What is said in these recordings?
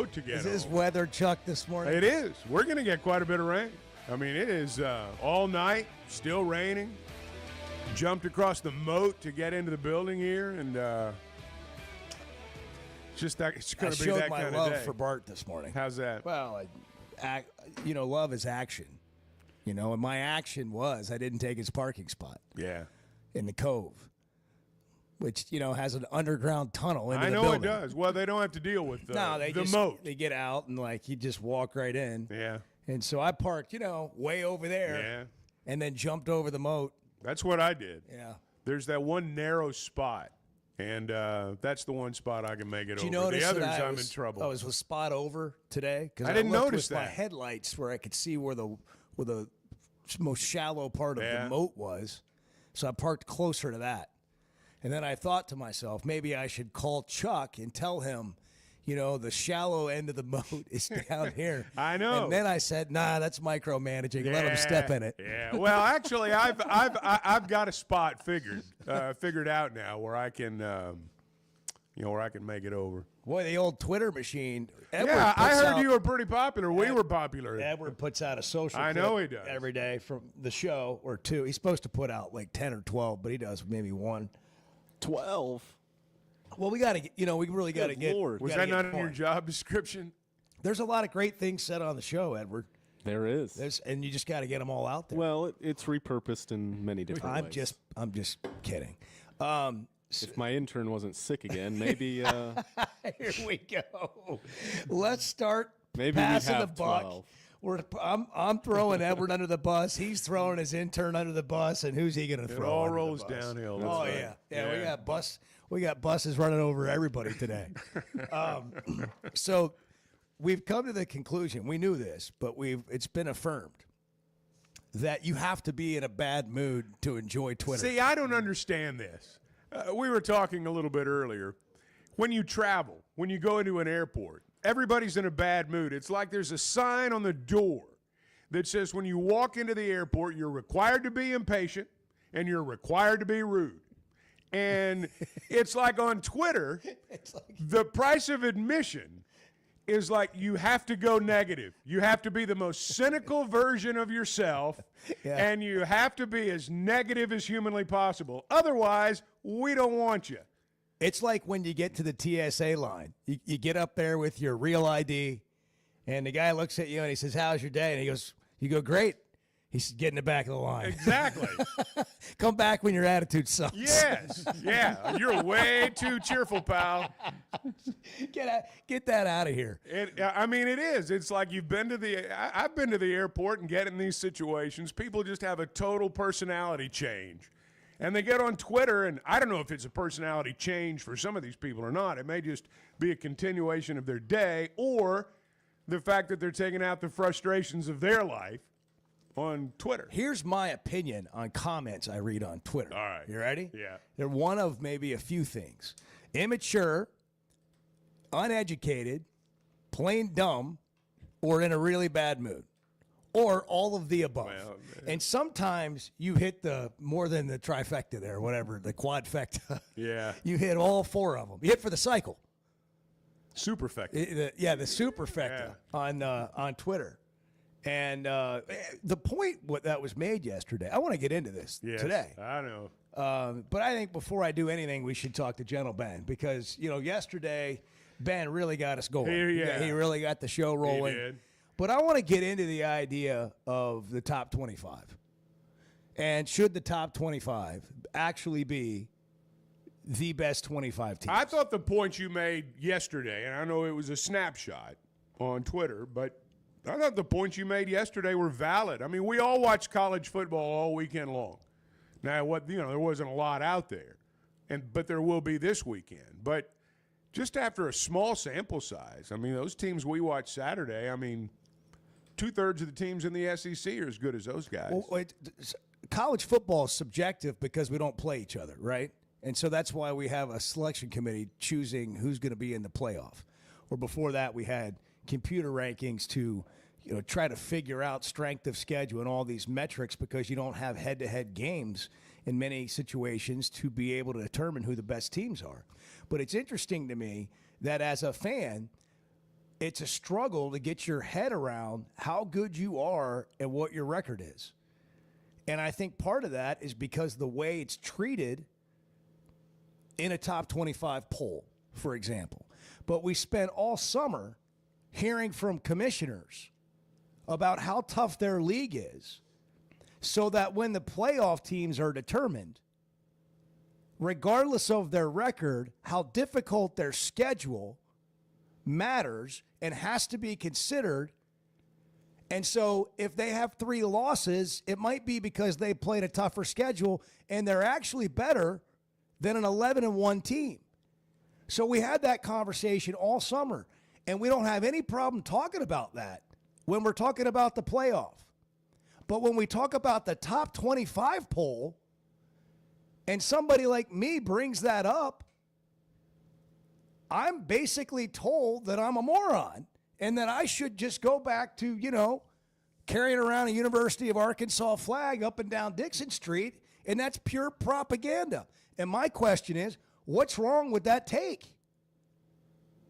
moat to get Is this over. weather, Chuck, this morning? It is. We're going to get quite a bit of rain. I mean, it is all night, still raining. Jumped across the moat to get into the building here, and it's going to be that kind of day. I showed my love for Bart this morning. How's that? Well, love is action. And my action was I didn't take his parking spot. Yeah. In the Cove, which, has an underground tunnel into the building. building. I know it does. Well, they don't have to deal with the moat. They get out and, you just walk right in. Yeah. And so I parked, way over there. Yeah. And then jumped over the moat. That's what I did. Yeah. There's that one narrow spot, and that's the one spot I can make it over. The others, I'm in trouble. I was a spot over today because I didn't notice with my headlights where I could see where the most shallow part of the moat was. So I parked closer to that. And then I thought to myself, maybe I should call Chuck and tell him, the shallow end of the moat is down here. I know. And then I said, nah, that's micromanaging. Let him step in it. Yeah. Well, actually, I've got a spot figured out now where I can, where I can make it over. Boy, the old Twitter machine. Edward I heard you were pretty popular. We were popular. Edward puts out a social clip he does. every day from the show or two. He's supposed to put out like 10 or 12, but he does maybe one. 12? Well, we got to get, we really got to get. Was that not in your job description? There's a lot of great things said on the show, Edward. There is. And you just got to get them all out there. Well, it's repurposed in many different ways. I'm just kidding. If my intern wasn't sick again, maybe. Here we go. Let's start maybe passing we have the buck. 12. I'm throwing Edward under the bus. He's throwing his intern under the bus, and who's he going to throw? It all under rolls the bus? downhill. Oh right. yeah. We got buses running over everybody today. So we've come to the conclusion. We knew this, but it's been affirmed that you have to be in a bad mood to enjoy Twitter. See, I don't understand this. We were talking a little bit earlier. When you travel, when you go into an airport, everybody's in a bad mood. It's like there's a sign on the door that says when you walk into the airport, you're required to be impatient and you're required to be rude. And it's like on Twitter, the price of admission is like you have to go negative. You have to be the most cynical version of yourself, and you have to be as negative as humanly possible. Otherwise, we don't want you. It's like when you get to the TSA line. You get up there with your real ID, and the guy looks at you and he says, "How's your day?" And you go, "Great." He's getting in the back of the line. Exactly. Come back when your attitude sucks. Yes. Yeah. You're way too cheerful, pal. Get that out of here. It is. It's like I've been to the airport and get in these situations. People just have a total personality change. And they get on Twitter, and I don't know if it's a personality change for some of these people or not. It may just be a continuation of their day or the fact that they're taking out the frustrations of their life on Twitter. Here's my opinion on comments I read on Twitter. All right. You ready? Yeah. They're one of maybe a few things. Immature, uneducated, plain dumb, or in a really bad mood. Or all of the above. Well, and sometimes you hit the more than the trifecta there, whatever, the quadfecta. Yeah. You hit all four of them. You hit for the cycle. Superfecta. The superfecta on Twitter. And the point that was made yesterday, I want to get into this today. I know. But I think before I do anything, we should talk to Gentle Ben because, yesterday, Ben really got us going. He really got the show rolling. He did. But I want to get into the idea of the top 25. And should the top 25 actually be the best 25 teams? I thought the point you made yesterday, and I know it was a snapshot on Twitter, but I thought the points you made yesterday were valid. I mean, we all watched college football all weekend long. Now, there wasn't a lot out there, but there will be this weekend. But just after a small sample size, I mean, those teams we watched Saturday, I mean, 2/3 of the teams in the SEC are as good as those guys. Well, college football is subjective because we don't play each other, right? And so that's why we have a selection committee choosing who's going to be in the playoff. Or before that, we had computer rankings to try to figure out strength of schedule and all these metrics because you don't have head-to-head games in many situations to be able to determine who the best teams are. But it's interesting to me that as a fan, it's a struggle to get your head around how good you are and what your record is. And I think part of that is because the way it's treated in a top 25 poll, for example. But we spent all summer hearing from commissioners about how tough their league is, so that when the playoff teams are determined, regardless of their record, how difficult their schedule matters and has to be considered. And so if they have 3 losses, it might be because they played a tougher schedule and they're actually better than an 11-1 team. So we had that conversation all summer, and we don't have any problem talking about that when we're talking about the playoff. But when we talk about the top 25 poll, and somebody like me brings that up, I'm basically told that I'm a moron and that I should just go back to, carrying around a University of Arkansas flag up and down Dixon Street, and that's pure propaganda. And my question is, what's wrong with that take?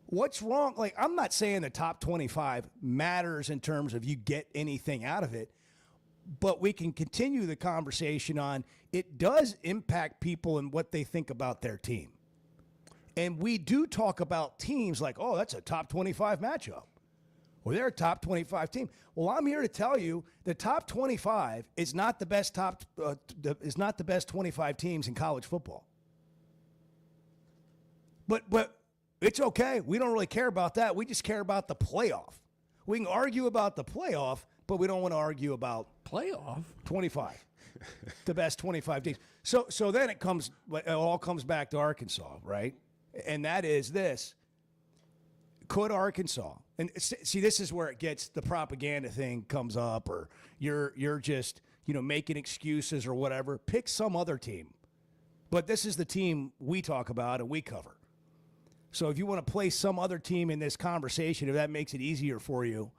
What's wrong? Like, I'm not saying the top 25 matters in terms of you get anything out of it, but we can continue the conversation on it does impact people and what they think about their team. And we do talk about teams like, oh, that's a top 25 matchup, or they're a top 25 team. Well, I'm here to tell you the top 25 is not the best is not the best 25 teams in college football. But it's okay. We don't really care about that. We just care about the playoff. We can argue about the playoff, but we don't want to argue about Playoff? 25, the best 25 teams. So then it all comes back to Arkansas, right? And that is this. Could Arkansas, and see, this is where it gets, the propaganda thing comes up, or you're just, making excuses or whatever. Pick some other team. But this is the team we talk about and we cover. So if you want to place some other team in this conversation, if that makes it easier for you,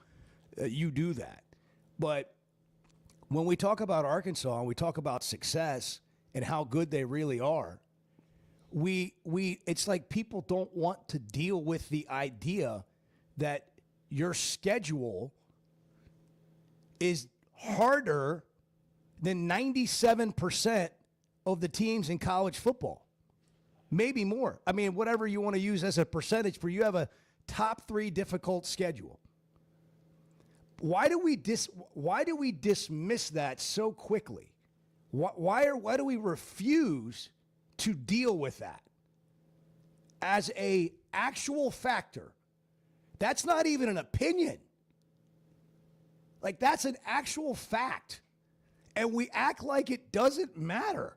you do that. But when we talk about Arkansas and we talk about success and how good they really are, it's like people don't want to deal with the idea that your schedule is harder than 97% of the teams in college football. Maybe more. I mean, whatever you want to use as a percentage, for you have a top 3 difficult schedule. Why do we dismiss that so quickly? Why do we refuse to deal with that as a actual factor? That's not even an opinion. Like, that's an actual fact. And we act like it doesn't matter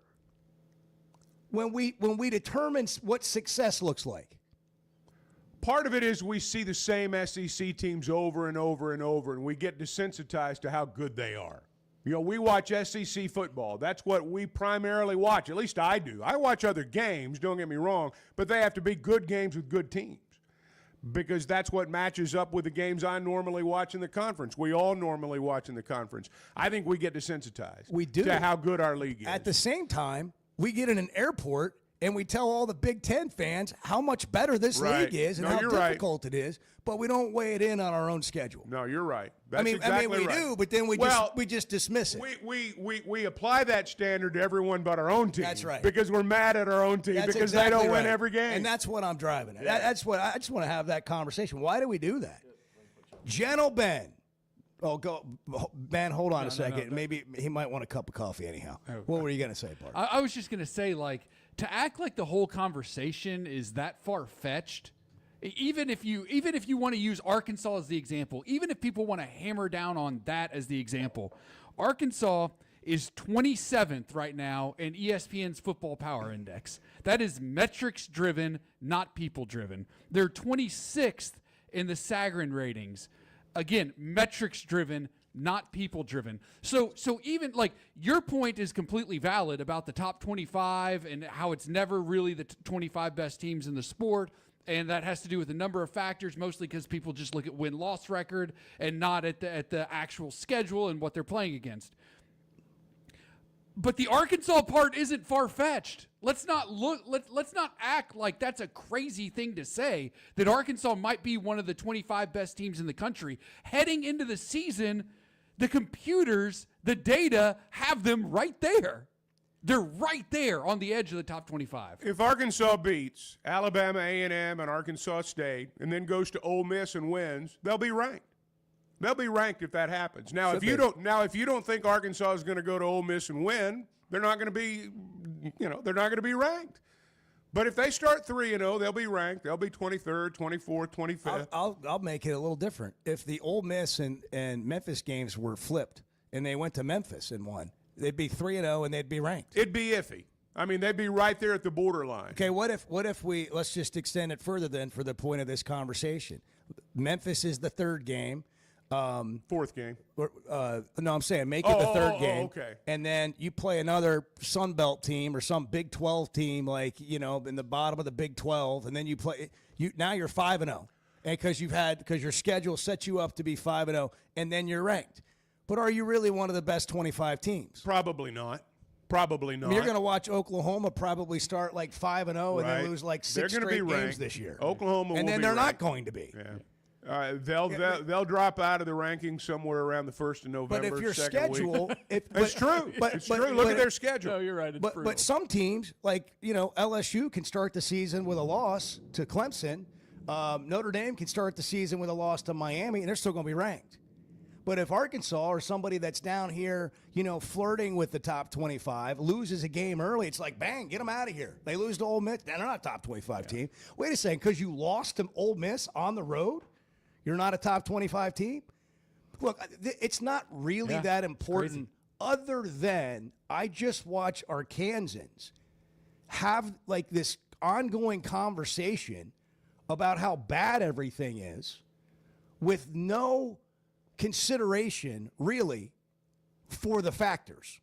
when we determine what success looks like. Part of it is we see the same SEC teams over and over and over, and we get desensitized to how good they are. We watch SEC football. That's what we primarily watch. At least I do. I watch other games, don't get me wrong, but they have to be good games with good teams, because that's what matches up with the games I normally watch in the conference. We all normally watch in the conference. I think we get desensitized to how good our league is. At the same time, we get in an airport and we tell all the Big Ten fans how much better this league is and how difficult it is, but we don't weigh it in on our own schedule. No, you're right. I mean, we do, but then we just dismiss it. We apply that standard to everyone but our own team. That's right. Because we're mad at our own team because they don't win every game. And that's what I'm driving at. That's what I just want to have that conversation. Why do we do that? Gentle Ben. Oh, go, Ben, hold on a second. Maybe he might want a cup of coffee anyhow. Okay. What were you going to say, Bart? I was just going to say, to act like the whole conversation is that far-fetched, even if you want to use Arkansas as the example, even if people want to hammer down on that as the example, Arkansas is 27th right now in ESPN's Football Power Index. That is metrics-driven, not people-driven. They're 26th in the Sagarin ratings. Again, metrics-driven, not people-driven. So even, your point is completely valid about the top 25 and how it's never really the 25 best teams in the sport, and that has to do with a number of factors, mostly because people just look at win-loss record and not at the actual schedule and what they're playing against. But the Arkansas part isn't far-fetched. Let's not act like that's a crazy thing to say, that Arkansas might be one of the 25 best teams in the country. Heading into the season, the computers, the data have them right there. They're right there on the edge of the top 25. If Arkansas beats Alabama A&M and Arkansas State and then goes to Ole Miss and wins, they'll be ranked. They'll be ranked if that happens. Now, if you don't think Arkansas is going to go to Ole Miss and win, they're not going to be, they're not going to be ranked. But if they start 3-0, they'll be ranked. They'll be 23rd, 24th, 25th. I'll make it a little different. If the Ole Miss and Memphis games were flipped and they went to Memphis and won, they'd be 3-0 and they'd be ranked. It'd be iffy. I mean, they'd be right there at the borderline. Okay, what if we let's just extend it further then for the point of this conversation. Memphis is the third game. Fourth game. No, I'm saying make it the third game. Okay. And then you play another Sun Belt team or some Big 12 team, like, in the bottom of the Big 12, and then you play. Now you're 5-0, and because your schedule sets you up to be 5-0, and then you're ranked. But are you really one of the best 25 teams? Probably not. Probably not. I mean, you're going to watch Oklahoma probably start like 5-0 and Right. then lose like They're 6 gonna straight be games ranked. this year. Oklahoma will and then be they're ranked. not going to be. Yeah. They'll drop out of the rankings somewhere around the 1st of November. But if your second schedule, week. it's It's true. It's true. Look at their schedule. No, you're right. It's brutal. But some teams, like, LSU can start the season with a loss to Clemson. Notre Dame can start the season with a loss to Miami, and they're still going to be ranked. But if Arkansas or somebody that's down here, flirting with the top 25, loses a game early, it's like, bang, get them out of here. They lose to Ole Miss. They're not a top 25 team. Wait a second, because you lost to Ole Miss on the road, you're not a top 25 team? Look, it's not really that important other than I just watch Arkansans have like this ongoing conversation about how bad everything is with no consideration really for the factors.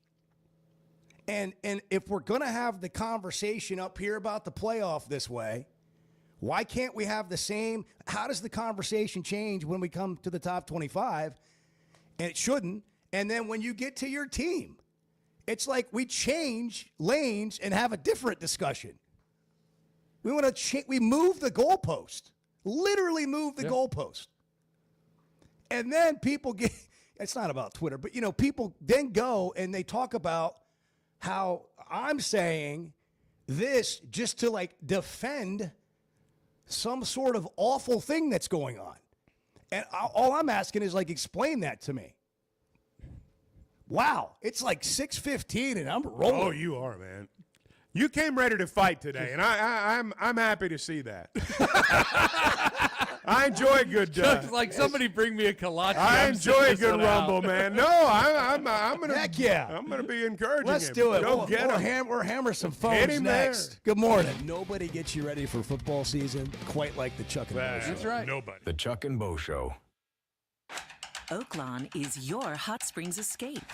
And if we're going to have the conversation up here about the playoff this way, why can't we have the same? How does the conversation change when we come to the top 25? And it shouldn't. And then when you get to your team, it's like we change lanes and have a different discussion. We want to we move the goalpost, literally move the goalpost. And then people get, it's not about Twitter, but people then go and they talk about how I'm saying this just to like defend some sort of awful thing that's going on. And all I'm asking is like, explain that to me. Wow. It's like 6:15 and I'm rolling. Oh, you are, man. You came ready to fight today, and I'm happy to see that. I enjoy a good. Like somebody bring me a kolache. I enjoy a good rumble, man. No, I'm gonna. Heck yeah. I'm gonna be encouraging Let's him. do it. Go get him. We'll hammer some Get phones him next. there. Good morning. Nobody gets you ready for football season quite like the Chuck and Bo Show. That's right. Nobody. The Chuck and Bo Show. Oaklawn is your hot springs escape.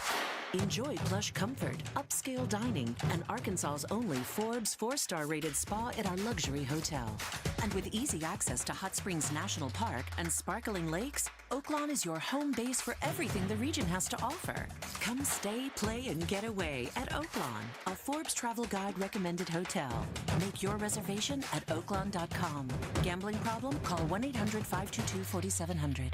Enjoy plush comfort, upscale dining, and Arkansas's only Forbes 4-star rated spa at our luxury hotel. And with easy access to Hot Springs National Park and sparkling lakes, Oaklawn is your home base for everything the region has to offer. Come stay, play, and get away at Oaklawn, a Forbes Travel Guide recommended hotel. Make your reservation at oaklawn.com. Gambling problem? Call 1-800-522-4700.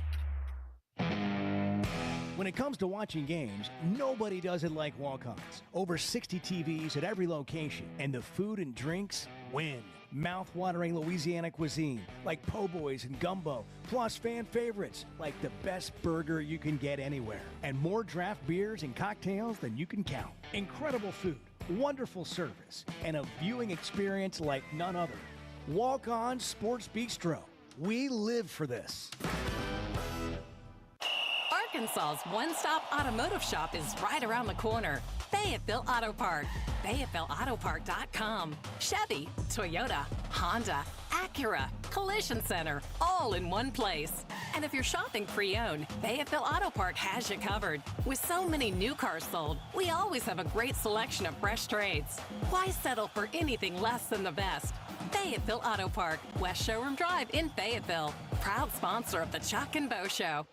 When it comes to watching games, nobody does it like walk-ons. Over 60 TVs at every location, and the food and drinks win. Mouth-watering Louisiana cuisine like po' boys and gumbo, plus fan favorites like the best burger you can get anywhere, and more draft beers and cocktails than you can count. Incredible food, wonderful service, and a viewing experience like none other. Walk-On Sports Bistro. We live for this. Arkansas's one-stop automotive shop is right around the corner. Fayetteville Auto Park. FayettevilleAutoPark.com. Chevy, Toyota, Honda, Acura, Collision Center, all in one place. And if you're shopping pre-owned, Fayetteville Auto Park has you covered. With so many new cars sold, we always have a great selection of fresh trades. Why settle for anything less than the best? Fayetteville Auto Park, West Showroom Drive in Fayetteville. Proud sponsor of the Chuck and Bo Show.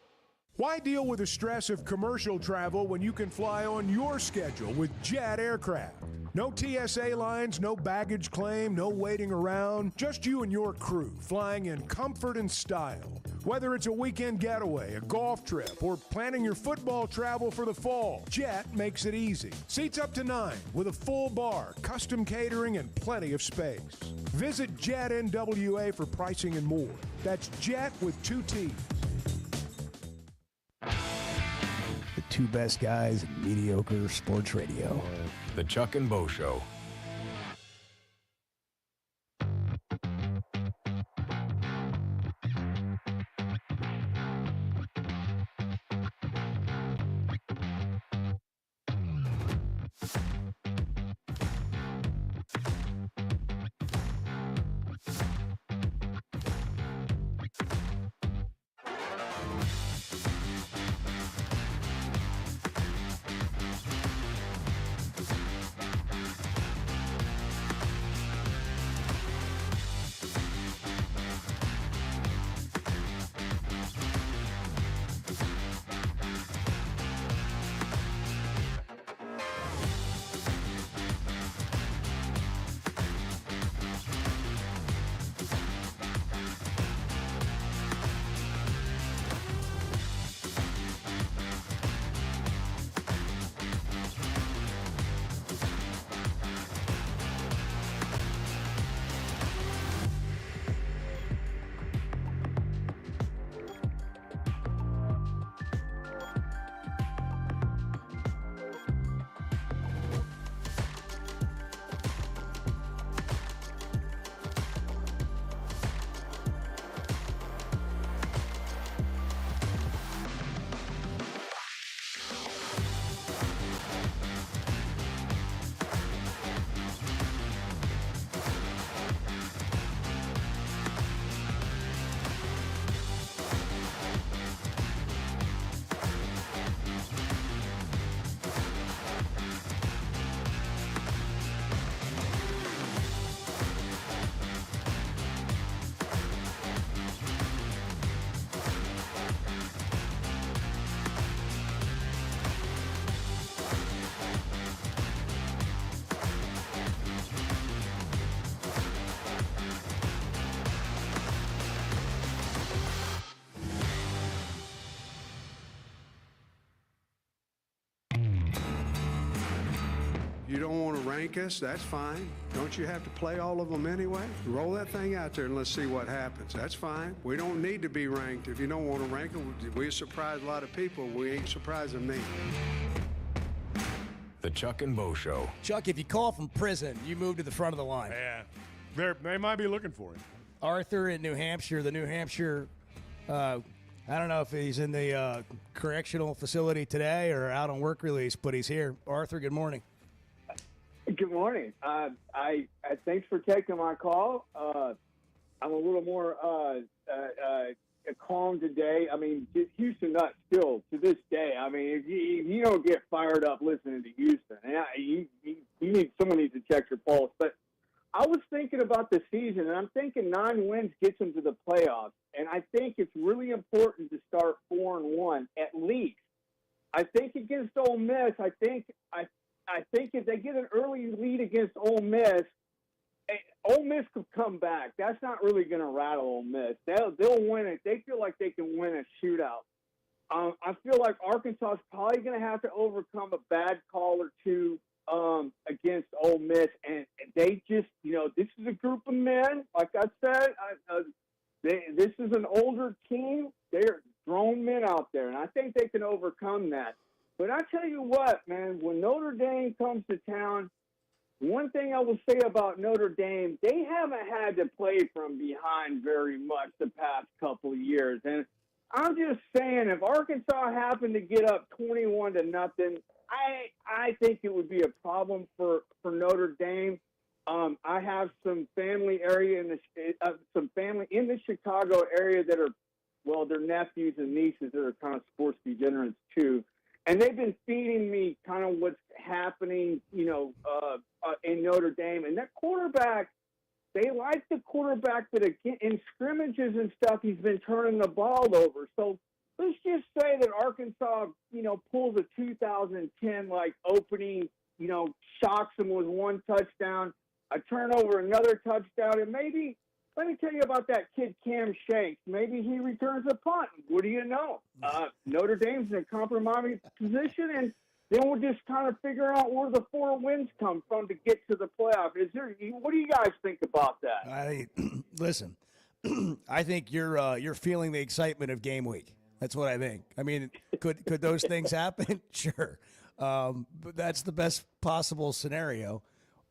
Why deal with the stress of commercial travel when you can fly on your schedule with Jet Aircraft? No TSA lines, no baggage claim, no waiting around. Just you and your crew flying in comfort and style. Whether it's a weekend getaway, a golf trip, or planning your football travel for the fall, Jet makes it easy. Seats up to 9 with a full bar, custom catering, and plenty of space. Visit Jet NWA for pricing and more. That's Jet with 2 T's. The two best guys in mediocre sports radio. The Chuck and Bo Show. You don't want to rank us, that's fine. Don't you have to play all of them anyway? Roll that thing out there and let's see what happens. That's fine. We don't need to be ranked. If you don't want to rank them, we surprise a lot of people. We ain't surprising me. The Chuck and Bo Show. Chuck, if you call from prison, you move to the front of the line. Yeah, they might be looking for it. Arthur in New Hampshire, the New Hampshire, I don't know if he's in the correctional facility today or out on work release, but he's here. Arthur, good morning. Good morning. I thanks for taking my call. I'm a little more calm today. I mean, Houston Nuts still to this day. I mean, if you don't get fired up listening to Houston, and someone needs to check your pulse. But I was thinking about the season, and I'm thinking 9 wins gets them to the playoffs, and I think it's really important to start 4-1 at least. I think against Ole Miss, I think if they get an early lead against Ole Miss could come back. That's not really going to rattle Ole Miss. They'll win it. They feel like they can win a shootout. I feel like Arkansas is probably going to have to overcome a bad call or two against Ole Miss, and they just, this is a group of men. Like I said, this is an older team. They're grown men out there, and I think they can overcome that. But I tell you what, man, when Notre Dame comes to town, one thing I will say about Notre Dame, they haven't had to play from behind very much the past couple of years. And I'm just saying, if Arkansas happened to get up 21-0, I think it would be a problem for Notre Dame. I have some family in the Chicago area that are, well, they're nephews and nieces that are kind of sports degenerates too. And they've been feeding me kind of what's happening, in Notre Dame. And that quarterback, they like the quarterback, but again, in scrimmages and stuff, he's been turning the ball over. So let's just say that Arkansas, pulls a 2010 opening, shocks them with one touchdown, a turnover, another touchdown, and maybe let me tell you about that kid Cam Shanks. Maybe he returns a punt. What do you know? Notre Dame's in a compromising position, and then we'll just kind of figure out where the 4 wins come from to get to the playoff. What do you guys think about that? Listen, I think you're feeling the excitement of game week. That's what I think. I mean, could those things happen? Sure, but that's the best possible scenario.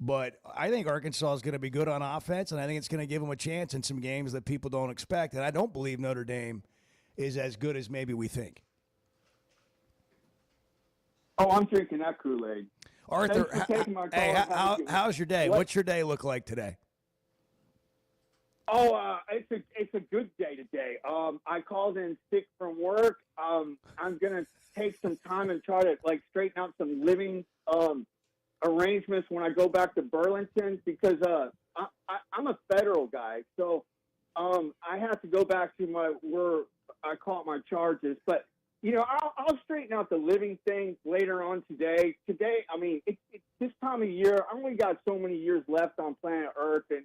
But I think Arkansas is going to be good on offense, and I think it's going to give them a chance in some games that people don't expect. And I don't believe Notre Dame is as good as maybe we think. Oh, I'm drinking that Kool-Aid. Arthur, how's your day? What? What's your day look like today? Oh, it's a good day today. I called in sick from work. I'm gonna take some time and try to straighten out some living arrangements when I go back to Burlington because I'm a federal guy, so I have to go back to where I caught my charges. But I'll straighten out the living thing later on today. Today, I mean, it's this time of year. I only got so many years left on planet Earth, and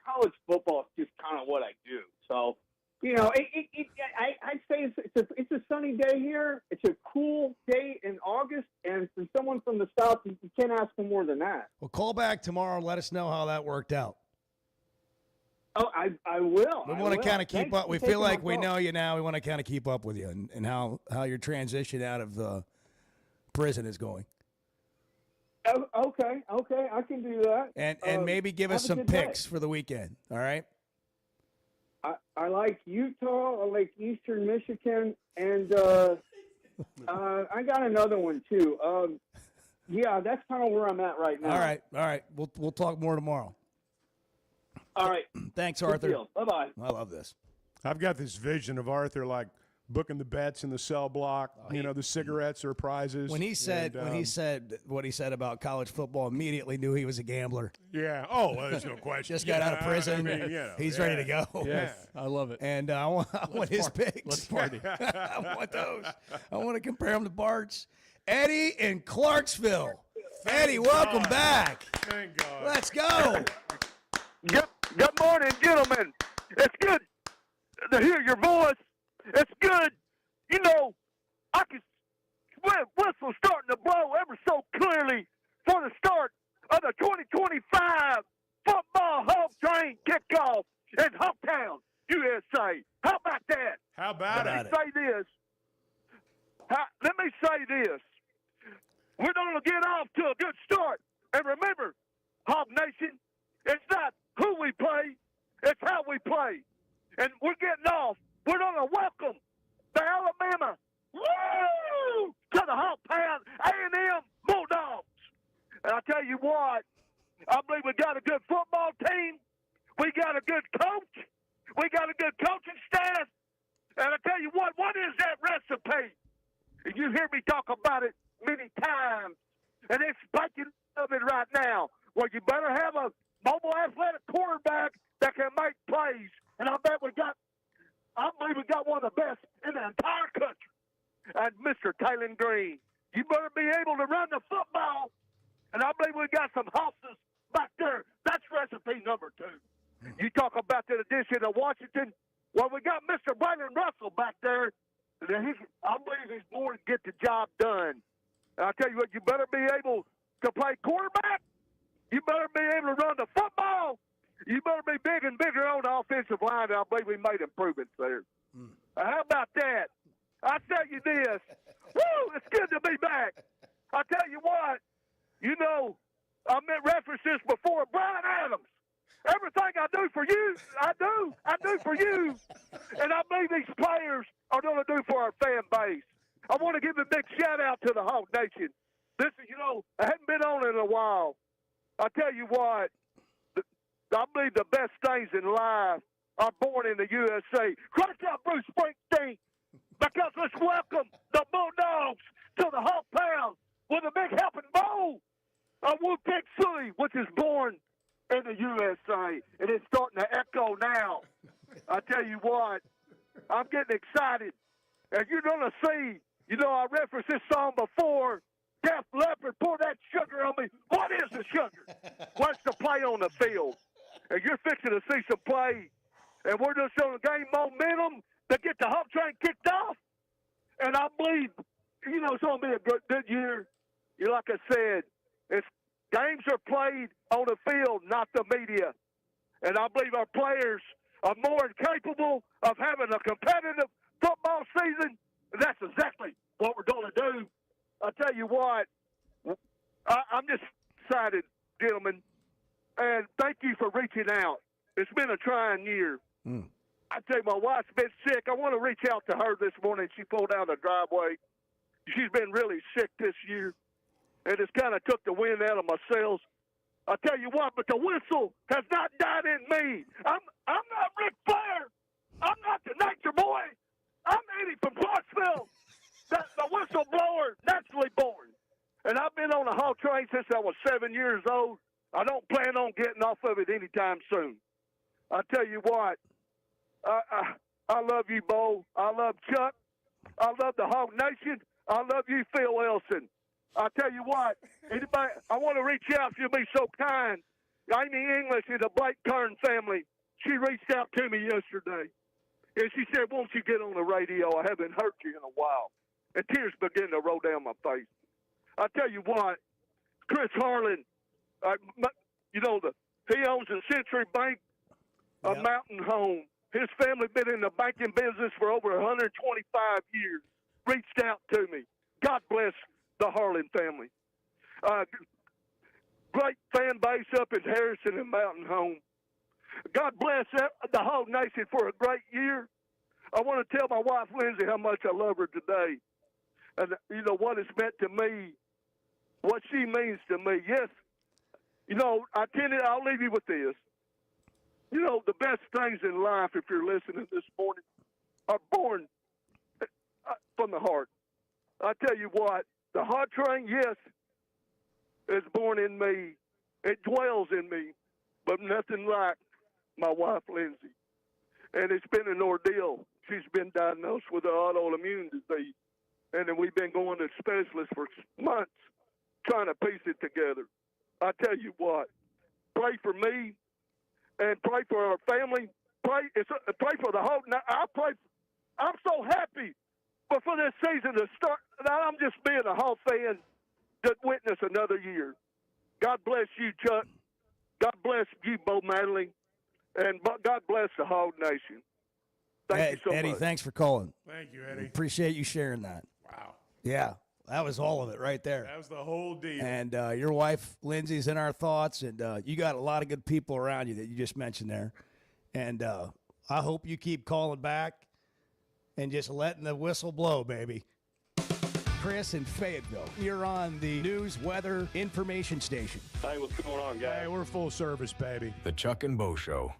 college football is just kind of what I do. So, I'd say it's a sunny day here. It's a cool day in August, and for someone from the South, you can't ask for more than that. Well, call back tomorrow and let us know how that worked out. Oh, I will. We want to kind of keep up. We feel like we know you now. We want to kind of keep up with you and how your transition out of the prison is going. Oh, okay, I can do that. And maybe give us some picks for the weekend. All right. I like Utah. I like Eastern Michigan, and I got another one too. Yeah, that's kind of where I'm at right now. All right. We'll talk more tomorrow. All right. Thanks, Arthur. Bye-bye. I love this. I've got this vision of Arthur booking the bets in the cell block. The cigarettes are prizes. When he said what he said about college football, immediately knew he was a gambler. Yeah. Oh, well, there's no question. Just got out of prison. I mean, he's ready to go. Yes, I love it. And I want his picks. Let's party. I want those. I want to compare them to Bart's. Eddie in Clarksville. Eddie, welcome back. Thank God. Let's go. Good morning, gentlemen. It's good to hear your voice. It's good. I can whistle starting to blow ever so clearly for the start of the 2025 football home train kickoff in Hometown, USA. How about that? How about Let me say this. We're going to get off to a good start. And remember, Hog Nation, it's not who we play, it's how we play. And we're getting off. We're going to welcome the Alabama to the Hometown A&M Bulldogs. And I tell you what, I believe we got a good football team. We got a good coach. We got a good coaching staff. And I tell you what is that recipe? You hear me talk about it many times. And it's speaking of it right now. Well, you better have a mobile athletic quarterback that can make plays. And I believe we got one of the best in the entire country. And Mr. Taylor Green, you better be able to run the football. And I believe we got some hosses back there. That's recipe number 2. You talk about the addition of Washington. Well, we got Mr. Brandon Russell back there. And I believe he's born to get the job done. And I tell you what, you better be able to play quarterback. You better be able to run the football. You better be big and bigger on the offensive line, and I believe we made improvements there. How about that? I tell you this. Woo, it's good to be back. I tell you what, I referenced this before. Brian Adams, everything I do for you, I do for you. And I believe these players are going to do for our fan base. I want to give a big shout-out to the Hog Nation. This is, I hadn't been on in a while. I tell you what, I believe the best things in life are born in the USA. Crush out Bruce Springsteen, because let's welcome the Bulldogs to the Hometown with a big helping bowl of Wu-Tang City, which is born in the USA. And it's starting to echo now. I tell you what, I'm getting excited. And you're going to see, I referenced this song before, Def Leppard, pour that sugar on me. What is the sugar? What's the play on the field? And you're fixing to see some play, and we're just going to gain momentum to get the Hog Train kicked off. And I believe, it's going to be a good year. Like I said, games are played on the field, not the media. And I believe our players are more capable of having a competitive football season. And that's exactly what we're going to do. I tell you what, I'm just excited, gentlemen. And thank you for reaching out. It's been a trying year. I tell you, my wife's been sick. I want to reach out to her this morning. She pulled down the driveway. She's been really sick this year, and it's kind of took the wind out of my sails. I tell you what, but the whistle has not died in me. I'm not Ric Flair. I'm not the Nature Boy. I'm Eddie from Clarksville. That's the whistleblower, naturally born. And I've been on a Hog Train since I was 7 years old. I don't plan on getting off of it anytime soon. I tell you what, I love you, Bo. I love Chuck. I love the Hog Nation. I love you, Phil Elson. I tell you what, anybody, I want to reach out if you'll be so kind. Amy English in the Blake Kern family, she reached out to me yesterday. And she said, won't you get on the radio? I haven't heard you in a while. And tears began to roll down my face. I tell you what, Chris Harlan, he owns the Century Bank, a mountain home. His family been in the banking business for over 125 years. Reached out to me. God bless the Harlan family. Great fan base up in Harrison and Mountain Home. God bless the Hog Nation for a great year. I want to tell my wife, Lindsay, how much I love her today. And, what it's meant to me, what she means to me. Yes, I'll leave you with this. The best things in life, if you're listening this morning, are born from the heart. I tell you what, the Hog Train, yes, is born in me. It dwells in me, but nothing like my wife, Lindsay. And it's been an ordeal. She's been diagnosed with an autoimmune disease. And then we've been going to specialists for months trying to piece it together. I tell you what, pray for me and pray for our family. Pray for the whole. I'm so happy, but for this season to start, I'm just being a Hall fan to witness another year. God bless you, Chuck. God bless you, Bo Manley, and God bless the Hog Nation. Thank you so Eddie, much. thank you for calling. Thank you, Eddie. Appreciate you sharing that. Wow. Yeah, that was all of it right there. That was the whole deal. And your wife, Lindsay's in our thoughts, and you got a lot of good people around you that you just mentioned there. And I hope you keep calling back and just letting the whistle blow, baby. Chris in Fayetteville, you're on the news, weather, information station. Hey, what's going on, guys? Hey, we're full service, baby. The Chuck and Bo Show.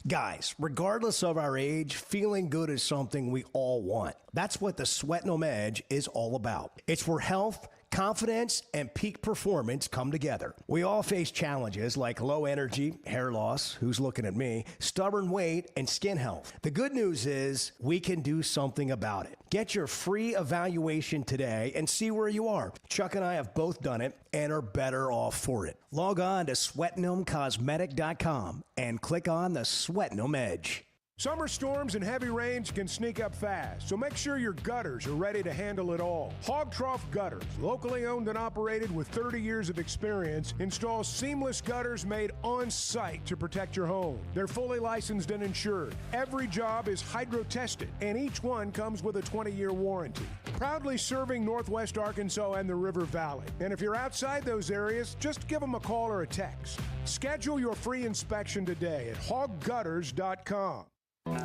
Guys, regardless of our age, feeling good is something we all want. That's what the Sweat No Edge is all about. It's where health, confidence, and peak performance come together. We all face challenges like low energy, hair loss, who's looking at me, stubborn weight, and skin health. The good news is we can do something about it. Get your free evaluation today and see where you are. Chuck and I have both done it and are better off for it. Log on to sweatgnomecosmetic.com and click on the Sweat Gnome Edge. Summer storms and heavy rains can sneak up fast, so make sure your gutters are ready to handle it all. Hog Trough Gutters, locally owned and operated with 30 years of experience, installs seamless gutters made on site to protect your home. They're fully licensed and insured. Every job is hydro-tested, and each one comes with a 20-year warranty. Proudly serving Northwest Arkansas and the River Valley. And if you're outside those areas, just give them a call or a text. Schedule your free inspection today at hoggutters.com.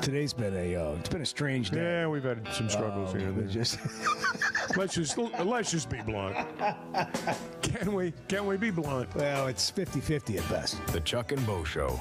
Today's been a strange day. Yeah, we've had some struggles here. Let's just be blunt. Can we be blunt? Well, it's 50-50 at best. The Chuck and Bo Show.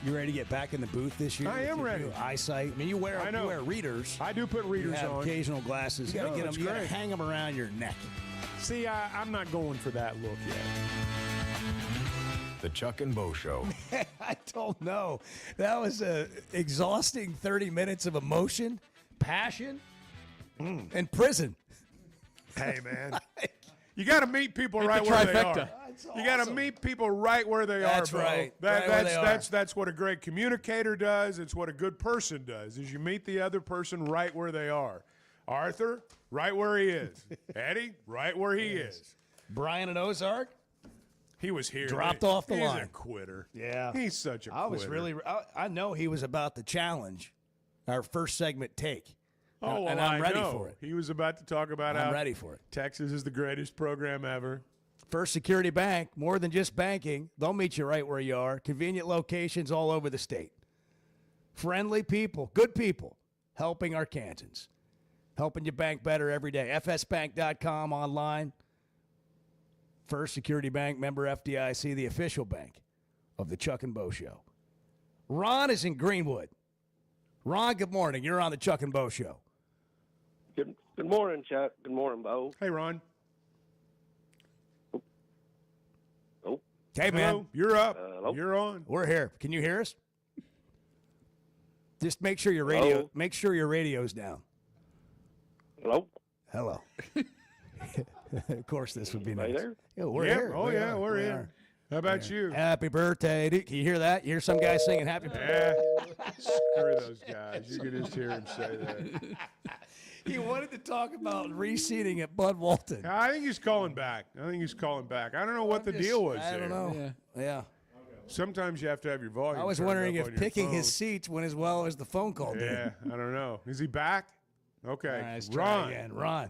You ready to get back in the booth this year? I am ready. Eyesight. I mean, you wear readers. I do put You readers have on. occasional glasses. You got to get them. You got to hang them around your neck. See, I'm not going for that look yet. The Chuck and Bo Show. I don't know. That was a exhausting 30 minutes of emotion, passion, and prison. Hey, man. You got to meet people right the where they trifecta. are. You got to meet people right where they That's are, bro. right. Right where they are. That's what a great communicator does. It's what a good person does. Is you meet the other person right where they are. Arthur, right where he is. Eddie, right where he is. Brian and Ozark. He was here. Dropped off the line. He's a quitter. Yeah. He's such a quitter. I know he was about to challenge our first segment take. Oh, well, and I'm ready know. for it. He was about to talk about I'm how ready for it. Texas is the greatest program ever. First Security Bank, more than just banking. They'll meet you right where you are. Convenient locations all over the state. Friendly people, good people, helping Arkansans. Helping you bank better every day. FSbank.com online. First Security Bank, member FDIC, the official bank of the Chuck and Bo Show. Ron is in Greenwood. Ron, good morning. You're on the Chuck and Bo Show. Good morning, Chuck. Good morning, Bo. Hey, Ron. Oh. Hey, man. Hello. You're up. Hello. You're on. We're here. Can you hear us? Just make sure your radio's down. Hello. Hello. Of course, this would be Right nice. there? Yeah, we're Yeah. here. Oh, We yeah, are. we're We here. are. How about you? Happy birthday. Can you hear that? You hear some guy singing happy birthday? Yeah. Screw those guys. You can just hear him say that. He wanted to talk about reseating at Bud Walton. I think he's calling back. I don't know what the deal was I don't there. know. Yeah. Sometimes you have to have your volume. I was turned wondering up if on your picking phone. his seats went as well as the phone call did. Yeah, I don't know. Is he back? Okay. All right, let's try Ron. again. Ron.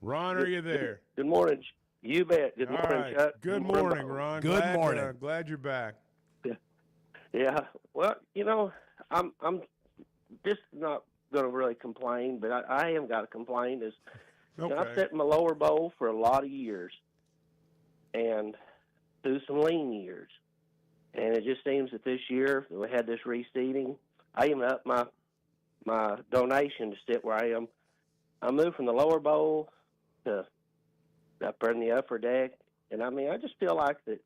Ron, are you there? Good morning. You bet. Good All morning, right. Chuck. Good morning, Bo. Ron. Good Glad, morning. Glad you're back. Yeah. Well, I'm just not going to really complain, but I am got to complain. Okay. I've sat in my lower bowl for a lot of years, and through some lean years, and it just seems that this year we had this reseating. I even upped my donation to sit where I am. I moved from the lower bowl to up in the upper deck, and I just feel like that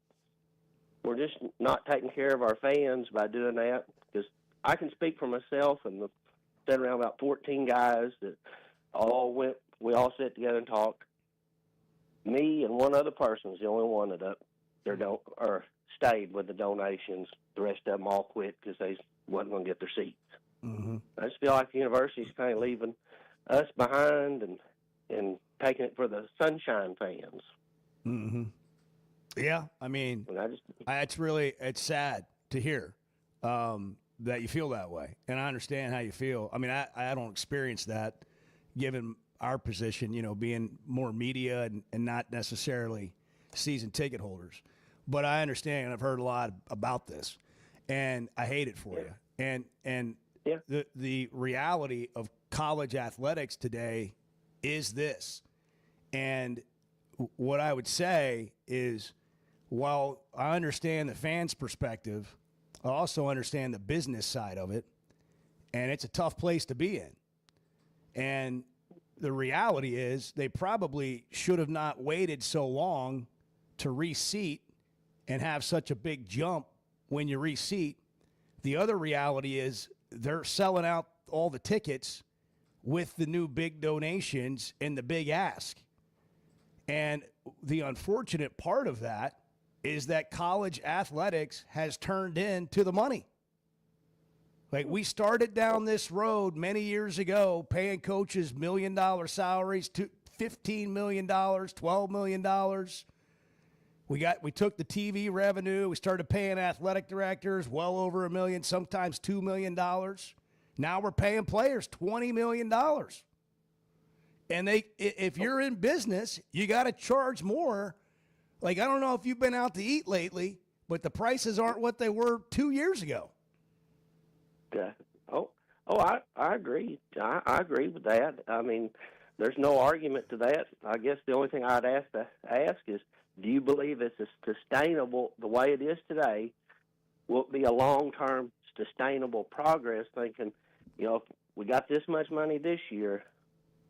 we're just not taking care of our fans by doing that. Because I can speak for myself, and sat around about 14 guys that we all sat together and talked. Me and one other person was the only one that up their or stayed with the donations. The rest of them all quit because they wasn't going to get their seats. Mm-hmm. I just feel like the university's kind of leaving us behind and taking it for the Sunshine fans. Mm-hmm. Yeah, I mean, And it's sad to hear that you feel that way, and I understand how you feel. I mean, I don't experience that, given our position, being more media and not necessarily season ticket holders. But I understand, and I've heard a lot about this, and I hate it for you. And the reality of college athletics today is this. And what I would say is, while I understand the fans' perspective, I also understand the business side of it, and it's a tough place to be in. And the reality is they probably should have not waited so long to reseat and have such a big jump when you reseat. The other reality is they're selling out all the tickets with the new big donations and the big ask. And the unfortunate part of that is that college athletics has turned into the money. Like, we started down this road many years ago, paying coaches $1 million salaries, to $15 million, $12 million. We took the TV revenue. We started paying athletic directors well over $1 million, sometimes $2 million. Now we're paying players $20 million. And if you're in business, you got to charge more. Like, I don't know if you've been out to eat lately, but the prices aren't what they were 2 years ago. Yeah. I agree. I agree with that. I mean, there's no argument to that. I guess the only thing I'd ask is, do you believe it's sustainable the way it is today will be a long-term sustainable progress, thinking, if we got this much money this year,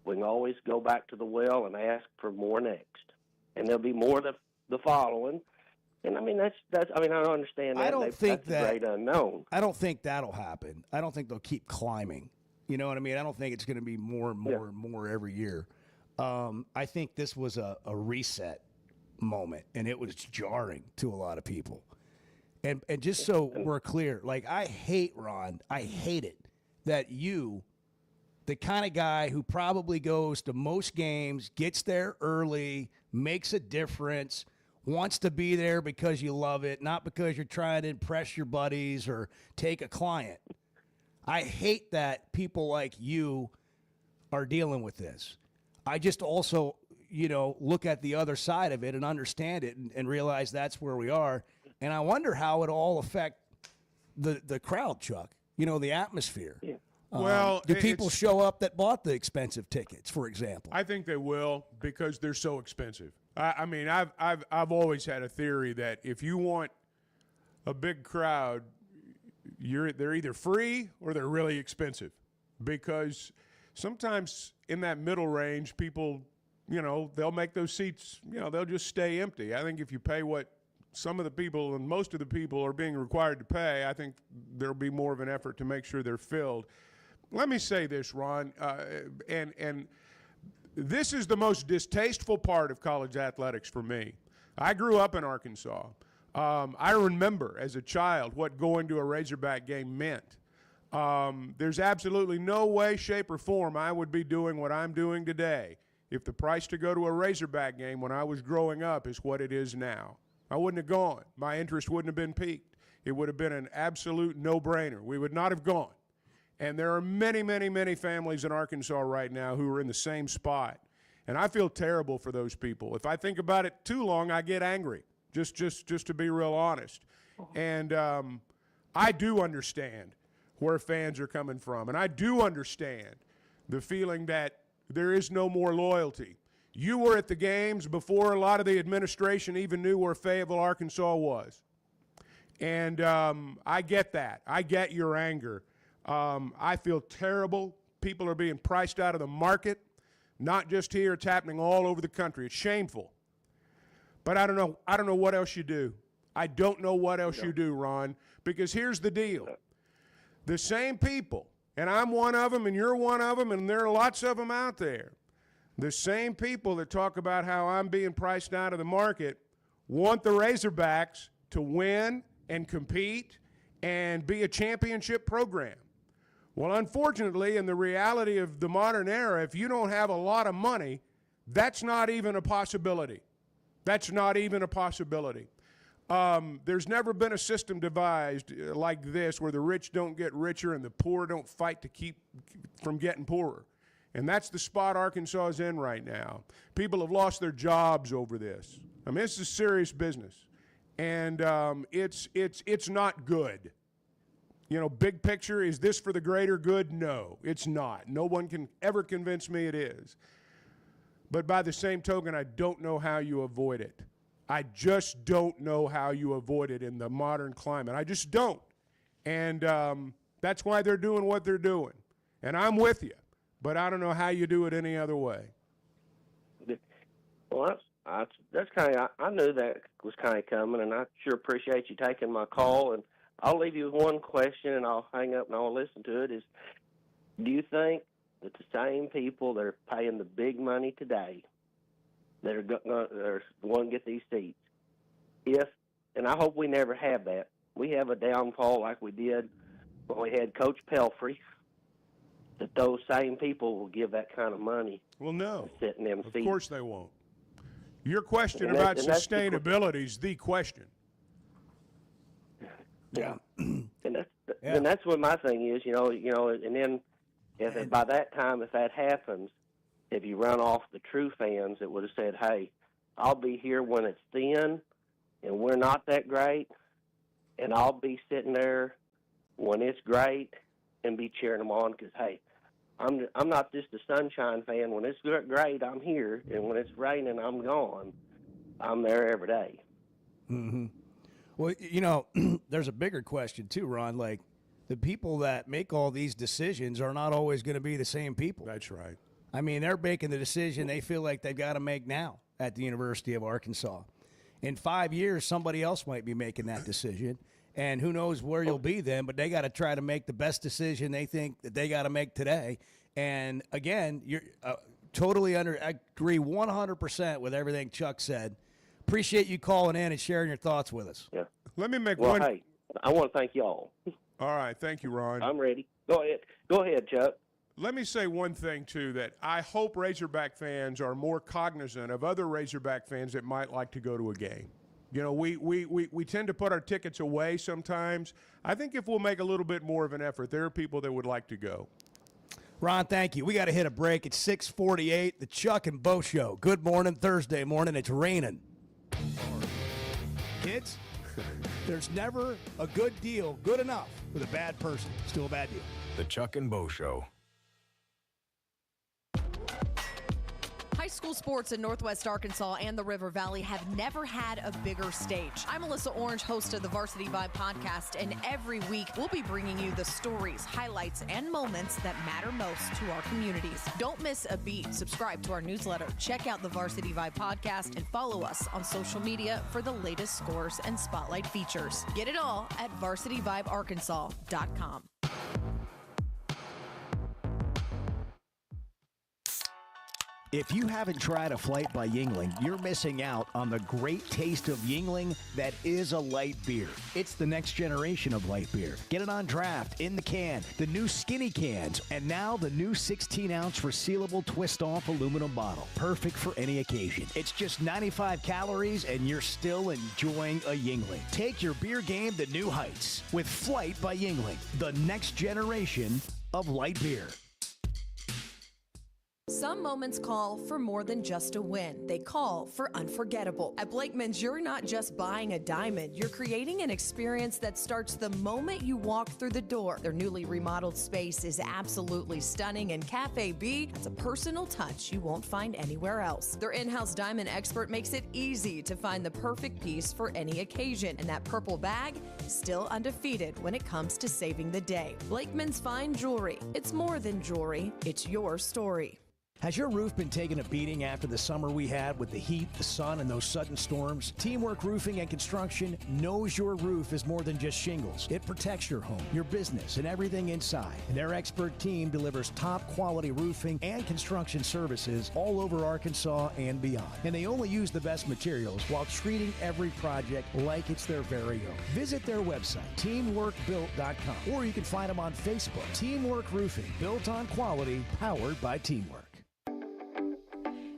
we can always go back to the well and ask for more next. And there'll be more the following. And, I mean, that's I don't understand that. I don't think that's a great unknown. I don't think that'll happen. I don't think they'll keep climbing. You know what I mean? I don't think it's going to be more and more and more every year. I think this was a reset moment, and it was jarring to a lot of people. And just so we're clear, I hate, Ron, I hate it that you, the kind of guy who probably goes to most games, gets there early, makes a difference, wants to be there because you love it, not because you're trying to impress your buddies or take a client. I hate that people like you are dealing with this. I just also, look at the other side of it and understand it and realize that's where we are. And I wonder how it'll all affect the crowd, Chuck, the atmosphere. Yeah. Well, do people show up that bought the expensive tickets, for example? I think they will because they're so expensive. I mean, I've always had a theory that if you want a big crowd, they're either free or they're really expensive, because sometimes in that middle range, people, they'll make those seats, they'll just stay empty. I think if you pay what some of the people and most of the people are being required to pay, I think there'll be more of an effort to make sure they're filled. Let me say this, Ron, and this is the most distasteful part of college athletics for me. I grew up in Arkansas. I remember as a child what going to a Razorback game meant. There's absolutely no way, shape, or form I would be doing what I'm doing today if the price to go to a Razorback game when I was growing up is what it is now. I wouldn't have gone. My interest wouldn't have been piqued. It would have been an absolute no-brainer. We would not have gone. And there are many, many, many families in Arkansas right now who are in the same spot. And I feel terrible for those people. If I think about it too long, I get angry, just to be real honest. And I do understand where fans are coming from. And I do understand the feeling that there is no more loyalty. You were at the games before a lot of the administration even knew where Fayetteville, Arkansas was. And I get that. I get your anger. I feel terrible. People are being priced out of the market. Not just here, it's happening all over the country. It's shameful. But I don't know what else you do. I don't know what else you do, Ron, because here's the deal. The same people, and I'm one of them and you're one of them, and there are lots of them out there. The same people that talk about how I'm being priced out of the market want the Razorbacks to win and compete and be a championship program. Well, unfortunately, in the reality of the modern era, if you don't have a lot of money, that's not even a possibility. That's not even a possibility. There's never been a system devised like this where the rich don't get richer and the poor don't fight to keep from getting poorer. And that's the spot Arkansas is in right now. People have lost their jobs over this. I mean, this is serious business. And it's not good. Big picture, is this for the greater good? No, it's not. No one can ever convince me it is. But by the same token, I don't know how you avoid it. I just don't know how you avoid it in the modern climate. I just don't. And that's why they're doing what they're doing. And I'm with you. But I don't know how you do it any other way. Well, that's kind of, I knew that was kind of coming, and I sure appreciate you taking my call. And I'll leave you with one question, and I'll hang up and I'll listen to it. Do you think that the same people that are paying the big money today, that are going to get these seats, and I hope we never have that, we have a downfall like we did when we had Coach Pelfrey, that those same people will give that kind of money? Well, no. To sit in them seats. Of course they won't. Your question about sustainability is the question. Yeah. And that's what my thing is, and then by that time, if that happens, if you run off the true fans that would have said, hey, I'll be here when it's thin and we're not that great, and I'll be sitting there when it's great and be cheering them on because, hey, I'm not just a Sunshine fan. When it's great, I'm here, and when it's raining, I'm gone. I'm there every day. Mm-hmm. Well, there's a bigger question too, Ron. Like, the people that make all these decisions are not always going to be the same people. That's right. I mean, they're making the decision they feel like they've got to make now at the University of Arkansas. In 5 years, somebody else might be making that decision, and who knows where you'll be then, but they got to try to make the best decision they think that they got to make today. And again, you're I agree 100% with everything Chuck said. Appreciate you calling in and sharing your thoughts with us. Yeah. Let me make Well, one. hey, I want to thank y'all. All right. Thank you, Ron. I'm ready. Go ahead. Go ahead, Chuck. Let me say one thing, too, that I hope Razorback fans are more cognizant of other Razorback fans that might like to go to a game. You know, we tend to put our tickets away sometimes. I think if we'll make a little bit more of an effort, there are people that would like to go. Ron, thank you. We got to hit a break. It's 6:48, the Chuck and Bo Show. Good morning, Thursday morning. It's raining. Kids, there's never a good deal good enough with a bad person. Still a bad deal. The Chuck and Bo Show. High school sports in Northwest Arkansas and the River Valley have never had a bigger stage. I'm Melissa Orange, host of the Varsity Vibe podcast, and every week we'll be bringing you the stories, highlights, and moments that matter most to our communities. Don't miss a beat. Subscribe to our newsletter, check out the Varsity Vibe podcast, and follow us on social media for the latest scores and spotlight features. Get it all at varsityvibearkansas.com. If you haven't tried a flight by Yuengling, you're missing out on the great taste of Yuengling that is a light beer. It's the next generation of light beer. Get it on draft, in the can, the new skinny cans, and now the new 16-ounce resealable twist-off aluminum bottle. Perfect for any occasion. It's just 95 calories, and you're still enjoying a Yuengling. Take your beer game to new heights with Flight by Yuengling, the next generation of light beer. Some moments call for more than just a win. They call for unforgettable. At Blakeman's, you're not just buying a diamond. You're creating an experience that starts the moment you walk through the door. Their newly remodeled space is absolutely stunning, and Cafe B has a personal touch you won't find anywhere else. Their in-house diamond expert makes it easy to find the perfect piece for any occasion, and that purple bag is still undefeated when it comes to saving the day. Blakeman's Fine Jewelry. It's more than jewelry. It's your story. Has your roof been taking a beating after the summer we had with the heat, the sun, and those sudden storms? Teamwork Roofing and Construction knows your roof is more than just shingles. It protects your home, your business, and everything inside. And their expert team delivers top-quality roofing and construction services all over Arkansas and beyond. And they only use the best materials while treating every project like it's their very own. Visit their website, teamworkbuilt.com, or you can find them on Facebook. Teamwork Roofing, built on quality, powered by teamwork.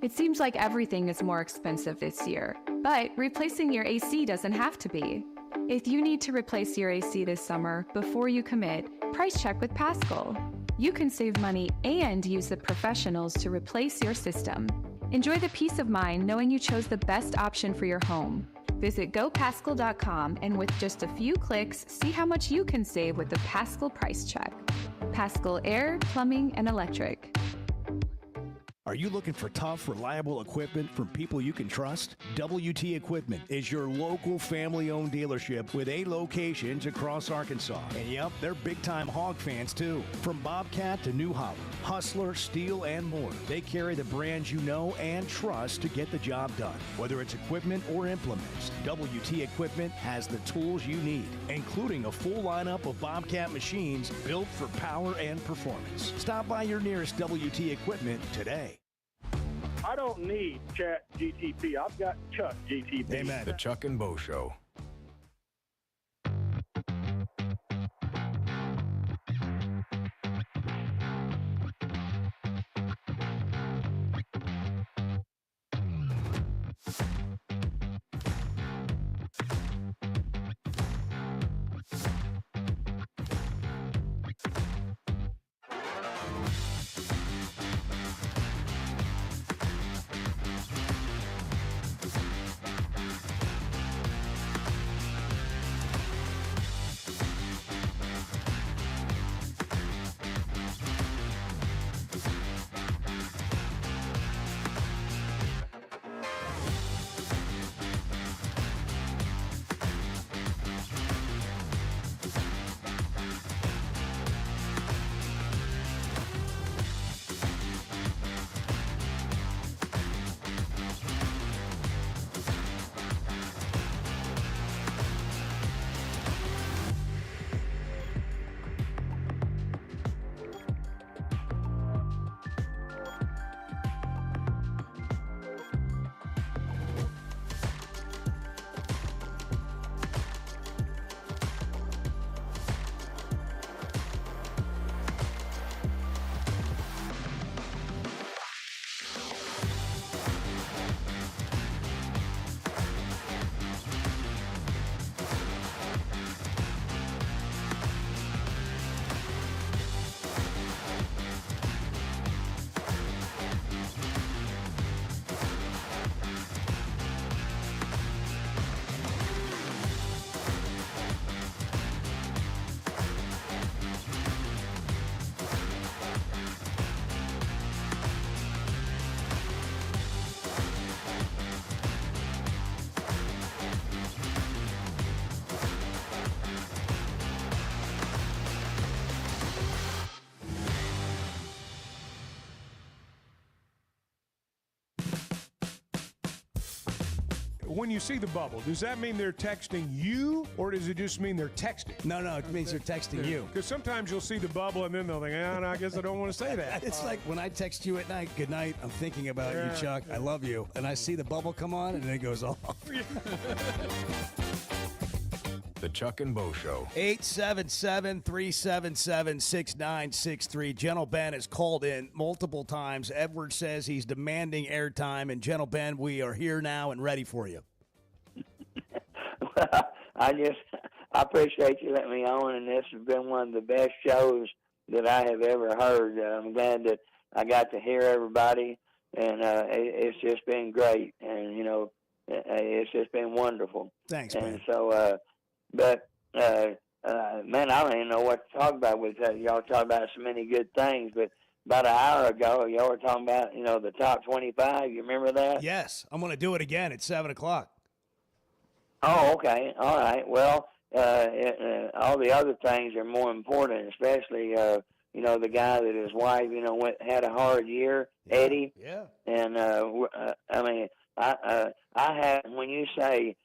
It seems like everything is more expensive this year, but replacing your AC doesn't have to be. If you need to replace your AC this summer, before you commit, price check with Paschal. You can save money and use the professionals to replace your system. Enjoy the peace of mind knowing you chose the best option for your home. Visit gopaschal.com and with just a few clicks, see how much you can save with the Paschal price check. Paschal Air, Plumbing, and Electric. Are you looking for tough, reliable equipment from people you can trust? WT Equipment is your local family-owned dealership with 8 locations across Arkansas. And yep, they're big-time hog fans too. From Bobcat to New Holland, Hustler, Steel, and more. They carry the brands you know and trust to get the job done. Whether it's equipment or implements, WT Equipment has the tools you need, including a full lineup of Bobcat machines built for power and performance. Stop by your nearest WT Equipment today. I don't need Chat GTP. I've got Chuck GTP. Amen. The Chuck and Bo Show. when you see the bubble, does that mean they're texting you, or does it just mean they're texting? No, it means they're texting you. Because sometimes you'll see the bubble and then they'll think, no, I guess I don't want to say that. It's like when I text you at night, good night, I'm thinking about you, Chuck, I love you. And I see the bubble come on and it goes off. The Chuck and Bo Show. 877-377-6963. Gentle Ben has called in multiple times. Edward says he's demanding airtime. And Gentle Ben, we are here now and ready for you. I appreciate you letting me on, and this has been one of the best shows that I have ever heard. I'm glad that I got to hear everybody, and it's just been great. And, it's just been wonderful. Thanks, and man. So, man, I don't even know what to talk about with that. Y'all talk about so many good things, but about an hour ago, y'all were talking about, the top 25. You remember that? Yes. I'm going to do it again at 7 o'clock. Oh, okay. All right. Well, all the other things are more important, especially, the guy that his wife, had a hard year, Eddie. Yeah. And, I have, when you say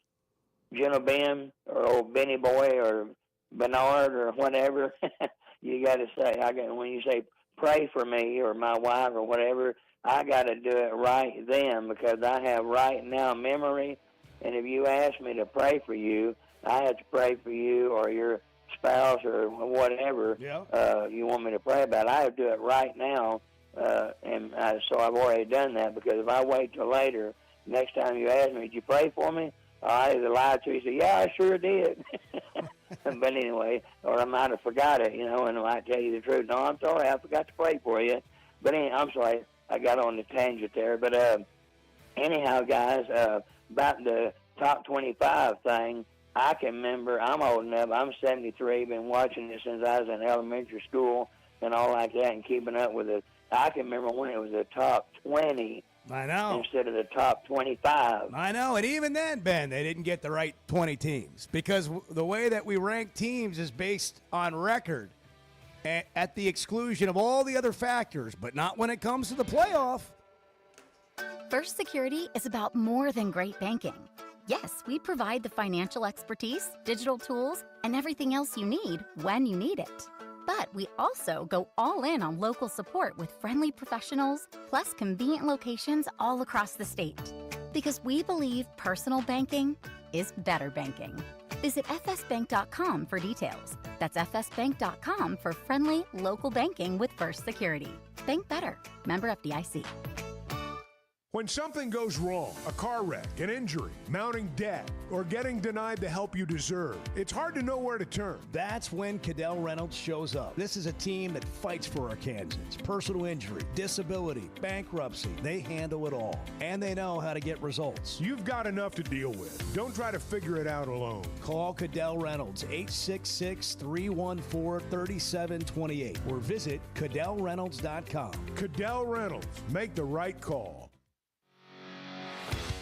Gentle Ben or old Benny Boy or Bernard or whatever, you got to say, when you say pray for me or my wife or whatever, I got to do it right then, because I have right now memory. And if you ask me to pray for you, I have to pray for you or your spouse or whatever you want me to pray about. I have to do it right now, so I've already done that, because if I wait till later, next time you ask me, did you pray for me? I either lie to you and say, yeah, I sure did. But anyway, or I might have forgot it, and I might tell you the truth. No, I'm sorry, I forgot to pray for you. But anyway, I'm sorry, I got on the tangent there. But anyhow, guys, about the top 25 thing, I can remember, I'm old enough, I'm 73, been watching it since I was in elementary school and all like that, and keeping up with it. I can remember when it was the top 20. I know. Instead of the top 25. I know. And even then, Ben, they didn't get the right 20 teams, because the way that we rank teams is based on record at the exclusion of all the other factors, but not when it comes to the playoff. First Security is about more than great banking. Yes, we provide the financial expertise, digital tools, and everything else you need when you need it. But we also go all in on local support with friendly professionals, plus convenient locations all across the state. Because we believe personal banking is better banking. Visit fsbank.com for details. That's fsbank.com for friendly, local banking with First Security. Bank better. Member FDIC. When something goes wrong, a car wreck, an injury, mounting debt, or getting denied the help you deserve, it's hard to know where to turn. That's when Cadell Reynolds shows up. This is a team that fights for Arkansans. Personal injury, disability, bankruptcy, they handle it all. And they know how to get results. You've got enough to deal with. Don't try to figure it out alone. Call Cadell Reynolds, 866-314-3728, or visit CadellReynolds.com. Cadell Reynolds. Make the right call.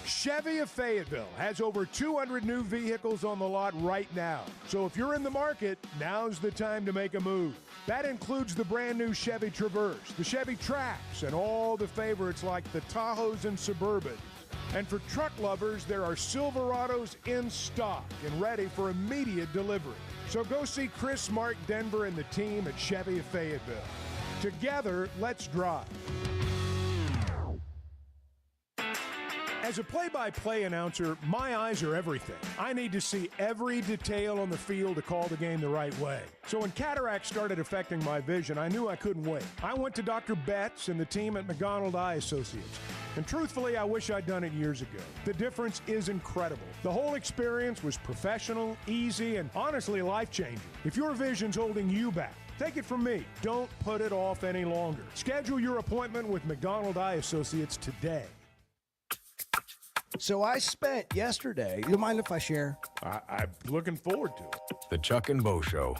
Chevy of Fayetteville has over 200 new vehicles on the lot right now. So if you're in the market, now's the time to make a move. That includes the brand new Chevy Traverse, the Chevy Trax, and all the favorites like the Tahoes and Suburbans. And for truck lovers, there are Silverados in stock and ready for immediate delivery. So go see Chris, Mark, Denver, and the team at Chevy of Fayetteville. Together, let's drive. As a play-by-play announcer, my eyes are everything. I need to see every detail on the field to call the game the right way. So when cataracts started affecting my vision, I knew I couldn't wait. I went to Dr. Betts and the team at McDonald Eye Associates. And truthfully, I wish I'd done it years ago. The difference is incredible. The whole experience was professional, easy, and honestly life-changing. If your vision's holding you back, take it from me. Don't put it off any longer. Schedule your appointment with McDonald Eye Associates today. So I spent yesterday, you mind if I share? I'm looking forward to it. The Chuck and Bo Show.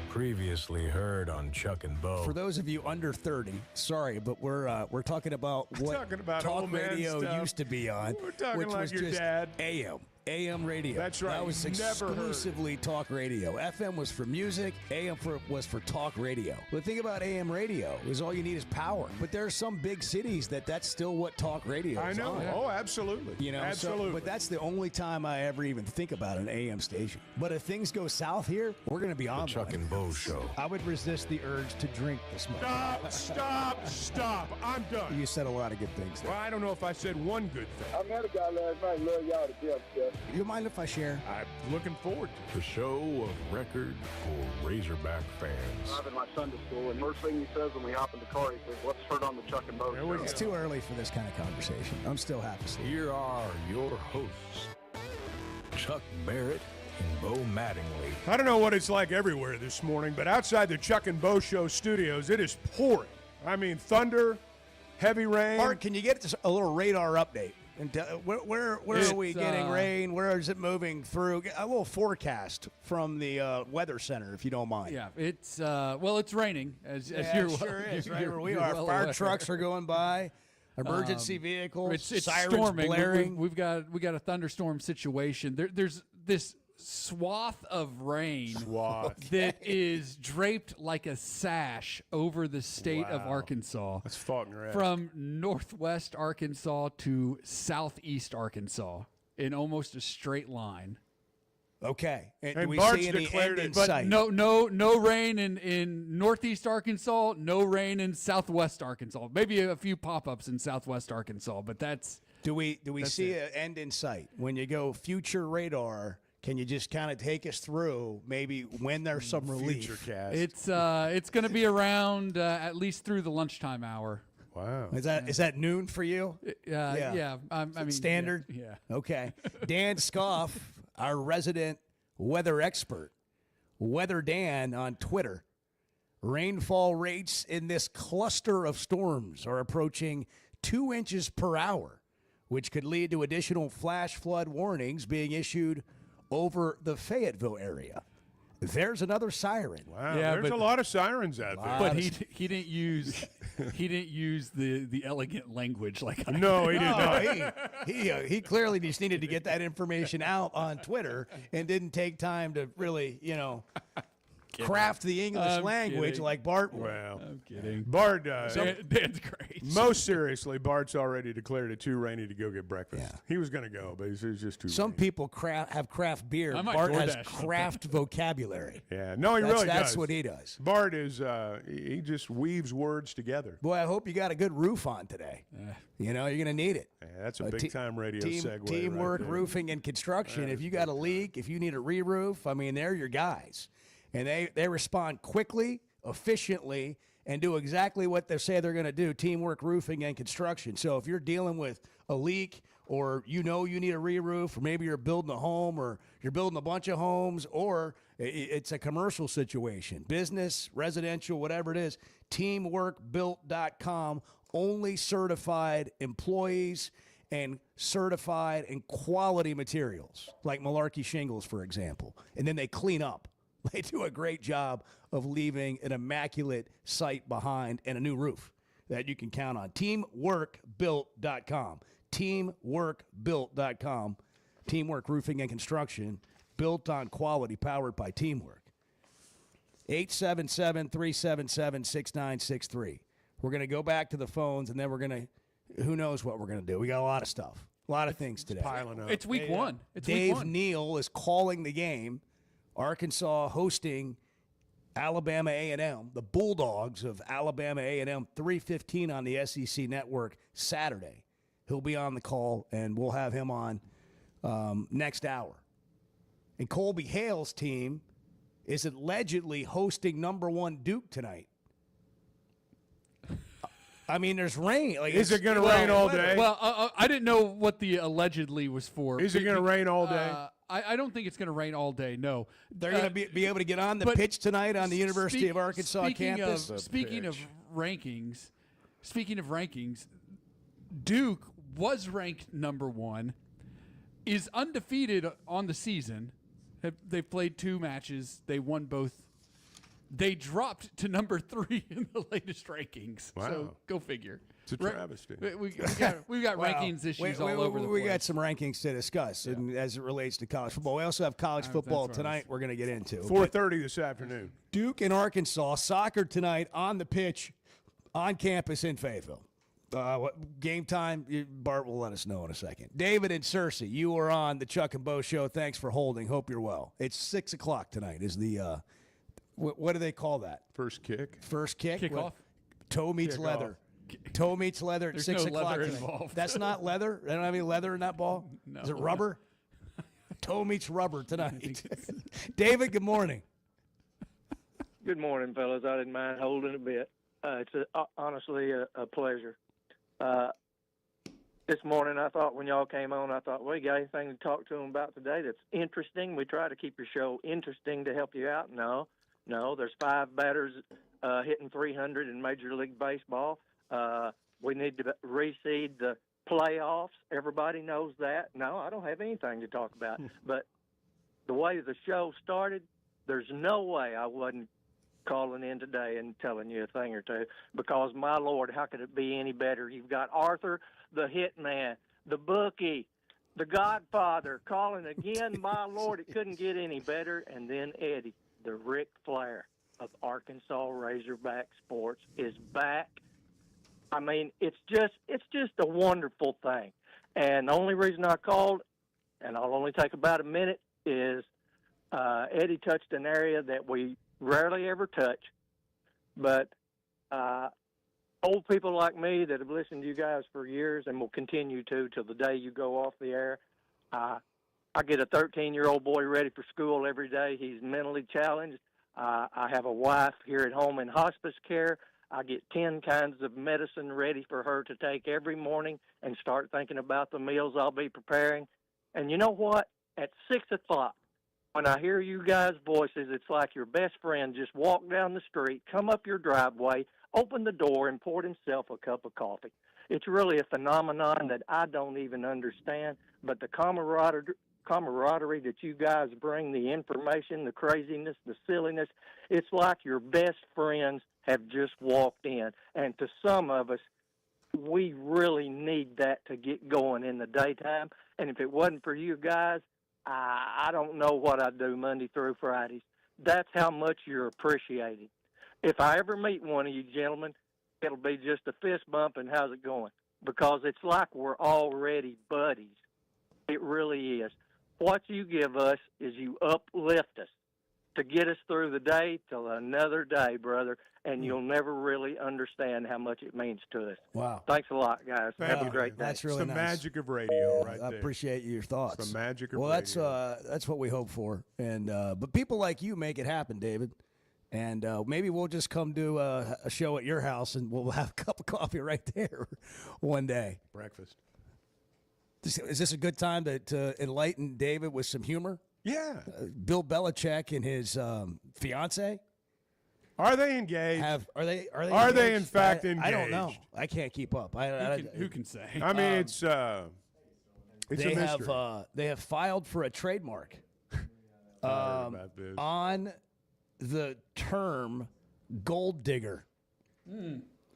Previously heard on Chuck and Bo. For those of you under 30, sorry, but we're talking about what talking about talk old man radio stuff. used to be on. We're talking which like was your just dad. AM radio. That's right. That was Never heard. exclusively talk radio. FM was for music. AM was for talk radio. The thing about AM radio is all you need is power. But there are some big cities that's still what talk radio is. I know. on. Oh, absolutely. You know, absolutely. but that's the only time I ever even think about an AM station. But if things go south here, we're going to be on The Chuck and Bo Show. I would resist the urge to drink this morning. Stop. I'm done. You said a lot of good things there. Well, I don't know if I said one good thing. I met a guy last night. Love y'all to death, Jeff. You mind if I share? I'm looking forward to it. The show of record for Razorback fans. I'm in my Sunday school, and first thing he says when we hop in the car, he says, "Let's turn on the Chuck and Bo Show." It's too early for this kind of conversation. I'm still half asleep. Here are your hosts, Chuck Barrett and Bo Mattingly. I don't know what it's like everywhere this morning, but outside the Chuck and Bo Show studios, it is pouring. I mean, thunder, heavy rain. Art, can you get a little radar update? And where are we getting rain? Where is it moving through? A little forecast from the Weather Center, if you don't mind. Yeah, it's it's raining as Yeah, you're it sure is. Right where we you're are. well Fire aware. trucks are going by. Emergency vehicles. It's sirens storming. blaring. We've got a thunderstorm situation. There's this swath of rain that is draped like a sash over the state of Arkansas. That's fucking right. From northwest Arkansas to southeast Arkansas in almost a straight line. Okay. And do And we Bart's see any declared end it, in But sight? no rain in northeast Arkansas, no rain in southwest Arkansas. Maybe a few pop-ups in southwest Arkansas, but that's Do we see it. an end in sight? When you go future radar, can you just kind of take us through maybe when there's some relief? Futurecast. it's going to be around at least through the lunchtime hour. Wow. Is that noon for you? Yeah. I mean standard? Yeah. Okay. Dan Scoff, our resident weather expert, Weather Dan on Twitter. Rainfall rates in this cluster of storms are approaching 2 inches per hour, which could lead to additional flash flood warnings being issued over the Fayetteville area. There's another siren. Wow. Yeah, There's but- a lot of sirens out there. But he didn't use the elegant language like I No, he did. did not. He clearly just needed to get that information out on Twitter and didn't take time to really, craft the English language kidding. like Bart. Well, I'm kidding. Bart, Dan's great. most seriously, Bart's already declared it too rainy to go get breakfast. Yeah. He was going to go, but it was just too Some rainy. people have craft beer. I might Bart has DoorDash craft vocabulary. Yeah, no, he really does. That's what he does. Bart is, he just weaves words together. Boy, I hope you got a good roof on today. You know, you're going to need it. Yeah, that's a big-time radio segue. Teamwork, right there. roofing, and construction. If you got a leak, if you need a re-roof, I mean, they're your guys. And they respond quickly, efficiently, and do exactly what they say they're going to do, teamwork, roofing, and construction. So if you're dealing with a leak or you need a re-roof, or maybe you're building a home or you're building a bunch of homes, or it's a commercial situation, business, residential, whatever it is, teamworkbuilt.com, only certified employees and certified and quality materials, like Malarkey shingles, for example. And then they clean up. They do a great job of leaving an immaculate site behind and a new roof that you can count on. Teamworkbuilt.com. Teamworkbuilt.com. Teamwork Roofing and Construction, built on quality, powered by teamwork. 877-377-6963. We're going to go back to the phones, and then we're going to, who knows what we're going to do. We got a lot of stuff, a lot of things today. Piling up. It's week one. It's Dave week one. Neal is calling the game. Arkansas hosting Alabama A&M, the Bulldogs of Alabama A&M, 3:15 on the SEC Network Saturday. He'll be on the call, and we'll have him on next hour. And Colby Hale's team is allegedly hosting #1 Duke tonight. I mean, there's rain. Like, is it going to rain all day? Well, I didn't know what the allegedly was for. Is it going to rain all day? I don't think it's going to rain all day, no. They're going to be able to get on the pitch tonight on the University of Arkansas campus? Speaking of rankings, Duke was ranked #1, is undefeated on the season. They've played 2 matches. They won both. They dropped to #3 in the latest rankings. Wow. So go figure. It's a travesty. We've got rankings issues all over the place. We got some rankings to discuss and as it relates to college football. We also have college football tonight we're going to get into. 4:30 this afternoon. Duke and Arkansas, soccer tonight on the pitch on campus in Fayetteville. Game time, Bart will let us know in a second. David and Cersei, you are on the Chuck and Bo Show. Thanks for holding. Hope you're well. It's 6 o'clock tonight is the, what do they call that? First kick. First kick? Kickoff. Toe meets leather. Toe meets leather at There's 6 no o'clock. leather tonight. involved. That's not leather? They don't have any leather in that ball? No. Is it rubber? Toe meets rubber tonight. David, good morning. Good morning, fellas. I didn't mind holding a bit. It's honestly a pleasure. This morning, I thought when y'all came on, I thought, well, you got anything to talk to them about today that's interesting? We try to keep your show interesting to help you out. No, there's 5 batters hitting 300 in Major League Baseball. We need to reseed the playoffs. Everybody knows that. No, I don't have anything to talk about. But the way the show started, there's no way I wasn't calling in today and telling you a thing or two, because, my Lord, how could it be any better? You've got Arthur, the hitman, the bookie, the Godfather calling again. My Lord, it couldn't get any better. And then Eddie, the Ric Flair of Arkansas Razorback sports, is back. I mean, it's just a wonderful thing. And the only reason I called, and I'll only take about a minute, is Eddie touched an area that we rarely ever touch. But old people like me that have listened to you guys for years and will continue to till the day you go off the air, I get a 13-year-old boy ready for school every day. He's mentally challenged. I have a wife here at home in hospice care. I get 10 kinds of medicine ready for her to take every morning and start thinking about the meals I'll be preparing. And you know what? At 6 o'clock, when I hear you guys' voices, it's like your best friend just walked down the street, come up your driveway, opened the door, and poured himself a cup of coffee. It's really a phenomenon that I don't even understand, but the camaraderie that you guys bring, the information, the craziness, the silliness, it's like your best friends have just walked in. And to some of us, we really need that to get going in the daytime. And if it wasn't for you guys, I don't know what I'd do Monday through Fridays. that's how much you're appreciated. If I ever meet one of you gentlemen, it'll be just a fist bump and how's it going? Because it's like we're already buddies. It really is. What you give us is you uplift us to get us through the day till another day, brother, and you'll never really understand how much it means to us. Wow. Thanks a lot, guys. Have a great day. That's really It's the nice. magic of radio right I there. appreciate your thoughts. It's the magic of well, radio. that's what we hope for. And but people like you make it happen, David. And maybe we'll just come do a show at your house, and we'll have a cup of coffee right there one day. Breakfast. Is this a good time to enlighten David with some humor? Yeah. Bill Belichick and his fiance. Are they engaged? Are they in engaged? fact engaged? I don't know. I can't keep up. Who can say? I mean, it's a mystery. They have filed for a trademark about this. on the term gold digger.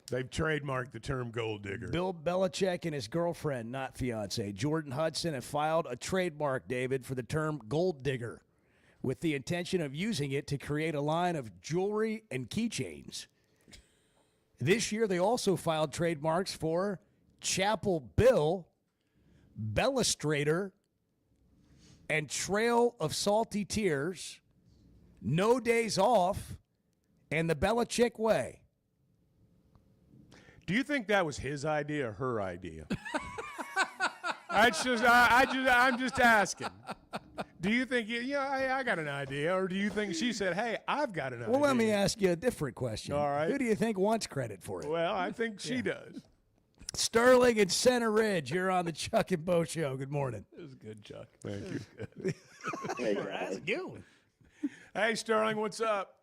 They've trademarked the term gold digger. Bill Belichick and his girlfriend, not fiance, Jordan Hudson, have filed a trademark, David, for the term gold digger, with the intention of using it to create a line of jewelry and keychains. This year, they also filed trademarks for Chapel Bill, Bellustrator, and Trail of Salty Tears, No Days Off, and the Belichick Way. Do you think that was his idea or her idea? I'm just asking. Do you think, I got an idea, or do you think she said, hey, I've got an idea? Well, let me ask you a different question. All right. Who do you think wants credit for it? Well, I think she does. Sterling and Center Ridge, you're on the Chuck and Bo Show. Good morning. It was good, Chuck. Thank you. Hey, How's it going? Hey, Sterling, what's up?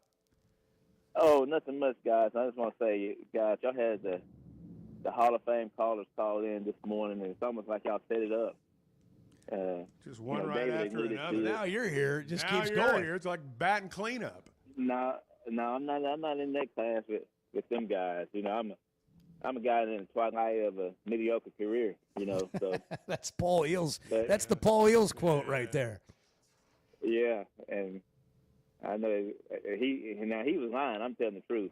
Oh, nothing much, guys. I just want to say, guys, y'all had the Hall of Fame callers call in this morning, and it's almost like y'all set it up. Just one right David after alluded another. to it. Now you're here. It just Now keeps you're going. here. It's like batting cleanup. No, I'm not in that class with them guys. I'm a guy in the twilight of a mediocre career. So That's Paul Eels. But- That's the Paul Eels quote right there. yeah, and I know he was lying. I'm telling the truth,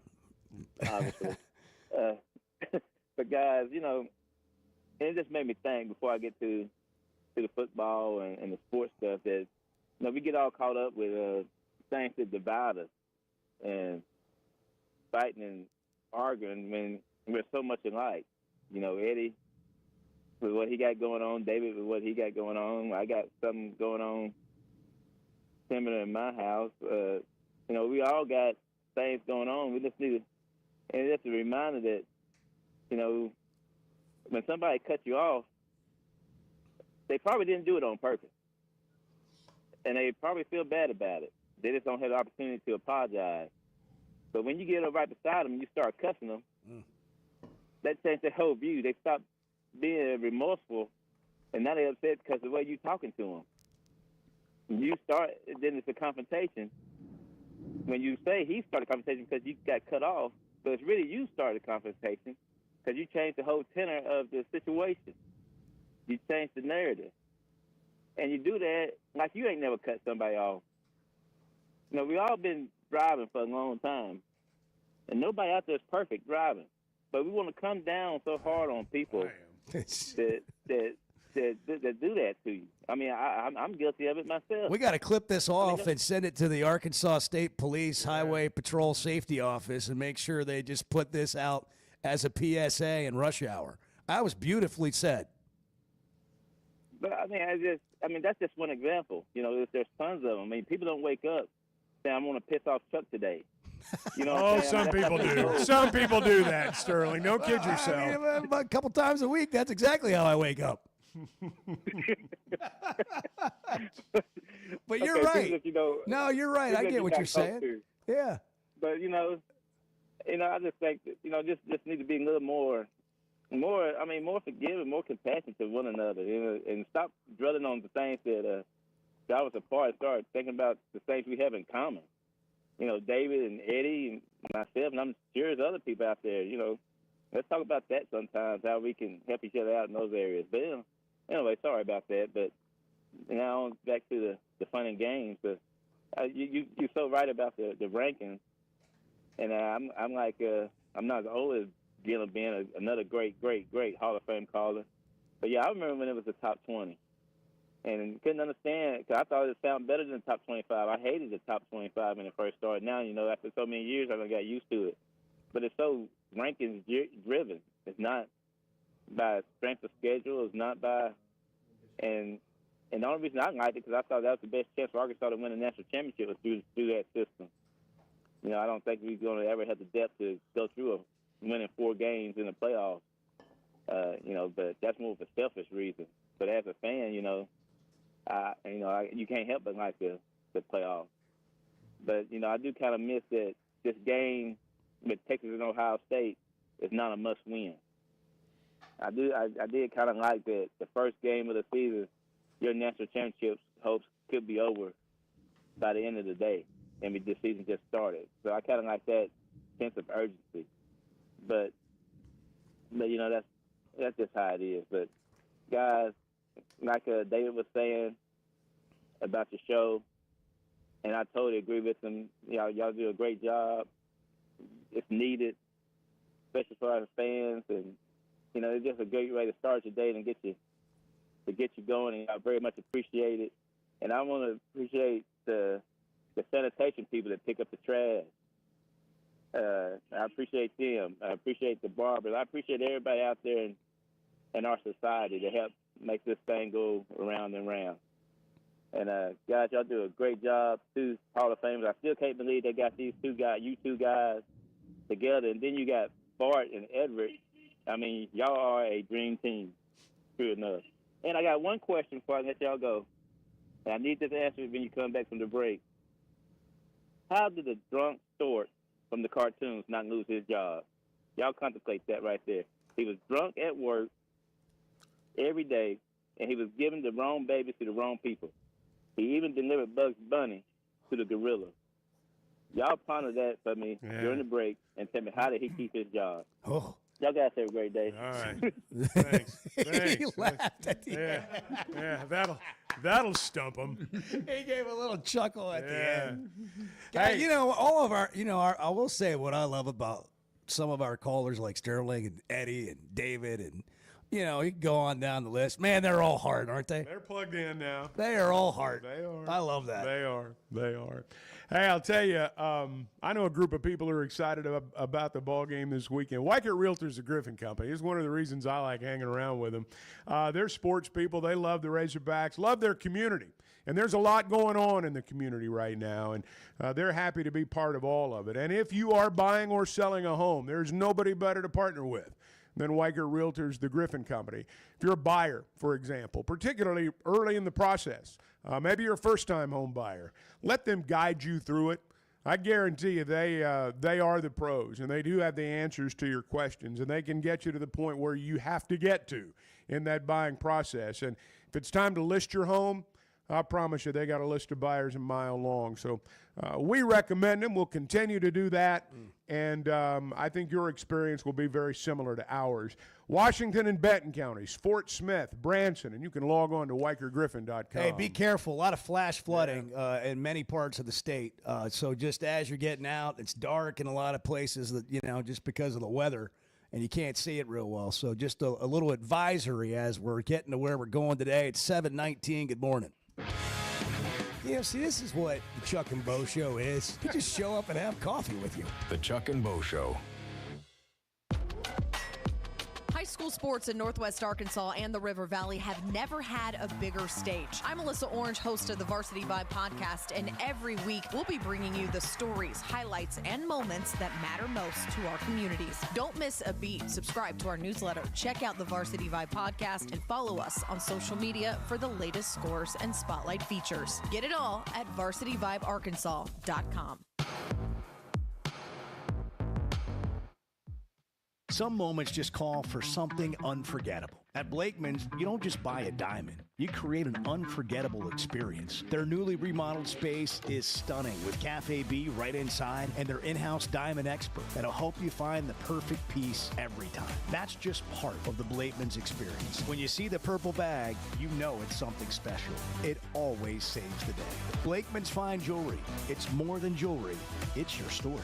obviously. But guys, it just made me think before I get to the football and the sports stuff that we get all caught up with things that divide us and fighting and arguing when we're so much alike. Eddie with what he got going on, David with what he got going on, I got something going on similar in my house. We all got things going on. We just need to, and it's a reminder that when somebody cuts you off, they probably didn't do it on purpose. And they probably feel bad about it. They just don't have the opportunity to apologize. But when you get right beside them and you start cussing them, that changes their whole view. They stop being remorseful, and now they're upset because of the way you're talking to them. You start, then it's a confrontation. When you say he started a confrontation because you got cut off, but it's really you started a confrontation because you changed the whole tenor of the situation. You changed the narrative. And you do that like you ain't never cut somebody off. We all been driving for a long time, and nobody out there is perfect driving. But we want to come down so hard on people that do that to you. I mean, I'm guilty of it myself. We got to clip this off and send it to the Arkansas State Police Highway Patrol Safety Office and make sure they just put this out as a PSA in rush hour. That was beautifully said. But that's just one example. There's tons of them. I mean, people don't wake up saying, "I'm going to piss off Chuck today." Some people do. Some people do that, Sterling. Don't kid yourself. A couple times a week, that's exactly how I wake up. But you're right. No, you're right. I get what you're saying. Yeah. But I just think that just need to be a little more forgiving, more compassionate to one another, and stop dwelling on the things that got us apart and start thinking about the things we have in common. David and Eddie and myself, and I'm sure there's other people out there. Let's talk about that sometimes, how we can help each other out in those areas. But anyway, sorry about that. But now back to the fun and games. But You're so right about the rankings, and I'm like I'm not as old as Gil Ben, another great Hall of Fame caller, but yeah, I remember when it was the top 20, and couldn't understand because I thought it sounded better than the top 25. I hated the top 25 when it first started. Now after so many years, I got used to it, but it's so rankings driven. It's not by strength of schedule. It's not by and the only reason I liked it because I thought that was the best chance for Arkansas to win a national championship was through that system. I don't think we're going to ever have the depth to go through winning 4 games in the playoffs. But that's more of a selfish reason. But as a fan, you can't help but like the playoffs. But I do kind of miss that this game with Texas and Ohio State is not a must-win. I did kind of like that the first game of the season, your national championship hopes could be over by the end of the day, and the season just started. So I kind of like that sense of urgency. But that's just how it is. But guys, like David was saying about the show, and I totally agree with him. Y'all do a great job. It's needed, especially for our fans, and it's just a great way to start your day and get you going, and I very much appreciate it. And I want to appreciate the sanitation people that pick up the trash. I appreciate them. I appreciate the barbers. I appreciate everybody out there in our society to help make this thing go around and round. And guys, y'all do a great job. 2 Hall of Famers. I still can't believe they got these two guys together, and then you got Bart and Edward. I mean, y'all are a dream team, true enough. And I got one question before I let y'all go. And I need this answer when you come back from the break. How did the drunk Stork from the cartoons not lose his job? Y'all contemplate that right there. He was drunk at work every day, and he was giving the wrong babies to the wrong people. He even delivered Bugs Bunny to the gorilla. Y'all ponder that for me during the break and tell me, how did he keep his job? Oh. Y'all guys have a great day. All right. Thanks. He laughed at the end. Yeah, that'll stump him. He gave a little chuckle at the end. Hey. All of our, I will say what I love about some of our callers like Sterling and Eddie and David and, you can go on down the list. Man, they're all hard, aren't they? They're plugged in now. They are all hard. They are. I love that. They are. Hey, I'll tell you, I know a group of people who are excited about the ball game this weekend. Weichert Realtors, the Griffin Company, is one of the reasons I like hanging around with them. They're sports people. They love the Razorbacks, love their community. And there's a lot going on in the community right now, and they're happy to be part of all of it. And if you are buying or selling a home, there's nobody better to partner with than Weichert Realtors, the Griffin Company. If you're a buyer, for example, particularly early in the process, maybe you're a first-time home buyer, let them guide you through it. I guarantee you they are the pros, and they do have the answers to your questions, and they can get you to the point where you have to get to in that buying process. And if it's time to list your home, I promise you they got a list of buyers a mile long. So we recommend them. We'll continue to do that, and I think your experience will be very similar to ours. Washington and Benton counties, Fort Smith, Branson, and you can log on to WeichertGriffin.com. Hey, be careful. A lot of flash flooding in many parts of the state. So just as you're getting out, it's dark in a lot of places that, just because of the weather, and you can't see it real well. So just a little advisory as we're getting to where we're going today. It's 7:19. Good morning. See, this is what the Chuck and Bo Show is. You just show up and have coffee with you. The Chuck and Bo Show. High school sports in Northwest Arkansas and the River Valley have never had a bigger stage. I'm Melissa Orange, host of the Varsity Vibe podcast, and every week we'll be bringing you the stories, highlights, and moments that matter most to our communities. Don't miss a beat. Subscribe to our newsletter, check out the Varsity Vibe podcast, and follow us on social media for the latest scores and spotlight features. Get it all at varsityvibearkansas.com. Some moments just call for something unforgettable. At Blakeman's, you don't just buy a diamond. You create an unforgettable experience. Their newly remodeled space is stunning with Cafe B right inside and their in-house diamond expert that'll help you find the perfect piece every time. That's just part of the Blakeman's experience. When you see the purple bag, you know it's something special. It always saves the day. Blakeman's Fine Jewelry. It's more than jewelry. It's your story.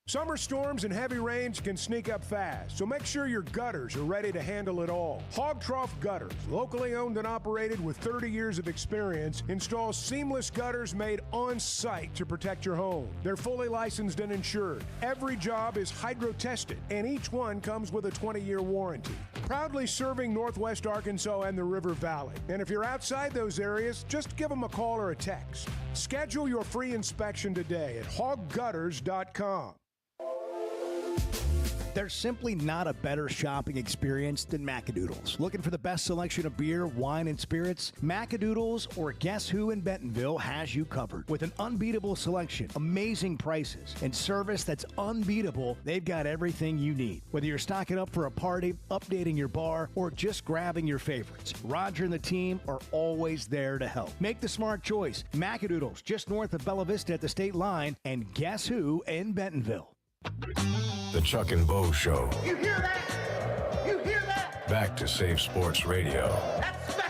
Summer storms and heavy rains can sneak up fast, so make sure your gutters are ready to handle it all. Hog Trough Gutters, locally owned and operated with 30 years of experience, installs seamless gutters made on site to protect your home. They're fully licensed and insured. Every job is hydro tested, and each one comes with a 20-year warranty. Proudly serving Northwest Arkansas and the River Valley. And if you're outside those areas, just give them a call or a text. Schedule your free inspection today at hoggutters.com. There's simply not a better shopping experience than Macadoodles. Looking for the best selection of beer, wine, and spirits? Macadoodles or Guess Who in Bentonville has you covered. With an unbeatable selection, amazing prices, and service that's unbeatable, they've got everything you need. Whether you're stocking up for a party, updating your bar, or just grabbing your favorites, Roger and the team are always there to help. Make the smart choice. Macadoodles, just north of Bella Vista at the state line, and Guess Who in Bentonville. The Chuck and Bo Show. You hear that? You hear that? Back to Safe Sports Radio. That's special.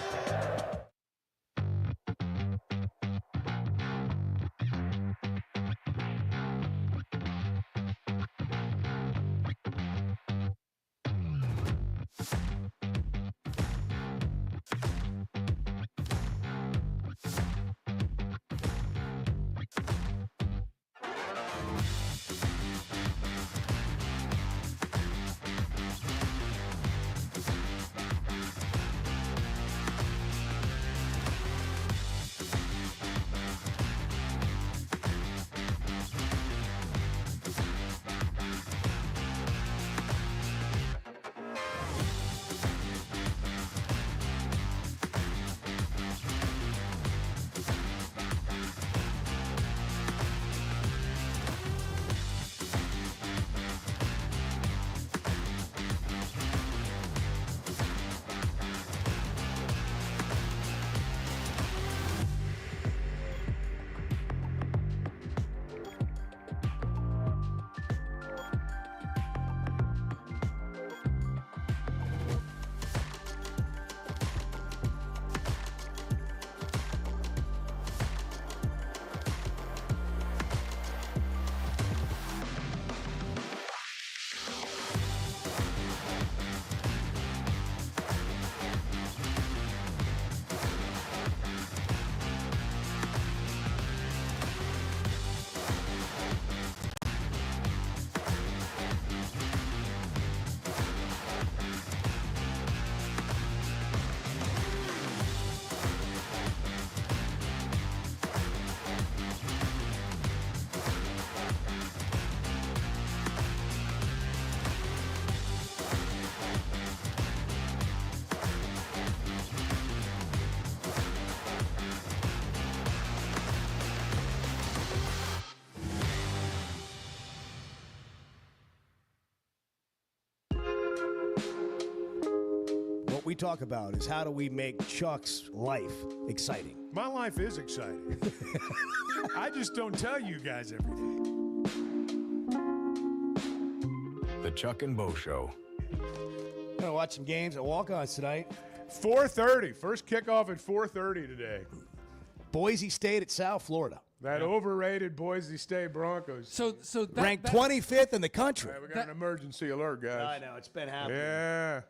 What we talk about is how do we make Chuck's life exciting. My life is exciting. I just don't tell you guys everything. The Chuck and Bo Show. I'm going to watch some games at Walk-Ons tonight. 4:30. First kickoff at 4:30 today. Boise State at South Florida. That overrated Boise State Broncos. So ranked 25th in the country. Right, we got an emergency alert, guys. I know, it's been happening. Yeah.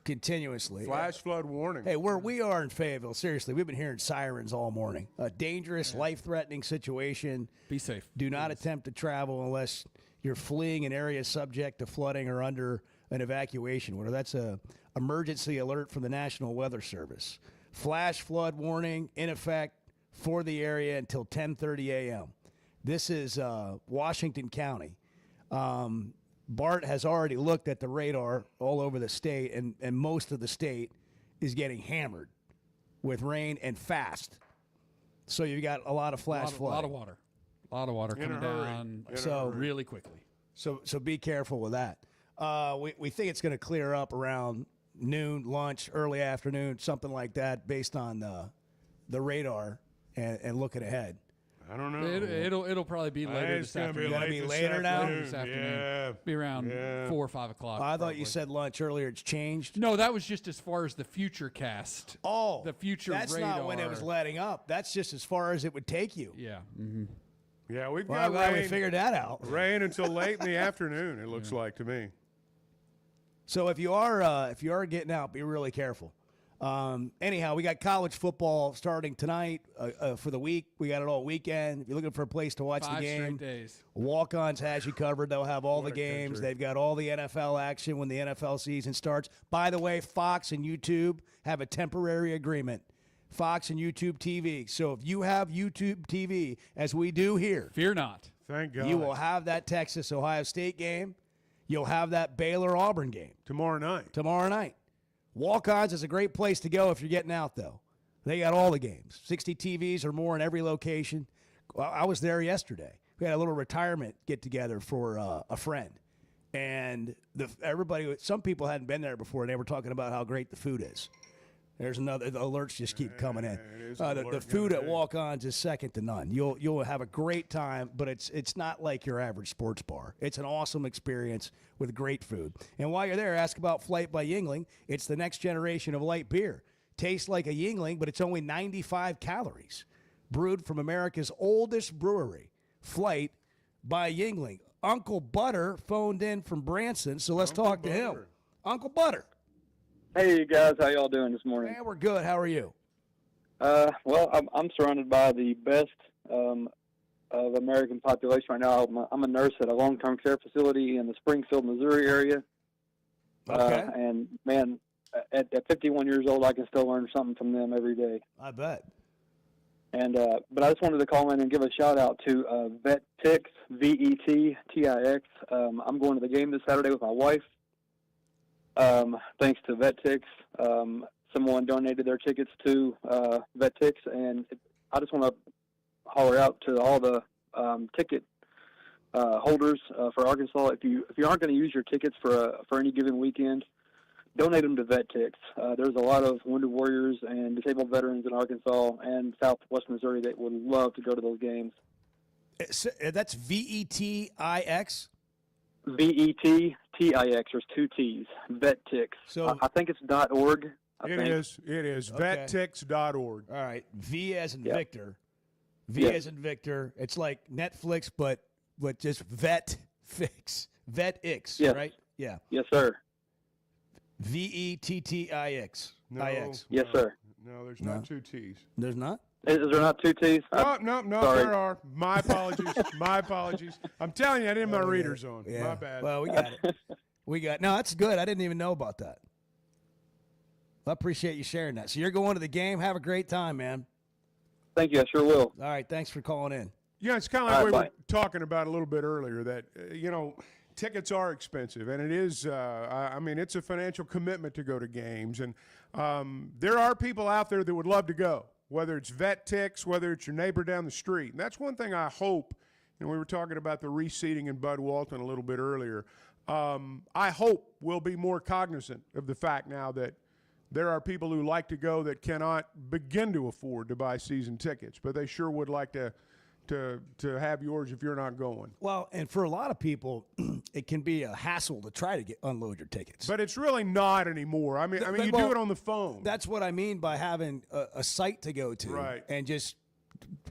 Continuously. Flash flood warning. Hey, where we are in Fayetteville, seriously, we've been hearing sirens all morning. A dangerous, life-threatening situation. Be safe. Do not attempt to travel unless you're fleeing an area subject to flooding or under an evacuation order. That's a emergency alert from the National Weather Service. Flash flood warning in effect for the area until 10:30 a.m. This is Washington County. Bart has already looked at the radar all over the state, and most of the state is getting hammered with rain and fast. So you've got a lot of flash flood. A lot of water. A lot of water coming down So really quickly. So be careful with that. We think it's going to clear up around noon, lunch, early afternoon, something like that, based on the radar and looking ahead. I don't know. It'll probably be later this afternoon. Gonna be later now? This afternoon. Yeah. Be around 4 or 5 o'clock. I thought you said lunch earlier. It's changed. No, that was just as far as the future cast. Oh, the future That's radar. not when it was letting up. That's just as far as it would take you. Yeah. Yeah, we've Well, got I'm glad rain. we figured that out. Rain until late in the afternoon. It looks like to me. So if you are getting out, be really careful. Anyhow, we got college football starting tonight for the week. We got it all weekend. If you're looking for a place to watch 5 the game, straight days. Walk-Ons has you covered. They'll have all What the a games. country. They've got all the NFL action when the NFL season starts. By the way, Fox and YouTube have a temporary agreement. Fox and YouTube TV. So if you have YouTube TV, as we do here, fear not. Thank God. You will have that Texas-Ohio State game. You'll have that Baylor-Auburn game. Tomorrow night. Walk-Ons is a great place to go if you're getting out, though. They got all the games, 60 TVs or more in every location. Well, I was there yesterday. We had a little retirement get-together for a friend. And some people hadn't been there before, and they were talking about how great the food is. There's the alerts just keep coming in. The food at Walk-Ons is second to none. You'll have a great time, but it's not like your average sports bar. It's an awesome experience with great food. And while you're there, ask about Flight by Yingling. It's the next generation of light beer. Tastes like a Yingling, but it's only 95 calories. Brewed from America's oldest brewery, Flight by Yingling. Uncle Butter phoned in from Branson, so let's talk to him. Uncle Butter. Hey, you guys. How y'all doing this morning? Yeah, we're good. How are you? Well, I'm surrounded by the best of American population right now. I'm a nurse at a long-term care facility in the Springfield, Missouri area. Okay. And, man, at 51 years old, I can still learn something from them every day. I bet. And but I just wanted to call in and give a shout-out to VetTix, VETTIX. I'm going to the game this Saturday with my wife. Thanks to VetTix. Someone donated their tickets to VetTix, and I just want to holler out to all the ticket holders for Arkansas. If you aren't going to use your tickets for any given weekend, donate them to VetTix. There's a lot of wounded warriors and disabled veterans in Arkansas and Southwest Missouri that would love to go to those games. That's VETIX? VETTIX. There's 2 T's. VetTix. So I think it's .org. It is. Okay. Vettix.org. All right. V as in Yep. Victor. V Yep. as in Victor. It's like Netflix, but just VetFix. VetX, Yes. right? Yeah. Yes, sir. VETTIX. No, IX. Yes, sir. No, there's No. not 2 T's. There's not? Is there not 2 T's? No, Sorry. there are. My apologies. My apologies. I'm telling you, I didn't have my readers on. Yeah. My bad. Well, we got it. No, that's good. I didn't even know about that. I appreciate you sharing that. So you're going to the game. Have a great time, man. Thank you. I sure will. All right. Thanks for calling in. Yeah, it's kind of like All we right, were talking about a little bit earlier that, tickets are expensive, and it is, it's a financial commitment to go to games. And there are people out there that would love to go, whether it's VetTix, whether it's your neighbor down the street. And that's one thing I hope, we were talking about the reseating in Bud Walton a little bit earlier. I hope we'll be more cognizant of the fact now that there are people who like to go that cannot begin to afford to buy season tickets, but they sure would like to have yours if you're not going. Well, and for a lot of people, it can be a hassle to try to unload your tickets. But it's really not anymore. You do it on the phone. That's what I mean by having a site to go to, Right. And just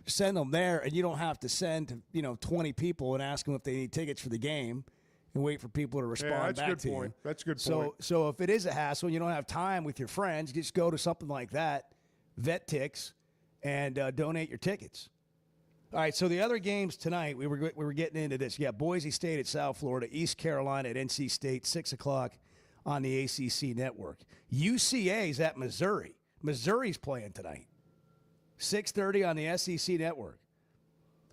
send them there, and you don't have to send 20 people and ask them if they need tickets for the game, and wait for people to respond that's back a good to point. you. That's a good point. So if it is a hassle and you don't have time with your friends, just go to something like that, VetTix, and donate your tickets. All right, so the other games tonight, we were getting into this. Yeah, Boise State at South Florida, East Carolina at NC State, 6 o'clock on the ACC network. UCA's at Missouri. Missouri's playing tonight, 6:30 on the SEC network.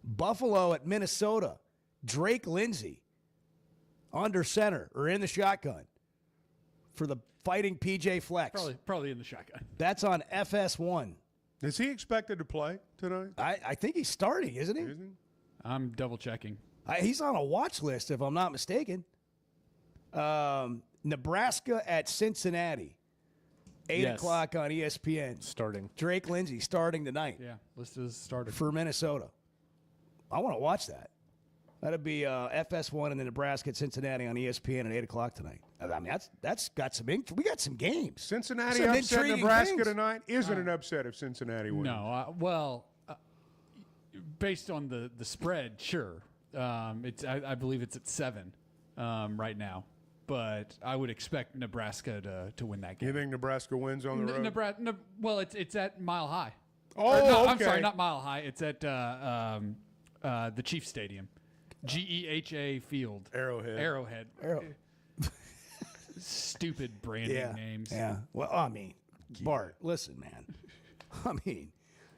Buffalo at Minnesota, Drake Lindsey under center or in the shotgun for the Fighting PJ Flex. Probably in the shotgun. That's on FS1. Is he expected to play tonight? I think he's starting, isn't he? I'm double checking. He's on a watch list, if I'm not mistaken. Nebraska at Cincinnati. 8 Yes. o'clock on ESPN. Starting. Drake Lindsay starting tonight. Yeah, listed as starter. For Minnesota. I want to watch that. That'd be FS1 and the Nebraska at Cincinnati on ESPN at 8 o'clock tonight. I mean, that's got some we got some games. Cincinnati Some upset intriguing Nebraska things. tonight isn't an upset if Cincinnati wins. No, based on the spread, sure. I believe it's at 7 right now, but I would expect Nebraska to win that game. You think Nebraska wins on the road? Nebraska. Well, it's at Mile High. Oh, no, okay. I'm sorry, not Mile High. It's at the Chiefs Stadium, GEHA Field. Arrowhead. Stupid branding names. Yeah. Well, I mean, Bart, listen, man. I mean,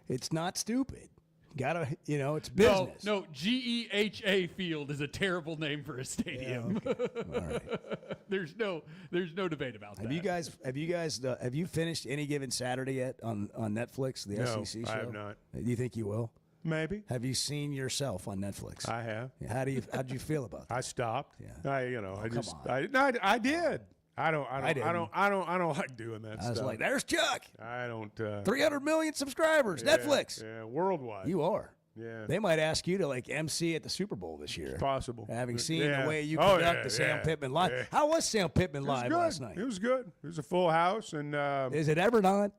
it's not stupid. Gotta, it's business. No, GEHA Field is a terrible name for a stadium. Yeah, okay. All right. There's no debate about that. Have you finished Any Given Saturday yet on Netflix, the No, SEC show? I have not. Do you think you will? Maybe. Have you seen yourself on Netflix? I have. How'd you feel about that? I stopped. Yeah. I did. I don't like doing that stuff. I was like, there's Chuck. I don't. 300 million subscribers. Netflix. Yeah, worldwide. You are. Yeah. They might ask you to MC at the Super Bowl this year. It's possible. Having seen Yeah. the way you Oh, conduct yeah, the Sam yeah, Pittman live. yeah. How was Sam Pittman It was live good. last night? It was good. It was a full house, and Is it ever not?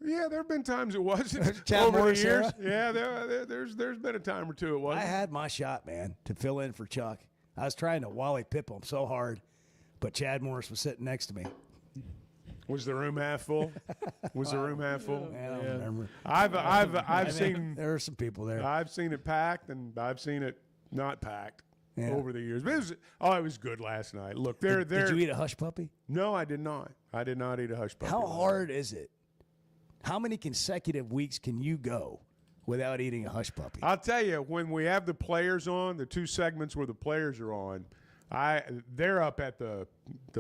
yeah, there have been times it wasn't Chad over Morris the years. era? Yeah, there's been a time or two it wasn't. I had my shot, man, to fill in for Chuck. I was trying to Wally Pip him so hard, but Chad Morris was sitting next to me. Was the room half full? Was the room half full? I don't remember. I've seen there are some people there. I've seen it packed and I've seen it not packed Yeah. over the years. But it was good last night. Look, Did you eat a hush puppy? No, I did not. I did not eat a hush puppy. How hard is it? How many consecutive weeks can you go without eating a hush puppy? I'll tell you, when we have the players on, the two segments where the players are on, they're up at the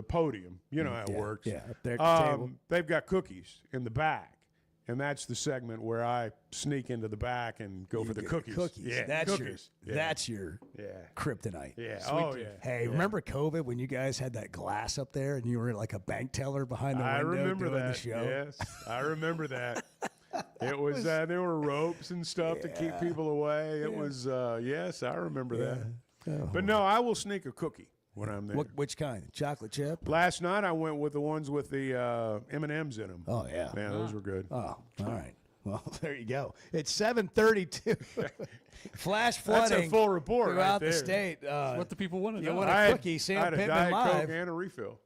podium. You know how it works. Yeah, up there at the table. They've got cookies in the back. And that's the segment where I sneak into the back and go for the cookies. Yeah, That's your kryptonite. Yeah. Sweet Oh, tea. yeah. Hey, remember COVID when you guys had that glass up there and you were like a bank teller behind the I window remember doing that. the show? Yes, I remember that. It was there were ropes and stuff to keep people away. It was yes, I remember that. Oh. But no, I will sneak a cookie when I'm there. Which kind? Chocolate chip? Last night I went with the ones with the M&Ms in them. Oh yeah, man, those were good. Oh, all right. Well, there you go. It's 7:32. Flash flooding. That's a full report throughout right the there. state. What the people want to You know. want I a had- cookie? I Sam had a Pittman Diet live. Coke and a refill.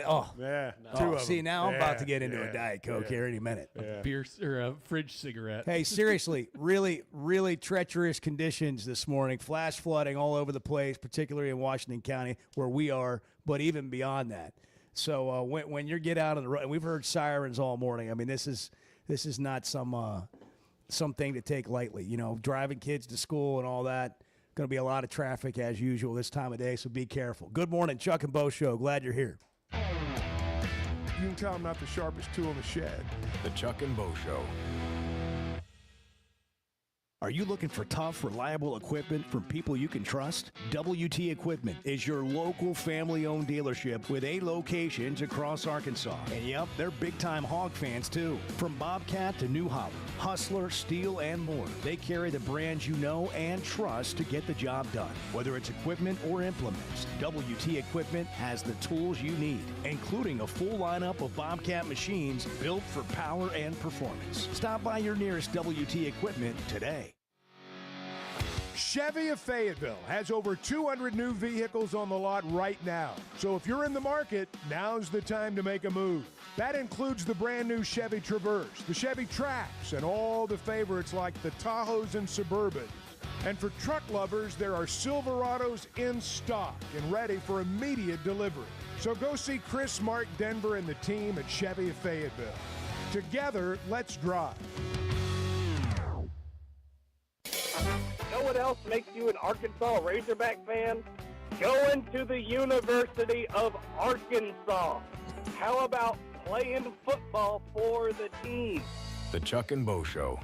Oh, Yeah, oh, two of see, them. now I'm about to Yeah, get into a yeah, Diet Coke yeah. here any minute. Beer or a fridge cigarette. Hey, seriously, really treacherous conditions this morning. Flash flooding all over the place, particularly in Washington County where we are, but even beyond that. So when you get out on the road, and we've heard sirens all morning. I mean, this is not something to take lightly. You know, driving kids to school and all that. Going to be a lot of traffic as usual this time of day, so be careful. Good morning, Chuck and Bo Show. Glad you're here. You can tell I'm not the sharpest tool in the shed. The Chuck and Bo Show. Are you looking for tough, reliable equipment from people you can trust? WT Equipment is your local family-owned dealership with 8 locations across Arkansas. And yep, they're big-time hog fans too. From Bobcat to New Holland, Hustler, Steel, and more. They carry the brands you know and trust to get the job done. Whether it's equipment or implements, WT Equipment has the tools you need, including a full lineup of Bobcat machines built for power and performance. Stop by your nearest WT Equipment today. Chevy of Fayetteville has over 200 new vehicles on the lot right now. So if you're in the market, now's the time to make a move. That includes the brand new Chevy Traverse, the Chevy Trax, and all the favorites like the Tahoes and Suburbans. And for truck lovers, there are Silverados in stock and ready for immediate delivery. So go see Chris, Mark, Denver, and the team at Chevy of Fayetteville. Together, let's drive. Know what else makes you an Arkansas Razorback fan? Going to the University of Arkansas. How about playing football for the team? The Chuck and Bo Show.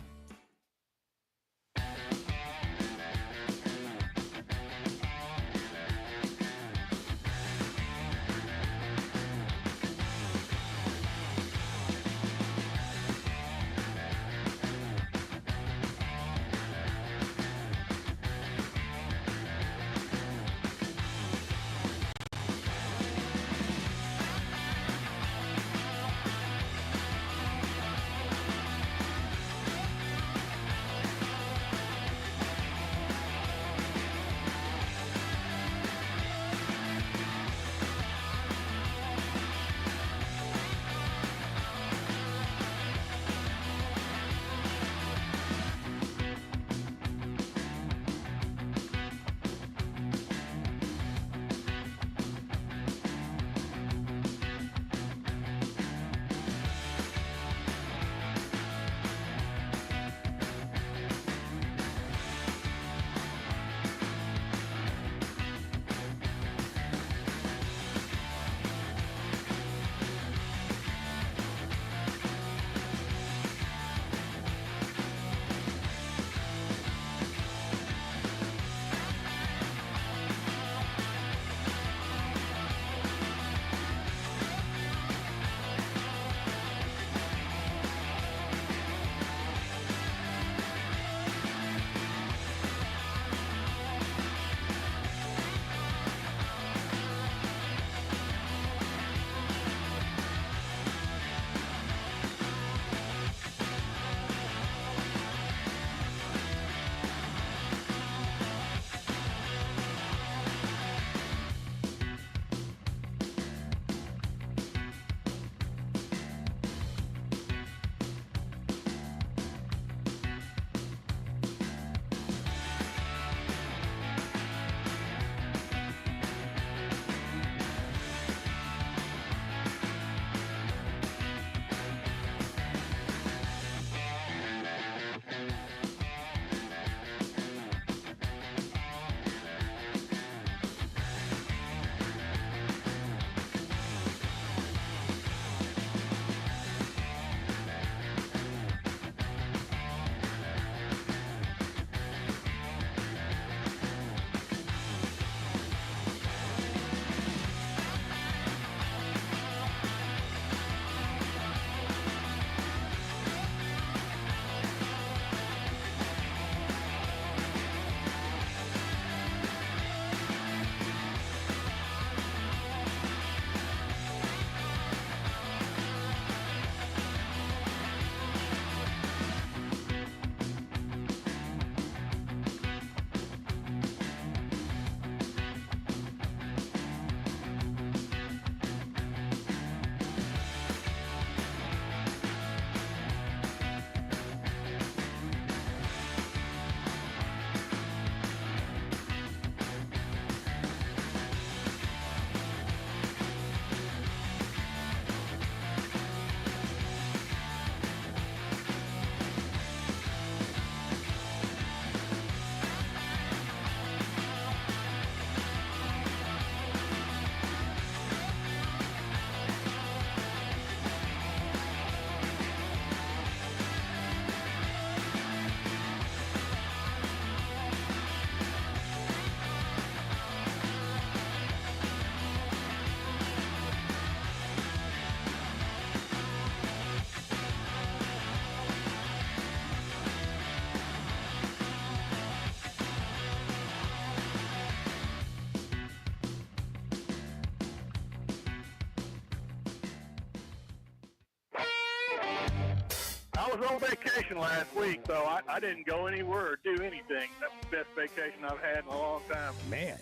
I was on vacation last week, so I didn't go anywhere or do anything. That's the best vacation I've had in a long time. Man.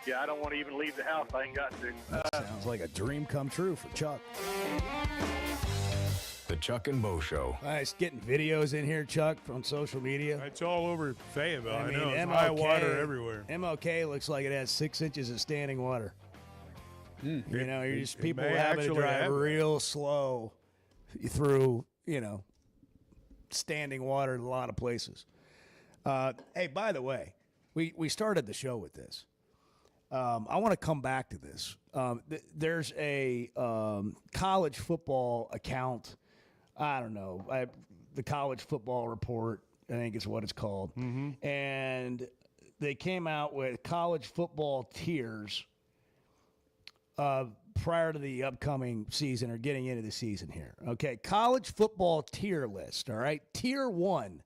Yeah, I don't want to even leave the house. I ain't got to. That sounds like a dream come true for Chuck. The Chuck and Bo Show. Nice getting videos in here, Chuck, on social media. It's all over Fayetteville. I know. It's MLK, high water everywhere. MLK looks like it has 6 inches of standing water. You know, you're just people may having to actually drive have it. real slow through, standing water in a lot of places. Hey, by the way, we started the show with this. I want to come back to this. There's a college football account. I don't know. The College Football Report, I think is what it's called. Mm-hmm. And they came out with college football tiers prior to the upcoming season or getting into the season here. Okay, college football tier list, all right? Tier 1,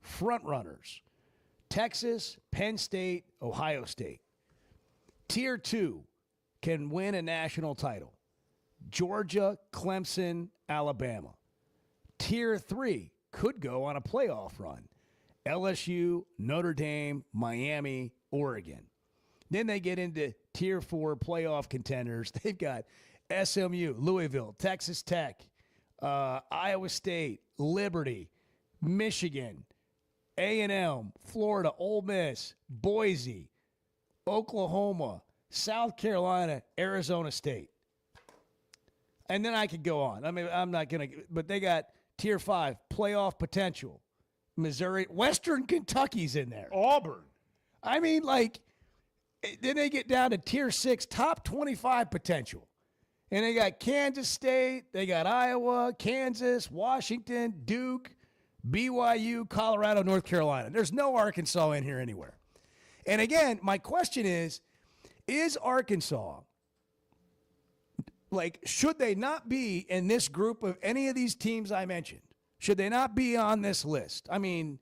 front runners, Texas, Penn State, Ohio State. Tier 2 can win a national title, Georgia, Clemson, Alabama. Tier 3 could go on a playoff run, LSU, Notre Dame, Miami, Oregon. Then they get into Tier 4 playoff contenders. They've got SMU, Louisville, Texas Tech, Iowa State, Liberty, Michigan, A&M, Florida, Ole Miss, Boise, Oklahoma, South Carolina, Arizona State. And then I could go on. I mean, I'm not going to, but they got Tier 5, playoff potential. Missouri, Western Kentucky's in there. Auburn. I mean, then they get down to Tier 6, top 25 potential. And they got Kansas State, they got Iowa, Kansas, Washington, Duke, BYU, Colorado, North Carolina. There's no Arkansas in here anywhere. And again, my question is Arkansas, should they not be in this group of any of these teams I mentioned? Should they not be on this list? I mean,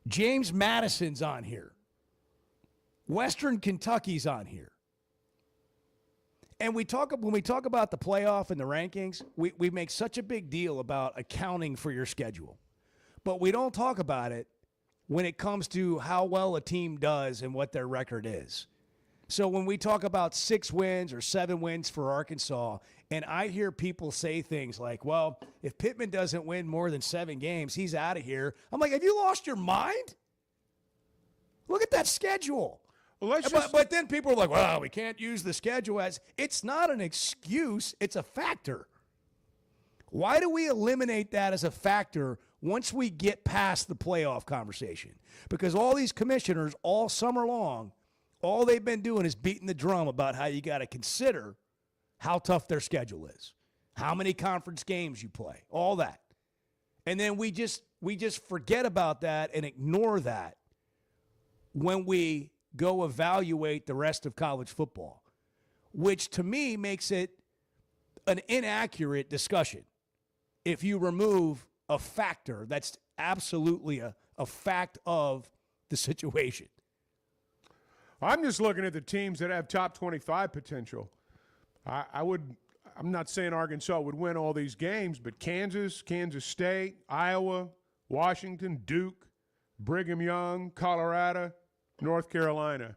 James Madison's on here. Western Kentucky's on here. And when we talk about the playoff and the rankings, we make such a big deal about accounting for your schedule. But we don't talk about it when it comes to how well a team does and what their record is. So when we talk about 6 wins or 7 wins for Arkansas, and I hear people say things like, well, if Pittman doesn't win more than 7 games, he's out of here. I'm like, have you lost your mind? Look at that schedule. Well, but then people are like, well, we can't use the schedule as. It's not an excuse. It's a factor. Why do we eliminate that as a factor once we get past the playoff conversation? Because all these commissioners all summer long, all they've been doing is beating the drum about how you got to consider how tough their schedule is, how many conference games you play, all that. And then we just forget about that and ignore that when we go evaluate the rest of college football, which to me makes it an inaccurate discussion if you remove a factor that's absolutely a fact of the situation. I'm just looking at the teams that have top 25 potential. I'm not saying Arkansas would win all these games, but Kansas, Kansas State, Iowa, Washington, Duke, Brigham Young, Colorado, North Carolina.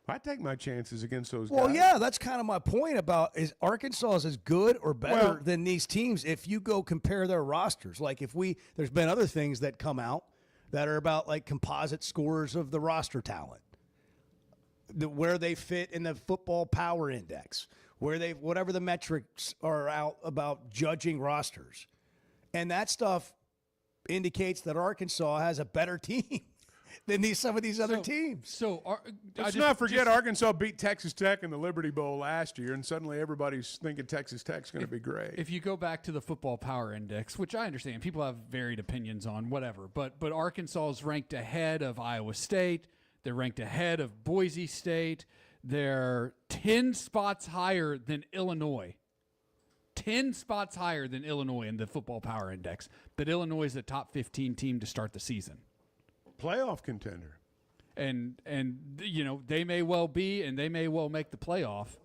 I take my chances against those guys. Well, yeah, that's kind of my point about is Arkansas is as good or better than these teams if you go compare their rosters. Like there's been other things that come out that are about like composite scores of the roster talent, where they fit in the football power index, whatever the metrics are out about judging rosters. And that stuff indicates that Arkansas has a better team than some of these other teams. Let's not forget Arkansas beat Texas Tech in the Liberty Bowl last year, and suddenly everybody's thinking Texas Tech's going to be great. If you go back to the football power index, which I understand people have varied opinions on, whatever, but Arkansas is ranked ahead of Iowa State. They're ranked ahead of Boise State. They're 10 spots higher than Illinois. 10 spots higher than Illinois in the football power index. But Illinois is a top 15 team to start the season. Playoff contender. And they may well be, and they may well make the playoff.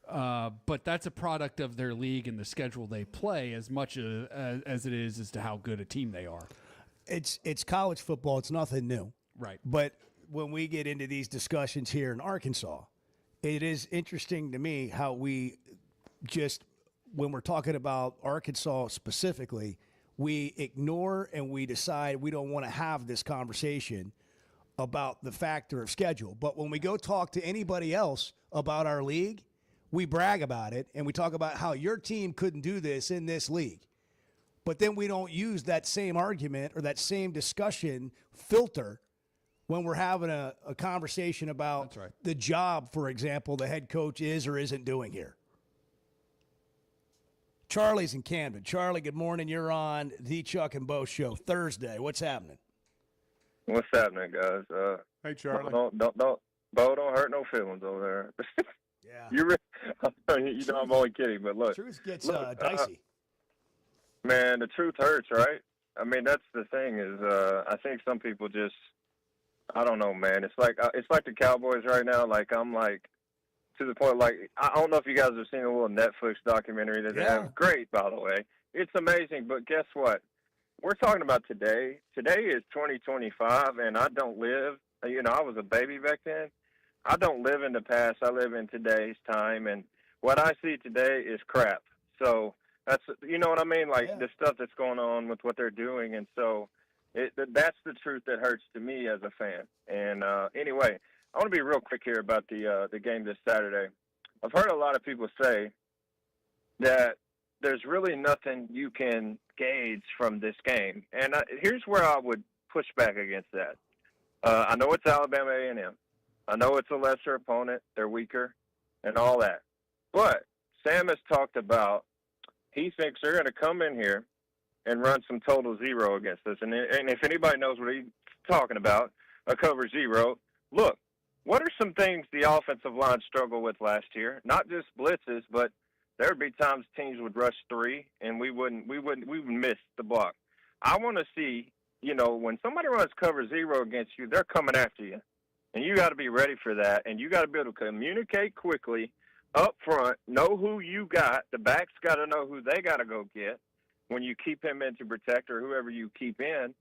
But that's a product of their league and the schedule they play as much as it is as to how good a team they are. It's college football. It's nothing new. Right. But when we get into these discussions here in Arkansas, it is interesting to me how we just, when we're talking about Arkansas specifically, we ignore and we decide we don't want to have this conversation about the factor of schedule. But when we go talk to anybody else about our league, we brag about it and we talk about how your team couldn't do this in this league. But then we don't use that same argument or that same discussion filter when we're having a conversation about the job, for example, the head coach is or isn't doing here. Charlie's in Camden. Charlie, good morning. You're on the Chuck and Bo Show Thursday. What's happening? What's happening, guys? Hey, Charlie. Don't, Bo, don't hurt no feelings over there. Yeah. You know I'm only kidding, but look. Truth gets dicey. Man, the truth hurts, right? I mean, that's the thing is, I think some people just, I don't know, man. It's like the Cowboys right now. Like, I'm like, to the point, like, I don't know if you guys have seen a little Netflix documentary that they have. Great, by the way. It's amazing, but guess what? We're talking about today. Today is 2025, and I don't live, I was a baby back then. I don't live in the past. I live in today's time, and what I see today is crap. So that's, you know what I mean? Like, the stuff that's going on with what they're doing, and so that's the truth that hurts to me as a fan. And anyway, I want to be real quick here about the game this Saturday. I've heard a lot of people say that there's really nothing you can gauge from this game. And here's where I would push back against that. I know it's Alabama A&M. I know it's a lesser opponent. They're weaker and all that. But Sam has talked about he thinks they're going to come in here and run some total zero against us. And if anybody knows what he's talking about, a cover zero, look, what are some things the offensive line struggled with last year? Not just blitzes, but there would be times teams would rush three and we would miss the block. I want to see, when somebody runs cover zero against you, they're coming after you. And you got to be ready for that. And you got to be able to communicate quickly up front, know who you got. The backs got to know who they got to go get when you keep him in to protect or whoever you keep in.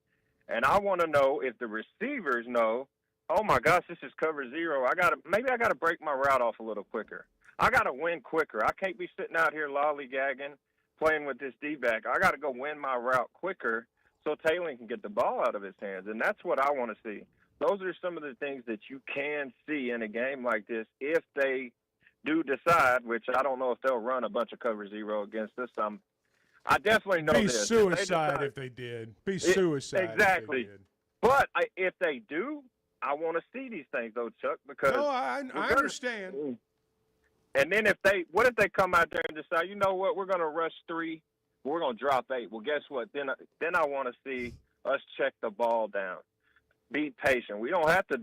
And I want to know if the receivers know, oh my gosh, this is cover zero. Maybe I got to break my route off a little quicker. I got to win quicker. I can't be sitting out here lollygagging, playing with this D-back. I got to go win my route quicker so Taylor can get the ball out of his hands. And that's what I want to see. Those are some of the things that you can see in a game like this if they do decide, which I don't know if they'll run a bunch of cover zero against us. I definitely know Be this. Suicide if they did. Be suicide. Exactly. If they did. But if they do, I want to see these things, though, Chuck, because no, I understand. And then what if they come out there and decide, you know what, we're going to rush three, we're going to drop eight. Well, guess what? Then I want to see us check the ball down. Be patient. We don't have to.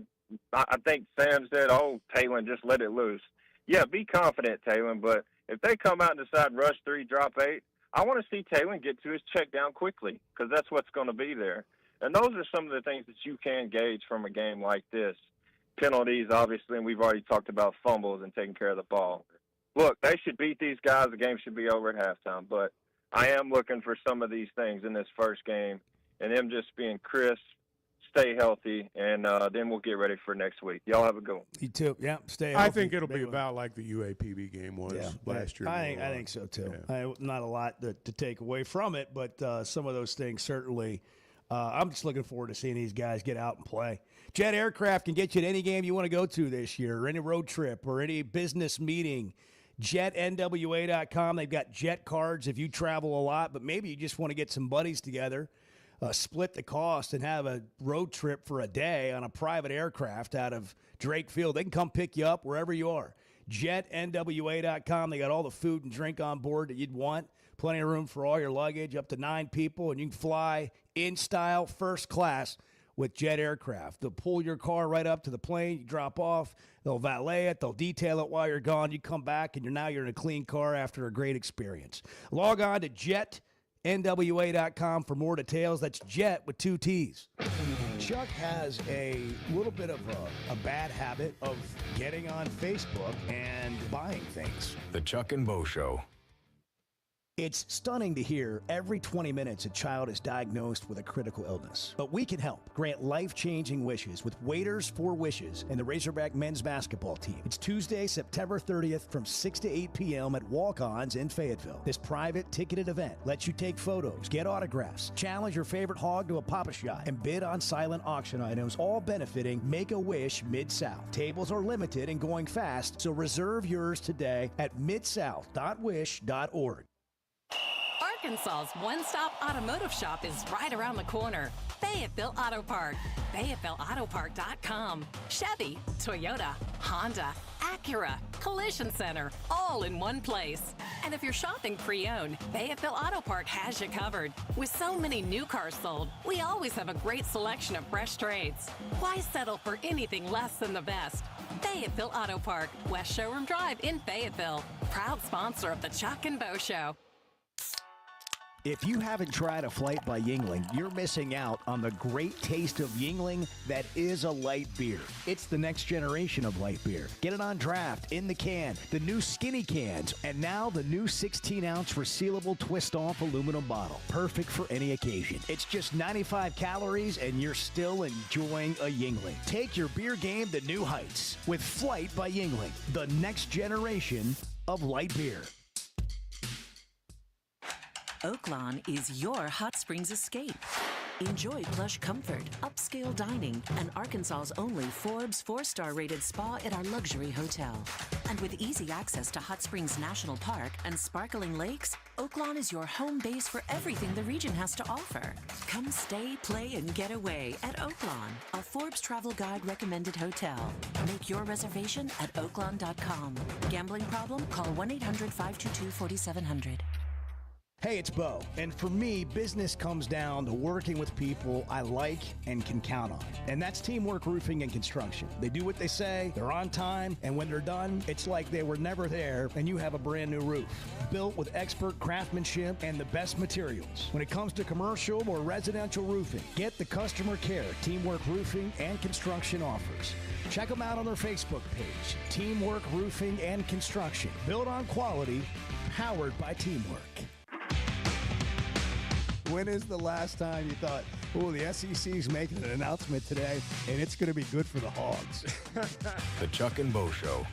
I think Sam said, "Oh, Taylor, just let it loose." Yeah, be confident, Taylor. But if they come out and decide rush three, drop eight, I want to see Taylor get to his check down quickly because that's what's going to be there. And those are some of the things that you can gauge from a game like this. Penalties, obviously, and we've already talked about fumbles and taking care of the ball. Look, they should beat these guys. The game should be over at halftime. But I am looking for some of these things in this first game and them just being crisp, stay healthy, and then we'll get ready for next week. Y'all have a good one. You too. Yeah, stay healthy. I think it'll be about like the UAPB game was last year. I think so, too. Yeah. Not a lot to take away from it, but some of those things certainly I'm just looking forward to seeing these guys get out and play. Jet Aircraft can get you to any game you want to go to this year, or any road trip, or any business meeting. JetNWA.com. They've got jet cards if you travel a lot, but maybe you just want to get some buddies together, split the cost, and have a road trip for a day on a private aircraft out of Drake Field. They can come pick you up wherever you are. JetNWA.com. They got all the food and drink on board that you'd want. Plenty of room for all your luggage, up to 9 people, and you can fly in style, first class, with Jet Aircraft. They'll pull your car right up to the plane, you drop off, they'll valet it, they'll detail it while you're gone. You come back, and you're in a clean car after a great experience. Log on to NWA.com for more details. That's Jet with 2 T's. Chuck has a little bit of a bad habit of getting on Facebook and buying things. The Chuck and Bo Show. It's stunning to hear every 20 minutes a child is diagnosed with a critical illness. But we can help. Grant life-changing wishes with Waiters for Wishes and the Razorback men's basketball team. It's Tuesday, September 30th from 6 to 8 p.m. at Walk-Ons in Fayetteville. This private ticketed event lets you take photos, get autographs, challenge your favorite hog to a Pop-A-Shot, and bid on silent auction items, all benefiting Make-A-Wish Mid-South. Tables are limited and going fast, so reserve yours today at midsouth.wish.org. Arkansas's one-stop automotive shop is right around the corner. Fayetteville Auto Park. FayettevilleAutoPark.com. Chevy, Toyota, Honda, Acura, Collision Center, all in one place. And if you're shopping pre-owned, Fayetteville Auto Park has you covered. With so many new cars sold, we always have a great selection of fresh trades. Why settle for anything less than the best? Fayetteville Auto Park, West Showroom Drive in Fayetteville. Proud sponsor of the Chuck and Bo Show. If you haven't tried a flight by Yuengling, you're missing out on the great taste of Yuengling that is a light beer. It's the next generation of light beer. Get it on draft, in the can, the new skinny cans, and now the new 16-ounce resealable twist-off aluminum bottle. Perfect for any occasion. It's just 95 calories, and you're still enjoying a Yuengling. Take your beer game to new heights with Flight by Yuengling, the next generation of light beer. Oaklawn is your hot springs escape. Enjoy plush comfort, upscale dining, and Arkansas's only Forbes 4-star rated spa at our luxury hotel. And with easy access to Hot Springs National Park and sparkling lakes, Oaklawn is your home base for everything the region has to offer. Come stay, play, and get away at Oaklawn, a Forbes Travel Guide recommended hotel. Make your reservation at oaklawn.com. Gambling problem? Call 1-800-522-4700. Hey, it's Bo, and for me, business comes down to working with people I like and can count on. And that's Teamwork Roofing and Construction. They do what they say, they're on time, and when they're done, it's like they were never there and you have a brand new roof. Built with expert craftsmanship and the best materials. When it comes to commercial or residential roofing, get the customer care Teamwork Roofing and Construction offers. Check them out on their Facebook page, Teamwork Roofing and Construction. Built on quality, powered by teamwork. When is the last time you thought, oh, the SEC's making an announcement today, and it's going to be good for the Hogs? The Chuck and Bo Show.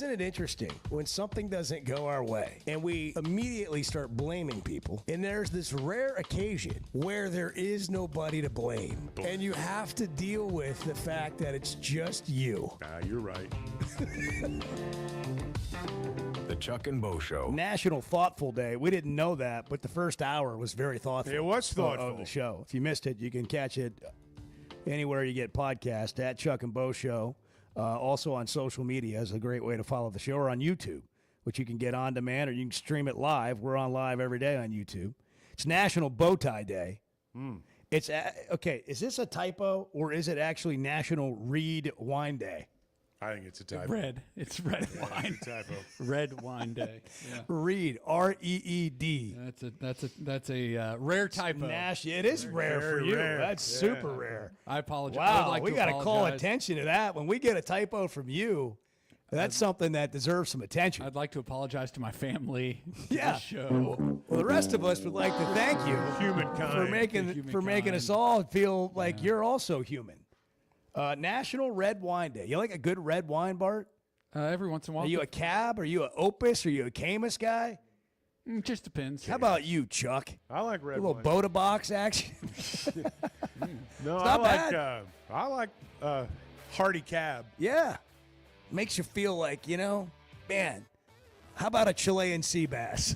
Isn't it interesting when something doesn't go our way and we immediately start blaming people, and there's this rare occasion where there is nobody to blame, and you have to deal with the fact that it's just you. You're right. The Chuck and Bo Show. National Thoughtful Day. We didn't know that, but the first hour was very thoughtful. It was thoughtful. Of the show. If you missed it, you can catch it anywhere you get podcasts at Chuck and Bo Show. Also on social media is a great way to follow the show, or on YouTube, which you can get on demand, or you can stream it live. We're on live every day on YouTube. It's National Bow Tie Day. It's okay. Is this a typo, or is it actually National Reed Wine Day? I think it's a typo. Red. It's red wine. It's a typo. Red wine day. Yeah. Reed, R-E-E-D. That's a rare typo. It is rare for you. Rare. That's super rare. I apologize. Wow, like we got to call attention to that. When we get a typo from you, that's something that deserves some attention. I'd like to apologize to my family. Yeah. For the show. Well, the rest of us would like to thank you, Humankind, for making us all feel like you're also human. National Red Wine Day. You like a good red wine, Bart? Every once in a while. Are you a Cab? Are you an Opus? Are you a Camus guy? Just depends. How about you, Chuck? I like red a little wine. Bota box action. No, It's not I like Hardy Cab. Yeah. Makes you feel like, man, how about a Chilean sea bass?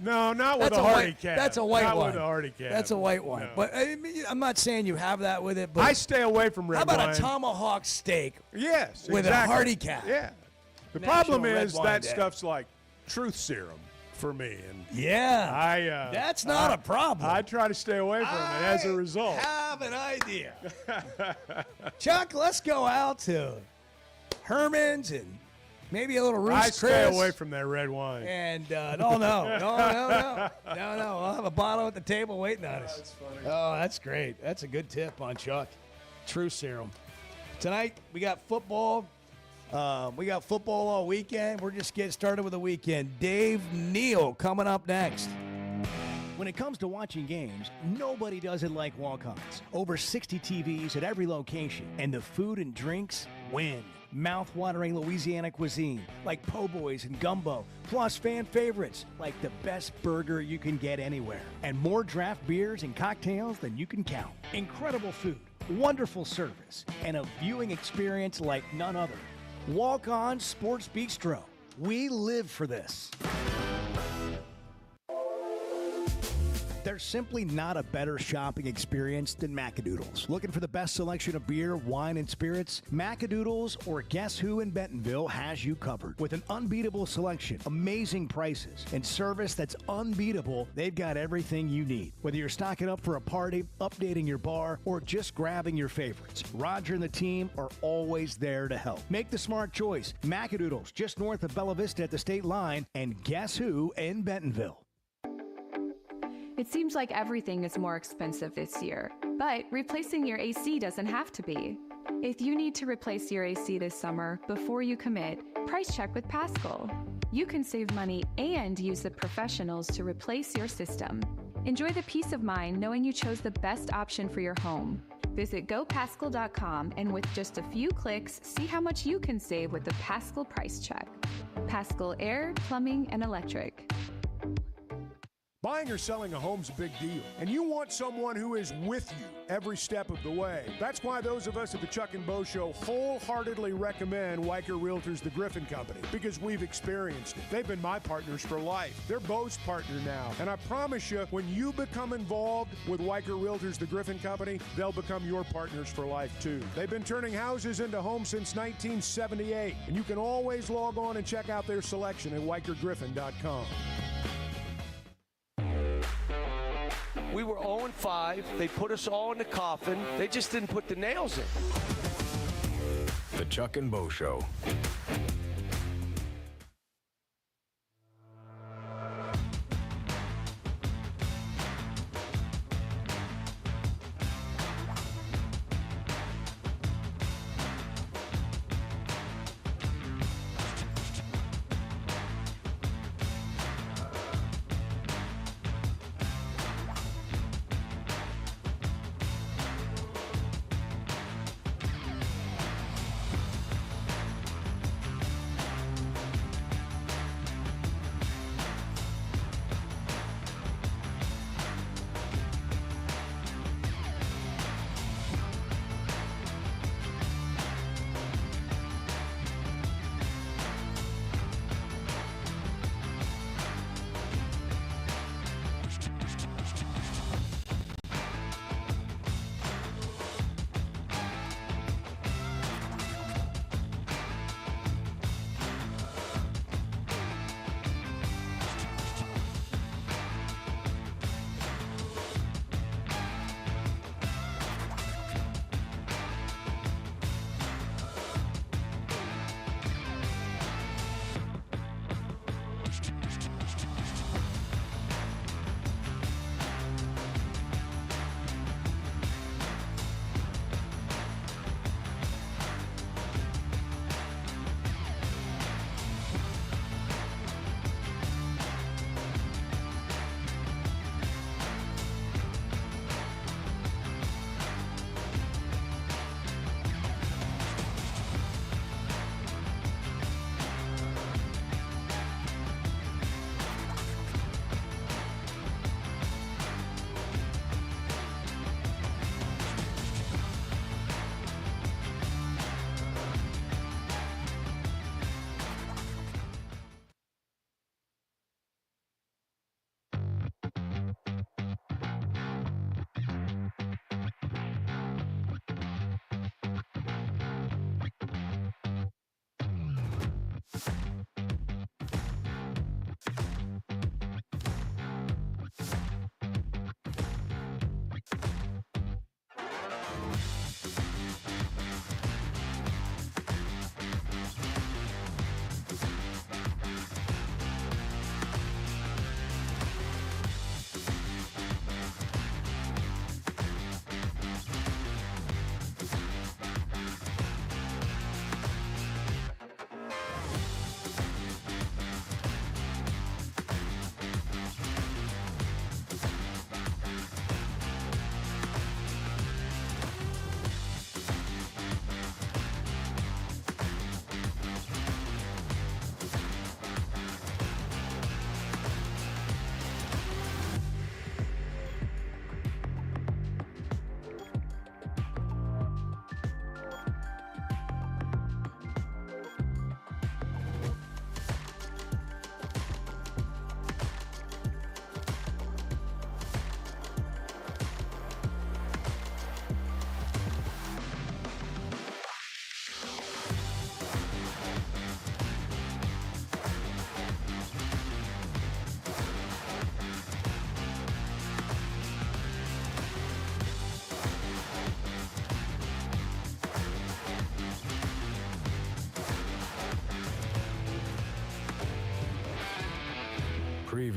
No, not with That's a Hardy white, Cab. That's a white not one. with a Hardy Cab. That's a white one. No. But I'm not saying you have that with it. But I stay away from red how about wine. a tomahawk steak? Yes, with exactly. a Hardy Cab. Yeah. The National problem Red is Wine that Day. stuff's like truth serum for me, and Yeah. That's not a problem. I try to stay away from it as a result. have an idea. Chuck, let's go out to Herman's and maybe a little Roost I Chris. stay away from that red wine. And no. I'll have a bottle at the table waiting on us. That's funny. Oh, that's great. That's a good tip on Chuck. True serum. Tonight we got football. We got football all weekend. We're just getting started with the weekend. Dave Neal coming up next. When it comes to watching games, nobody does it like walk-ons. Over 60 TVs at every location, and the food and drinks win. Mouth-watering Louisiana cuisine like po' boys and gumbo, plus fan favorites like the best burger you can get anywhere, and more draft beers and cocktails than you can count. Incredible food, wonderful service, and a viewing experience like none other. Walk-On Sports Bistro. We live for this. There's simply not a better shopping experience than Macadoodles. Looking for the best selection of beer, wine, and spirits? Macadoodles or Guess Who in Bentonville has you covered. With an unbeatable selection, amazing prices, and service that's unbeatable, they've got everything you need. Whether you're stocking up for a party, updating your bar, or just grabbing your favorites, Roger and the team are always there to help. Make the smart choice. Macadoodles, just north of Bella Vista at the state line, and Guess Who in Bentonville. It seems like everything is more expensive this year, but replacing your AC doesn't have to be. If you need to replace your AC this summer, before you commit, price check with Paschal. You can save money and use the professionals to replace your system. Enjoy the peace of mind knowing you chose the best option for your home. Visit GoPaschal.com and with just a few clicks, see how much you can save with the Paschal Price Check. Paschal Air, Plumbing, and Electric. Buying or selling a home's a big deal, and you want someone who is with you every step of the way. That's why those of us at the Chuck and Bo Show wholeheartedly recommend Weicker Realtors, the Griffin Company, because we've experienced it. They've been my partners for life. They're Bo's partner now, and I promise you, when you become involved with Weicker Realtors, the Griffin Company, they'll become your partners for life too. They've been turning houses into homes since 1978, and you can always log on and check out their selection at WeicherGriffin.com. We were 0-5. They put us all in the coffin. They just didn't put the nails in. The Chuck and Bo Show.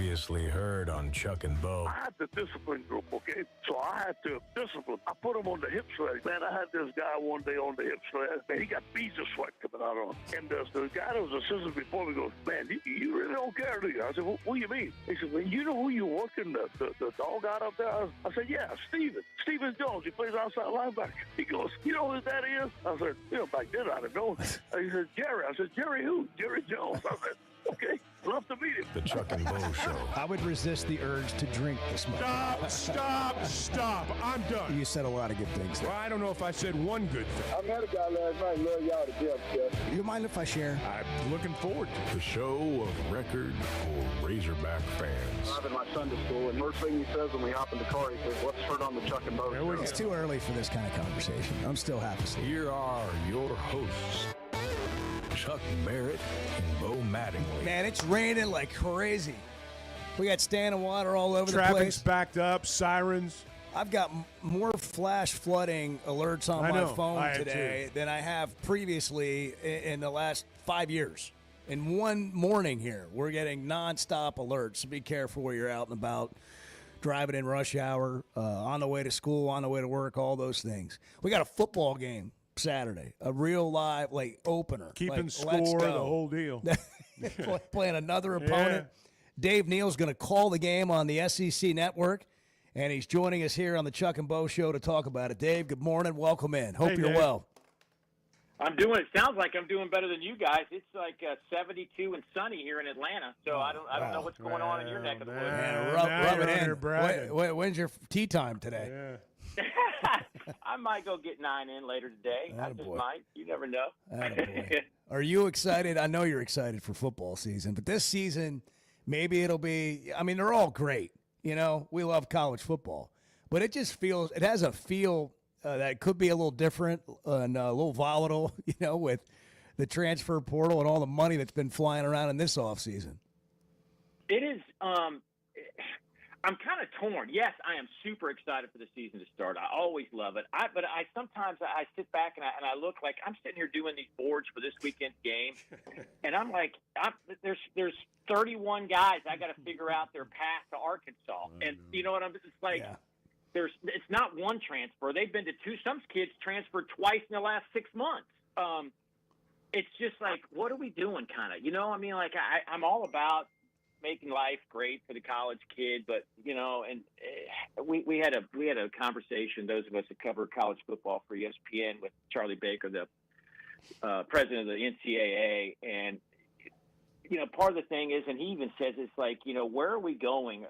Previously heard on Chuck and Bo. I had the discipline group, okay? So I had to discipline. I put him on the hip sled. Man, I had this guy one day on the hip sled. Man, he got beads of sweat coming out on him. And the guy that was assistant before me goes, man, you really don't care, do you? I said, what do you mean? He said, well, you know who you're working the dog out up there? I said, yeah, Steven Jones. He plays outside linebacker. He goes, you know who that is? I said, back then I didn't know. He said, Jerry. I said, Jerry who? Jerry Jones. I said, okay, love to meet him. The Chuck and Bo Show. I would resist the urge to drink this much. Stop. I'm done. You said a lot of good things there. Well, I don't know if I said one good thing. I met a guy last night. Love y'all to death, Jeff. You mind if I share? I'm looking forward to it. The show of record for Razorback fans. Driving my son to school, and first thing he says when we hop in the car, he says, let's turn on the Chuck and Bo Show. It's too early for this kind of conversation. I'm still half asleep. Here are your hosts, Chuck Barrett and Bo Mattingly. Man, it's raining like crazy. We got standing water all over the Traffic's place. backed up, sirens. I've got more flash flooding alerts on my phone today than I have previously in the last 5 years. In one morning here, we're getting nonstop alerts. So be careful where you're out and about, driving in rush hour, on the way to school, on the way to work, all those things. We got a football game Saturday, a real live opener. Keeping let's score, go. the whole deal. Playing another opponent. Dave Neal's going to call the game on the SEC Network, and he's joining us here on the Chuck and Bo Show to talk about it. Dave, good morning. Welcome in. Hope you're Dave. well. I'm doing. It sounds like I'm doing better than you guys. It's like 72 and sunny here in Atlanta, so I don't know what's going on in your neck of the woods. Man, rub it in. When's your tea time today? I might go get 9 in later today. I just might. You never know. Are you excited? I know you're excited for football season, but this season, maybe it'll be, I mean, they're all great. You know, we love college football, but it just feels, it has a feel that could be a little different and a little volatile, you know, with the transfer portal and all the money that's been flying around in this offseason. It is, I'm kind of torn. Yes, I am super excited for the season to start. I always love it. But sometimes I sit back and I look like I'm sitting here doing these boards for this weekend's game, and I'm like, there's 31 guys I got to figure out their path to Arkansas, and you know what I'm? It's like it's not one transfer. They've been to two. Some kids transferred twice in the last 6 months. It's just like, what are we doing? Kind of, you know. I mean, like I'm all about making life great for the college kid, but you know, and we had a conversation, those of us that cover college football for ESPN, with Charlie Baker, the president of the NCAA, and you know, part of the thing is, and he even says, it's like, you know, where are we going?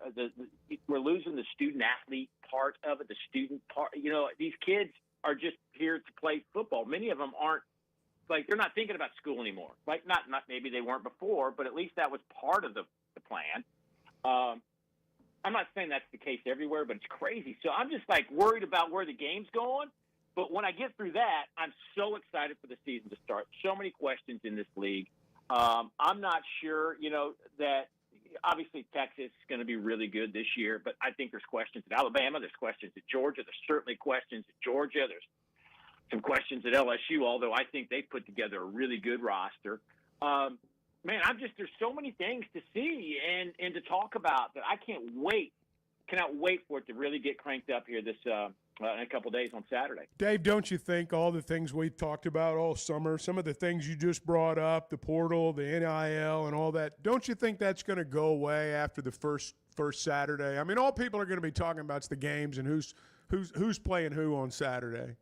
We're losing the student athlete part of it, the student part. You know, these kids are just here to play football. Many of them aren't. Like, they're not thinking about school anymore. Like, not maybe they weren't before, but at least that was part of the plan. I'm not saying that's the case everywhere, but it's crazy. So I'm just like worried about where the game's going. But when I get through that, I'm so excited for the season to start. So many questions in this league. I'm not sure, you know, that obviously Texas is going to be really good this year, but I think there's questions at Alabama. There's questions at Georgia. There's certainly questions at Georgia. There's some questions at LSU, although I think they've put together a really good roster. Man, there's so many things to see and to talk about that I cannot wait for it to really get cranked up here this in a couple of days on Saturday. Dave, don't you think all the things we talked about all summer, some of the things you just brought up, the portal, the NIL, and all that, don't you think that's going to go away after the first Saturday? I mean, all people are going to be talking about is the games and who's playing who on Saturday.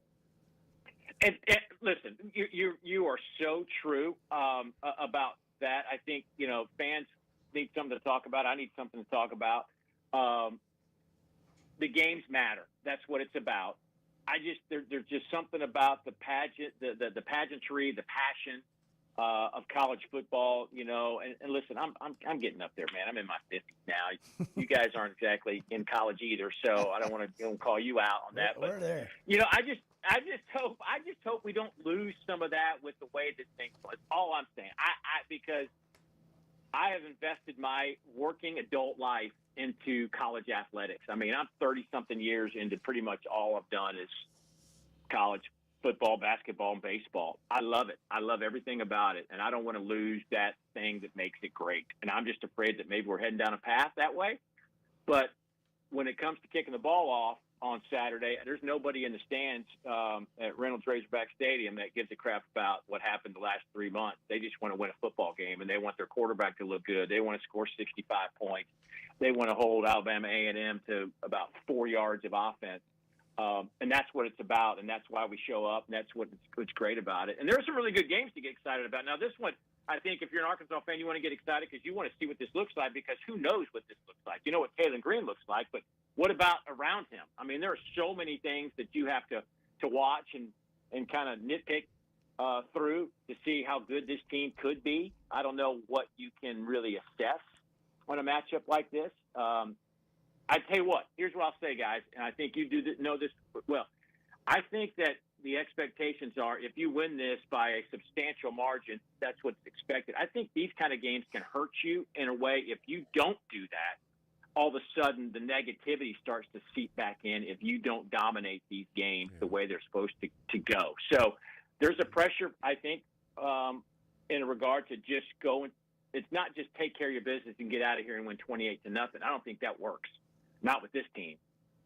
And listen, you are so true about that. I think, you know, fans need something to talk about. I need something to talk about. The games matter. That's what it's about. There's just something about the pageant, the pageantry, the passion of college football, you know. And listen, I'm getting up there, man. I'm in my 50s now. You guys aren't exactly in college either, so I don't want to call you out on that. We're there. You know, I just hope we don't lose some of that with the way this thing was. All I'm saying, because I have invested my working adult life into college athletics. I mean, I'm 30-something years into pretty much all I've done is college football, basketball, and baseball. I love it. I love everything about it, and I don't want to lose that thing that makes it great. And I'm just afraid that maybe we're heading down a path that way. But when it comes to kicking the ball off on Saturday, there's nobody in the stands at Reynolds Razorback Stadium that gives a crap about what happened the last 3 months. They just want to win a football game, and they want their quarterback to look good. They want to score 65 points. They want to hold Alabama A&M to about 4 yards of offense. And that's what it's about, and that's why we show up, and that's what's great about it. And there are some really good games to get excited about. Now, this one, I think if you're an Arkansas fan, you want to get excited because you want to see what this looks like, because who knows what this looks like. You know what Taylor Green looks like, but what about around him? I mean, there are so many things that you have to watch and kind of nitpick through to see how good this team could be. I don't know what you can really assess on a matchup like this. I tell you what, here's what I'll say, guys, and I think you know this well. I think that the expectations are if you win this by a substantial margin, that's what's expected. I think these kind of games can hurt you in a way. If you don't do that, all of a sudden the negativity starts to seep back in if you don't dominate these games the way they're supposed to go. So there's a pressure, I think, in regard to just going. It's not just take care of your business and get out of here and win 28-0. I don't think that works. Not with this team.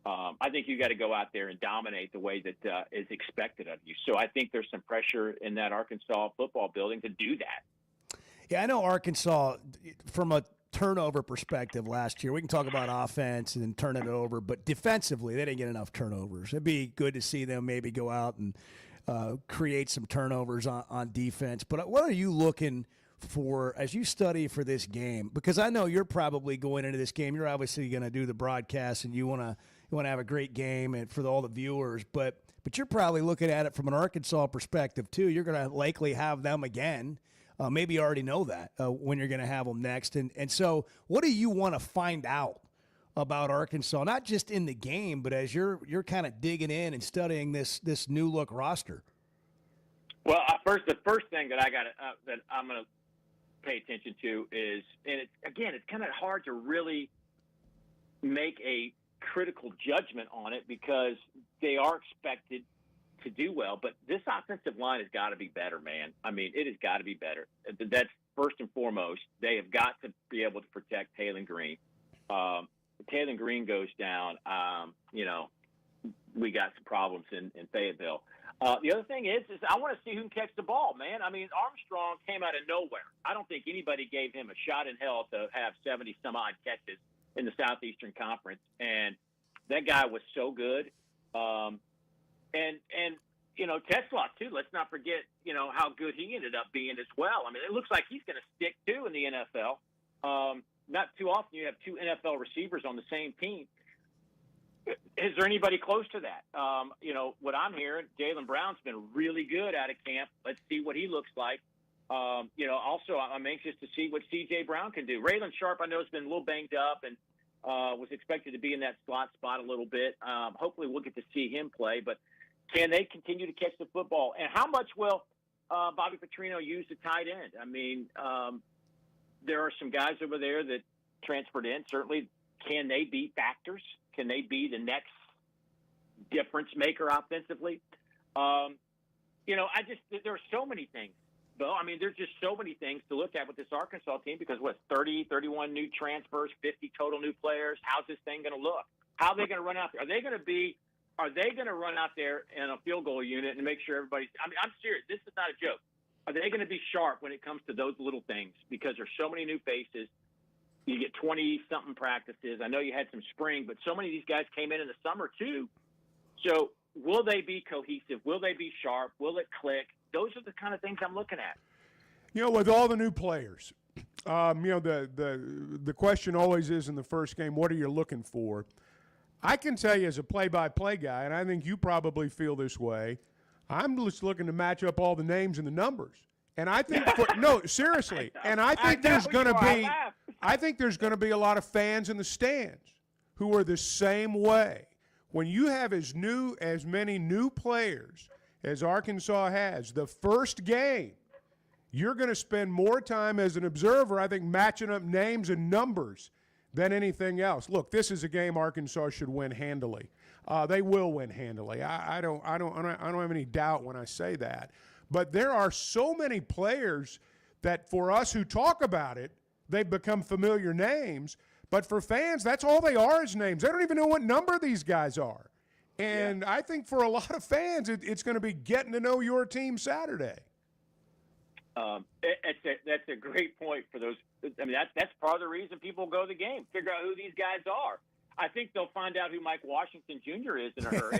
I think you got to go out there and dominate the way that is expected of you. So I think there's some pressure in that Arkansas football building to do that. Yeah, I know Arkansas, from a turnover perspective last year, we can talk about offense and then turn it over, but defensively, they didn't get enough turnovers. It'd be good to see them maybe go out and create some turnovers on defense. But what are you looking for as you study for this game? Because I know you're probably going into this game, you're obviously going to do the broadcast and you want to have a great game and for all the viewers, but you're probably looking at it from an Arkansas perspective too. You're going to likely have them again. Maybe you already know that when you're going to have them next. And so what do you want to find out about Arkansas, not just in the game, but as you're kind of digging in and studying this new look roster? Well, the first thing that I got that I'm going to pay attention to is, and it's kind of hard to really make a critical judgment on it because they are expected to do well, but this offensive line has got to be better, man. I mean, it has got to be better. That's first and foremost. They have got to be able to protect Taylor Green. If Taylor Green goes down, we got some problems in Fayetteville. The other thing is I want to see who can catch the ball, man. I mean, Armstrong came out of nowhere. I don't think anybody gave him a shot in hell to have 70-some-odd catches in the Southeastern Conference, and that guy was so good. And Tesla, too, let's not forget, how good he ended up being as well. I mean, it looks like he's going to stick, too, in the NFL. Not too often you have two NFL receivers on the same team. Is there anybody close to that? What I'm hearing, Jaylen Brown's been really good out of camp. Let's see what he looks like. Also, I'm anxious to see what C.J. Brown can do. Raylan Sharp, I know, has been a little banged up and was expected to be in that slot spot a little bit. Hopefully we'll get to see him play. But can they continue to catch the football? And how much will Bobby Petrino use the tight end? I mean, there are some guys over there that transferred in. Certainly, can they be factors? Can they be the next difference maker offensively? There are so many things, Bo. I mean, there's just so many things to look at with this Arkansas team because 31 new transfers, 50 total new players. How's this thing going to look? How are they going to run out there? Are they going to run out there in a field goal unit and make sure everybody's – I mean, I'm serious. This is not a joke. Are they going to be sharp when it comes to those little things? Because there's so many new faces. You get 20-something practices. I know you had some spring, but so many of these guys came in the summer too. So will they be cohesive? Will they be sharp? Will it click? Those are the kind of things I'm looking at. With all the new players, the question always is in the first game, what are you looking for? I can tell you as a play-by-play guy, and I think you probably feel this way, I'm just looking to match up all the names and the numbers. And I think seriously. And I think there's going to be a lot of fans in the stands who are the same way. When you have as many new players as Arkansas has, the first game, you're going to spend more time as an observer, I think, matching up names and numbers than anything else. Look, this is a game Arkansas should win handily. They will win handily. I don't have any doubt when I say that. But there are so many players that for us who talk about it, they've become familiar names. But for fans, that's all they are is names. They don't even know what number these guys are. And I think for a lot of fans, it's going to be getting to know your team Saturday. That's a great point for those. I mean, that's part of the reason people go to the game, figure out who these guys are. I think they'll find out who Mike Washington Jr. is in a hurry.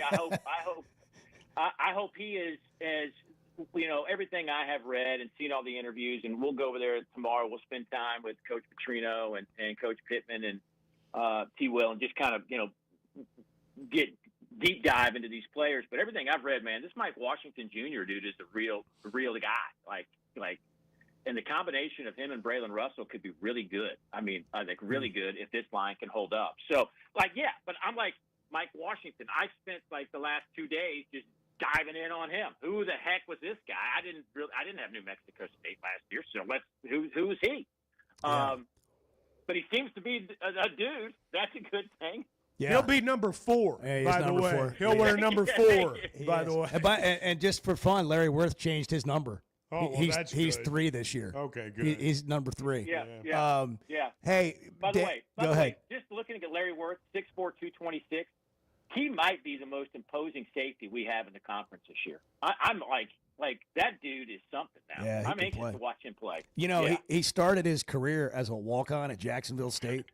I hope he is as everything I have read and seen all the interviews, and we'll go over there tomorrow. We'll spend time with Coach Petrino and Coach Pittman and T. Will, and just kind of get deep dive into these players. But everything I've read, man, this Mike Washington Jr. dude is the real guy. Like, and the combination of him and Braylon Russell could be really good. I mean, I think really good if this line can hold up. So, but I'm like Mike Washington. I spent like the last 2 days just diving in on him. Who the heck was this guy? I didn't have New Mexico State last year, so who is he? Yeah. But he seems to be a dude. That's a good thing. Yeah. He'll be number 4, by the way. 4. He'll wear number 4, by the way. And just for fun, Larry Worth changed his number. Oh, well, he's good. 3 this year. Okay, good. He's number 3. Yeah. Hey, By the way, ahead. just looking at Larry Worth, 6'4", 226, he might be the most imposing safety we have in the conference this year. I'm like that dude is something now. Yeah, I'm anxious to watch him play. He started his career as a walk-on at Jacksonville State.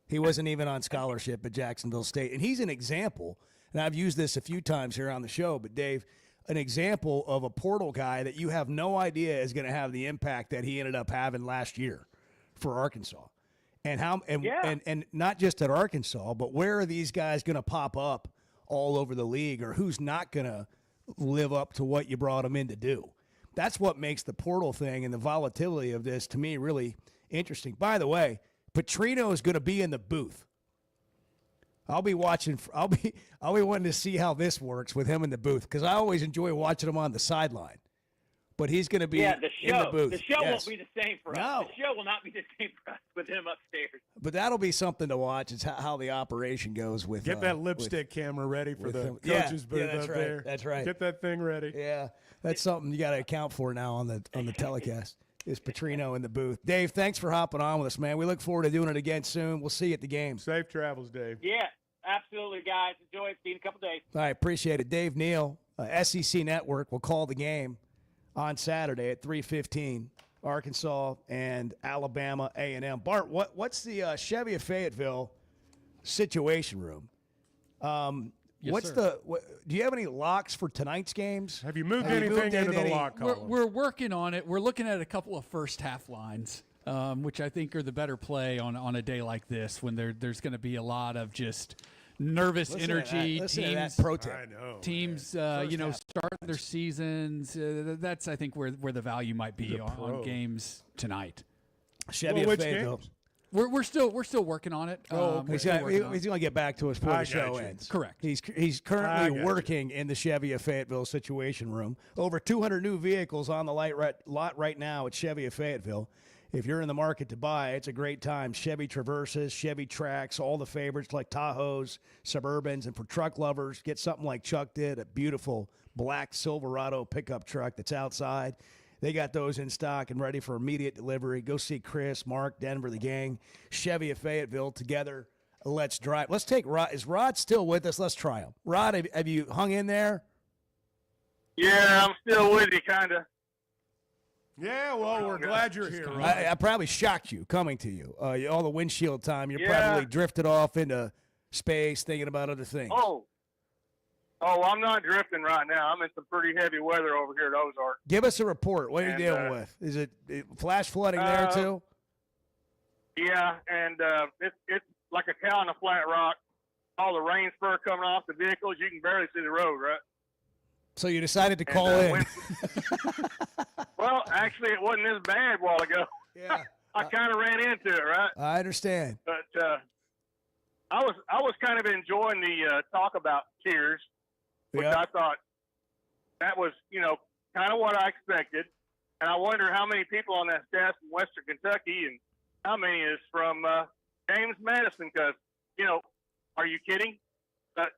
He wasn't even on scholarship at Jacksonville State. And he's an example, and I've used this a few times here on the show, but Dave, an example of a portal guy that you have no idea is going to have the impact that he ended up having last year for Arkansas. And not just at Arkansas, but where are these guys going to pop up all over the league, or who's not going to live up to what you brought them in to do? That's what makes the portal thing and the volatility of this, to me, really interesting. By the way, Petrino is going to be in the booth. I'll be watching. I'll be wanting to see how this works with him in the booth, because I always enjoy watching him on the sideline. But he's going to be in the booth. The show won't be the same for us. The show will not be the same for us with him upstairs. But that'll be something to watch. It's how the operation goes with. Get that lipstick camera ready for the coach's booth up there. That's right. Get that thing ready. Yeah, that's something you got to account for now on the telecast. Is Petrino in the booth? Dave, thanks for hopping on with us, man. We look forward to doing it again soon. We'll see you at the game. Safe travels, Dave. Yeah, absolutely, guys. Enjoy it. See you in a couple days. All right, appreciate it. Dave Neal, SEC Network, will call the game on Saturday at 3:15. Arkansas and Alabama A&M. Bart, what's the Chevy of Fayetteville situation room? Yes, do you have any locks for tonight's games? Have you moved anything into the lock column? We're working on it. We're looking at a couple of first half lines, which I think are the better play on a day like this, when there's going to be a lot of just nervous energy. Teams, start their seasons. That's, I think, where the value might be on games tonight. Chevy of Fayetteville. We're still working on it. He's going to get back to us before the show ends. Correct. He's currently working in the Chevy of Fayetteville situation room. Over 200 new vehicles on the lot right now at Chevy of Fayetteville. If you're in the market to buy, it's a great time. Chevy Traverses, Chevy Trax, all the favorites like Tahoes, Suburbans, and for truck lovers, get something like Chuck did, a beautiful black Silverado pickup truck that's outside. They got those in stock and ready for immediate delivery. Go see Chris, Mark, Denver, the gang. Chevy of Fayetteville, together. Let's drive. Let's take Rod. Is Rod still with us? Let's try him. Rod, have you hung in there? Yeah, I'm still with you, kind of. Yeah, well, we're glad you're here, Rod. I probably shocked you coming to you. All the windshield time, you're probably drifted off into space thinking about other things. Oh, I'm not drifting right now. I'm in some pretty heavy weather over here at Ozark. Give us a report. What are you dealing with? Is it flash flooding there too? Yeah, and it's like a cow on a flat rock. All the rain spur coming off the vehicles. You can barely see the road, right? So you decided to call in. Well, actually, it wasn't this bad a while ago. Yeah. I kind of ran into it, right? I understand. But I was kind of enjoying the talk about cheers, which I thought that was, kind of what I expected. And I wonder how many people on that staff from Western Kentucky and how many is from James Madison, because, are you kidding? But,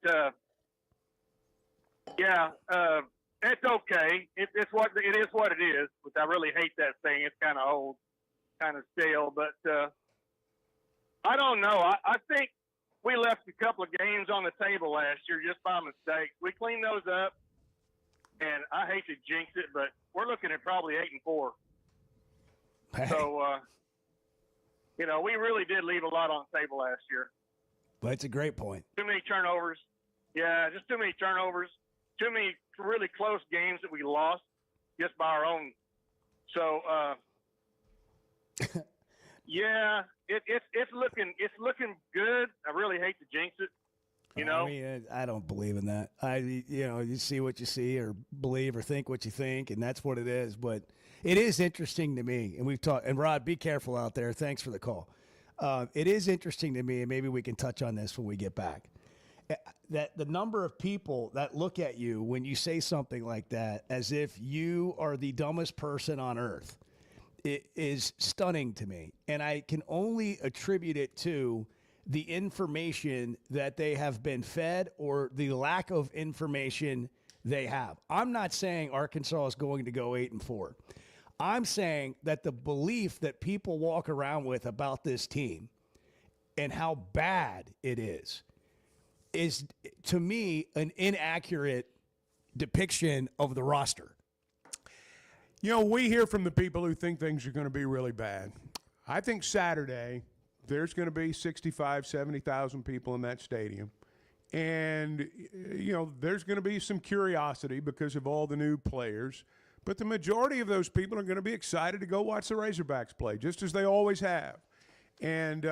it's okay. It is what it is, which I really hate that saying. It's kind of old, kind of stale. But I don't know. I think we left a couple of games on the table last year just by mistake. We cleaned those up, and I hate to jinx it, but we're looking at probably 8-4. Hey. So, we really did leave a lot on the table last year. But it's a great point. Too many turnovers. Yeah, just too many turnovers. Too many really close games that we lost just by our own. So, it's looking good. I really hate to jinx it. I mean, I don't believe in that. You see what you see, or believe, or think what you think, and that's what it is. But it is interesting to me, and we've talked. And Rod, be careful out there. Thanks for the call. It is interesting to me, and maybe we can touch on this when we get back. That the number of people that look at you when you say something like that, as if you are the dumbest person on earth, it is stunning to me, and I can only attribute it to the information that they have been fed or the lack of information they have. I'm not saying Arkansas is going to go 8-4. I'm saying that the belief that people walk around with about this team and how bad it is, to me, an inaccurate depiction of the roster. We hear from the people who think things are going to be really bad. I think Saturday there's going to be 65, 70,000 people in that stadium. And, there's going to be some curiosity because of all the new players. But the majority of those people are going to be excited to go watch the Razorbacks play, just as they always have. And,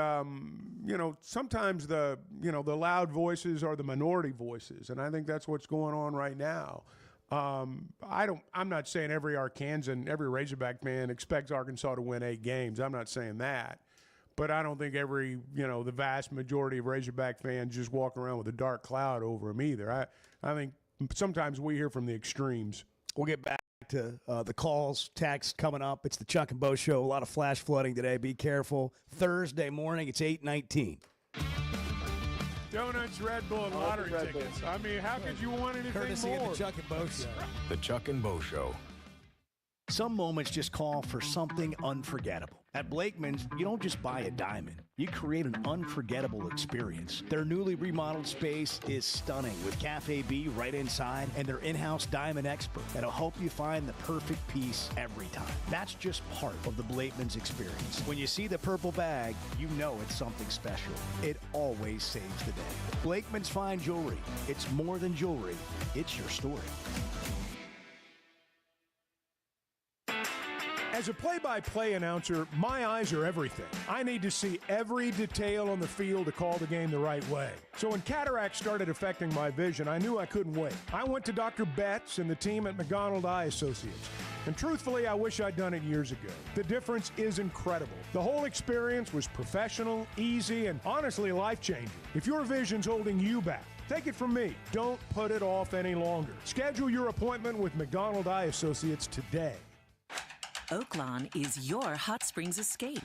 sometimes the loud voices are the minority voices. And I think that's what's going on right now. I'm not saying every Arkansan, every Razorback fan expects Arkansas to win 8 games. I'm not saying that. But I don't think the vast majority of Razorback fans just walk around with a dark cloud over them either. I think sometimes we hear from the extremes. We'll get back to the calls, texts coming up. It's the Chuck and Bo Show. A lot of flash flooding today. Be careful. Thursday morning, it's 8:19. Donuts, Red Bull, and lottery tickets. I mean, how could you want anything Courtesy more? of the Chuck and Bo Show. The Chuck and Bo Show. Some moments just call for something unforgettable. At Blakeman's, you don't just buy a diamond. You create an unforgettable experience. Their newly remodeled space is stunning with Cafe B right inside and their in-house diamond expert that'll help you find the perfect piece every time. That's just part of the Blakeman's experience. When you see the purple bag, you know it's something special. It always saves the day. Blakeman's Fine Jewelry. It's more than jewelry. It's your story. As a play-by-play announcer, my eyes are everything. I need to see every detail on the field to call the game the right way. So when cataracts started affecting my vision, I knew I couldn't wait. I went to Dr. Betts and the team at McDonald Eye Associates. And truthfully, I wish I'd done it years ago. The difference is incredible. The whole experience was professional, easy, and honestly life-changing. If your vision's holding you back, take it from me. Don't put it off any longer. Schedule your appointment with McDonald Eye Associates today. Oaklawn is your hot springs escape.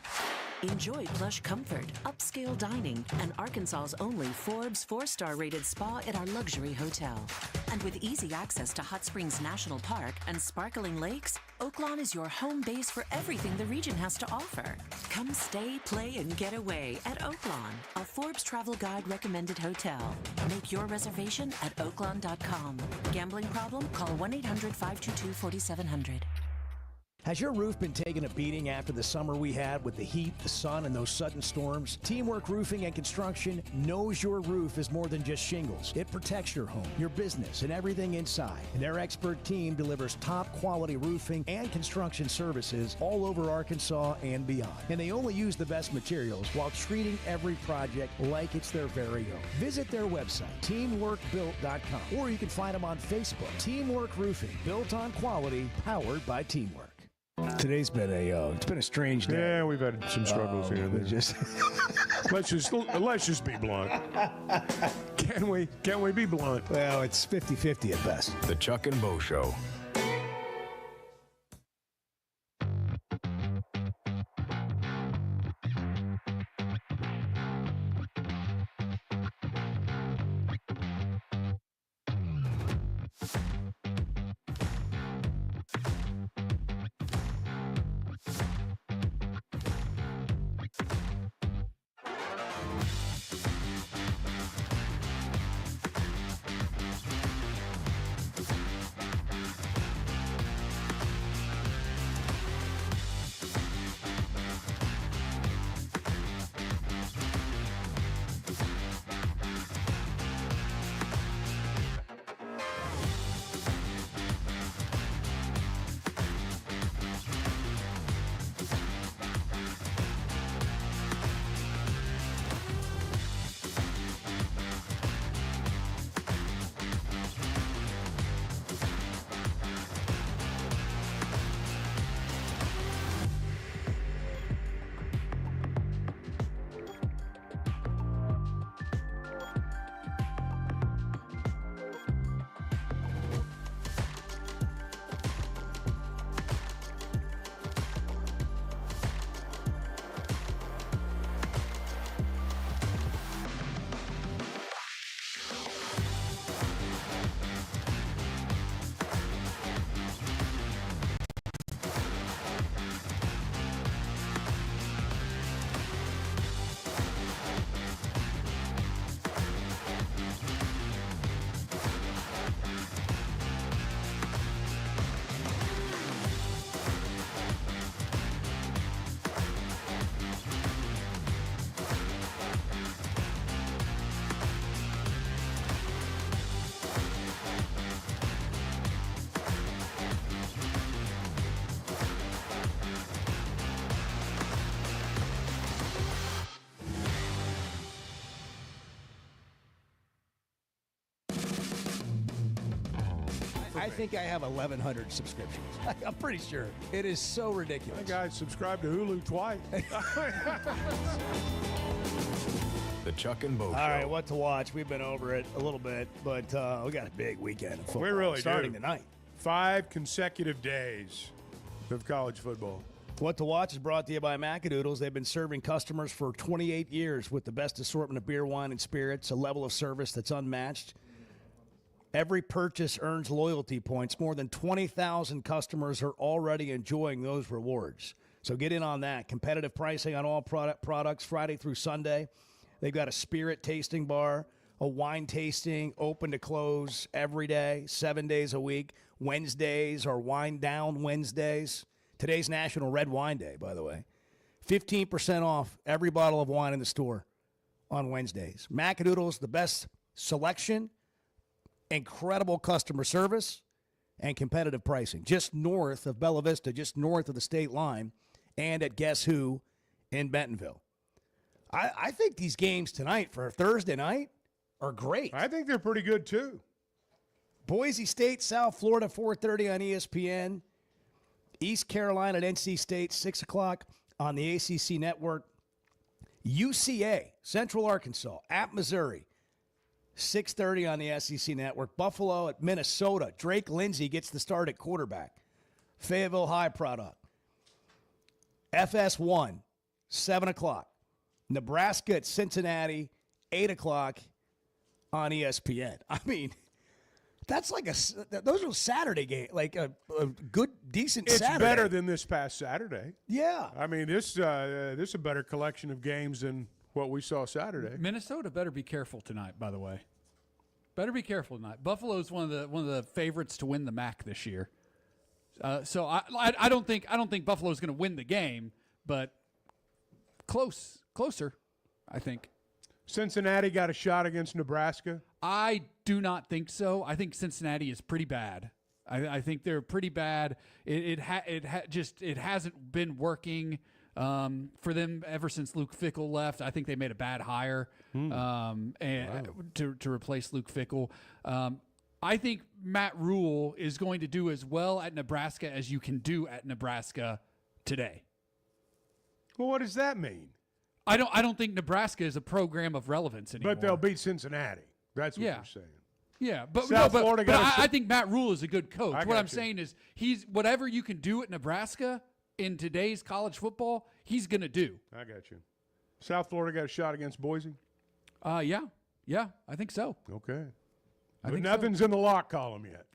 Enjoy plush comfort, upscale dining, and Arkansas's only Forbes 4-star rated spa at our luxury hotel. And with easy access to Hot Springs National Park and sparkling lakes, Oaklawn is your home base for everything the region has to offer. Come stay, play, and get away at Oaklawn, a Forbes Travel Guide recommended hotel. Make your reservation at oaklawn.com. Gambling problem? Call 1-800-522-4700. Has your roof been taking a beating after the summer we had with the heat, the sun, and those sudden storms? Teamwork Roofing and Construction knows your roof is more than just shingles. It protects your home, your business, and everything inside. And their expert team delivers top-quality roofing and construction services all over Arkansas and beyond. And they only use the best materials while treating every project like it's their very own. Visit their website, teamworkbuilt.com, or you can find them on Facebook. Teamwork Roofing, built on quality, powered by teamwork. Today's been it's been a strange day. Yeah, we've had some struggles here and there. Let's just be blunt. Can we be blunt? Well, it's 50-50 at best. The Chuck and Bo Show. I think I have 1,100 subscriptions. I'm pretty sure. It is so ridiculous. I think I subscribed to Hulu twice. The Chuck and Bo Show. All right, what to watch? We've been over it a little bit, but we got a big weekend of football We really starting do. tonight. 5 consecutive days of college football. What to Watch is brought to you by Macadoodles. They've been serving customers for 28 years with the best assortment of beer, wine, and spirits, a level of service that's unmatched. Every purchase earns loyalty points. More than 20,000 customers are already enjoying those rewards. So get in on that. Competitive pricing on all products Friday through Sunday. They've got a spirit tasting bar, a wine tasting, open to close every day, 7 days a week. Wednesdays are wine down Wednesdays. Today's National Red Wine Day, by the way. 15% off every bottle of wine in the store on Wednesdays. Macadoodles, the best selection, incredible customer service, and competitive pricing. Just north of Bella Vista, just north of the state line, and at Guess Who in Bentonville. I think these games tonight for Thursday night are great. I think they're pretty good, too. Boise State, South Florida, 4:30 on ESPN. East Carolina at NC State, 6 o'clock on the ACC Network. UCA, Central Arkansas, at Missouri, 6:30 on the SEC Network. Buffalo at Minnesota. Drake Lindsey gets the start at quarterback. Fayetteville High product. FS1, 7 o'clock. Nebraska at Cincinnati, 8 o'clock on ESPN. I mean, that's like those are Saturday games, like a good, decent Saturday. It's better than this past Saturday. Yeah. I mean, this is a better collection of games than what we saw Saturday. Minnesota better be careful tonight, by the way. Better be careful tonight. Buffalo's one of the favorites to win the MAC this year. So I don't think Buffalo's going to win the game, but closer, I think. Cincinnati got a shot against Nebraska? I do not think so. I think Cincinnati is pretty bad. I think they're pretty bad. It hasn't been working for them ever since Luke Fickell left. I think they made a bad hire to replace Luke Fickell. I think Matt Rule is going to do as well at Nebraska as you can do at Nebraska today. Well, what does that mean? I don't think Nebraska is a program of relevance anymore. But they'll beat Cincinnati. That's what you're saying. Yeah, but Florida I think Matt Rule is a good coach. What I'm you. saying is he's whatever you can do at Nebraska in today's college football, he's going to do. I got you. South Florida got a shot against Boise? Yeah, I think so. Okay. I But think nothing's in the lock column yet.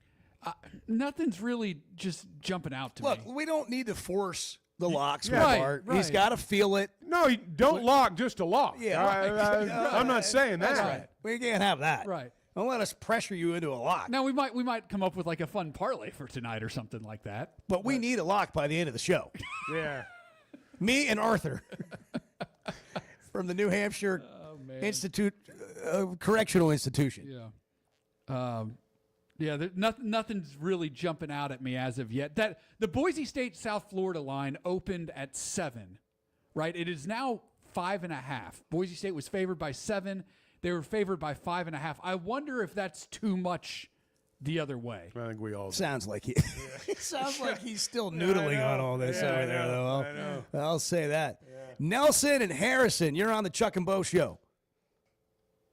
Nothing's really just jumping out to me. Look, we don't need to force the locks. Right. He's got to feel it. No, don't lock just a lock. Yeah, I'm not saying that. That's right. We can't have that. Right. Don't let us pressure you into a lock. Now we might come up with like a fun parlay for tonight or something like that. But we need a lock by the end of the show. Yeah. Me and Arthur from the New Hampshire Correctional Institution. Yeah. Nothing's really jumping out at me as of yet. That the Boise State South Florida line opened at 7, right? It is now 5.5. Boise State was favored by 7. They were favored by 5.5. I wonder if that's too much the other way. I think we all sounds like it sounds like he's still noodling on all this over there, though. I know. I'll say that. Yeah. Nelson and Harrison, you're on the Chuck and Bo Show.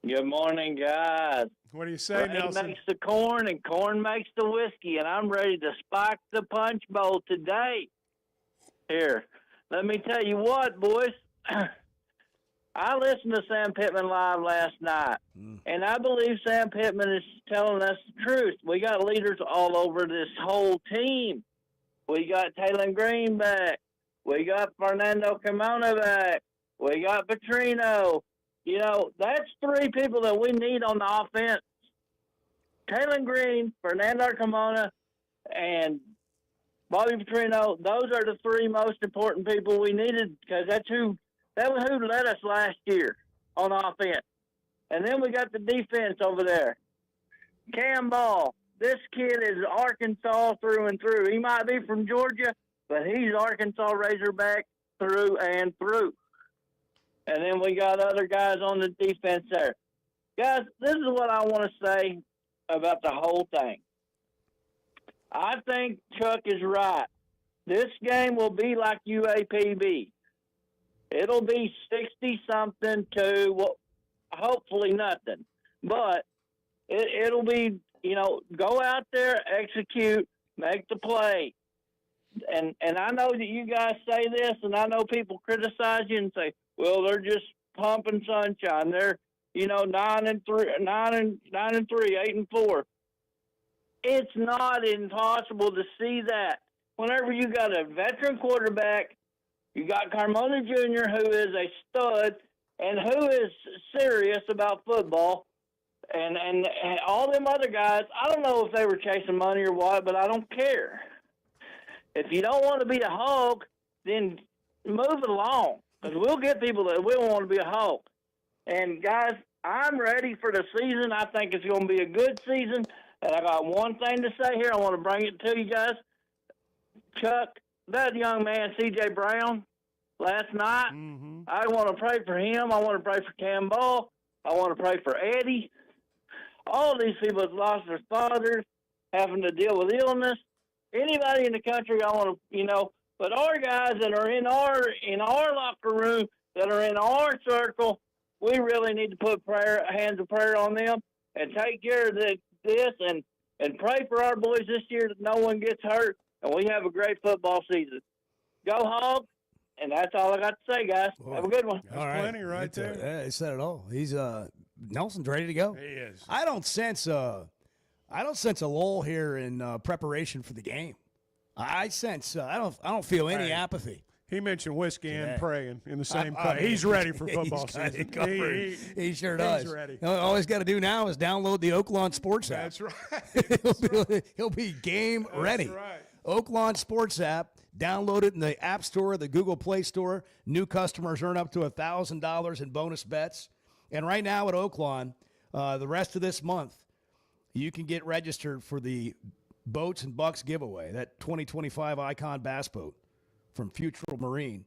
Good morning, guys. What do you say, Nelson? Rain makes the corn, and corn makes the whiskey, and I'm ready to spike the punch bowl today. Here, let me tell you what, boys. I listened to Sam Pittman live last night, and I believe Sam Pittman is telling us the truth. We got leaders all over this whole team. We got Taylor Green back. We got Fernando Carmona back. We got Petrino. You know, that's 3 people that we need on the offense. Taylor Green, Fernando Carmona, and Bobby Petrino, those are the 3 most important people we needed because that was who led us last year on offense. And then we got the defense over there. Cam Ball, this kid is Arkansas through and through. He might be from Georgia, but he's Arkansas Razorback through and through. And then we got other guys on the defense there. Guys, this is what I want to say about the whole thing. I think Chuck is right. This game will be like UAPB. It'll be 60-something to, well, hopefully nothing. But it'll be, go out there, execute, make the play. And I know that you guys say this, and I know people criticize you and say, well, they're just pumping sunshine. They're, 9-3, 8-4. It's not impossible to see that. Whenever you got a veteran quarterback, you got Carmona Jr., who is a stud and who is serious about football, and all them other guys, I don't know if they were chasing money or what, but I don't care. If you don't want to be a hog, then move it along, because we'll get people that will want to be a hog. And, guys, I'm ready for the season. I think it's going to be a good season. And I got one thing to say here. I want to bring it to you guys. Chuck, that young man, C.J. Brown, last night, I want to pray for him. I want to pray for Cam Ball. I want to pray for Eddie. All these people have lost their fathers, having to deal with illness. Anybody in the country, I want to, but our guys that are in our locker room, that are in our circle, we really need to put hands of prayer on them and take care of this and pray for our boys this year that no one gets hurt and we have a great football season. Go Hogs, and that's all I got to say, guys. Boy. Have a good one. That's plenty right there. Yeah, he said it all. He's Nelson's ready to go. He is. I don't sense a lull here in preparation for the game. I sense I don't feel any apathy. He mentioned whiskey and praying in the same I cut. mean, He's ready for football he's got season. it covered. He sure does. He's ready. All he's got to do now is download the Oaklawn Sports app. That's right. He'll be game ready. That's right. Oaklawn Sports app. Download it in the App Store, the Google Play Store. New customers earn up to $1,000 in bonus bets. And right now at Oaklawn, the rest of this month, you can get registered for the Boats and Bucks giveaway, that 2025 Icon Bass Boat from Futural Marine.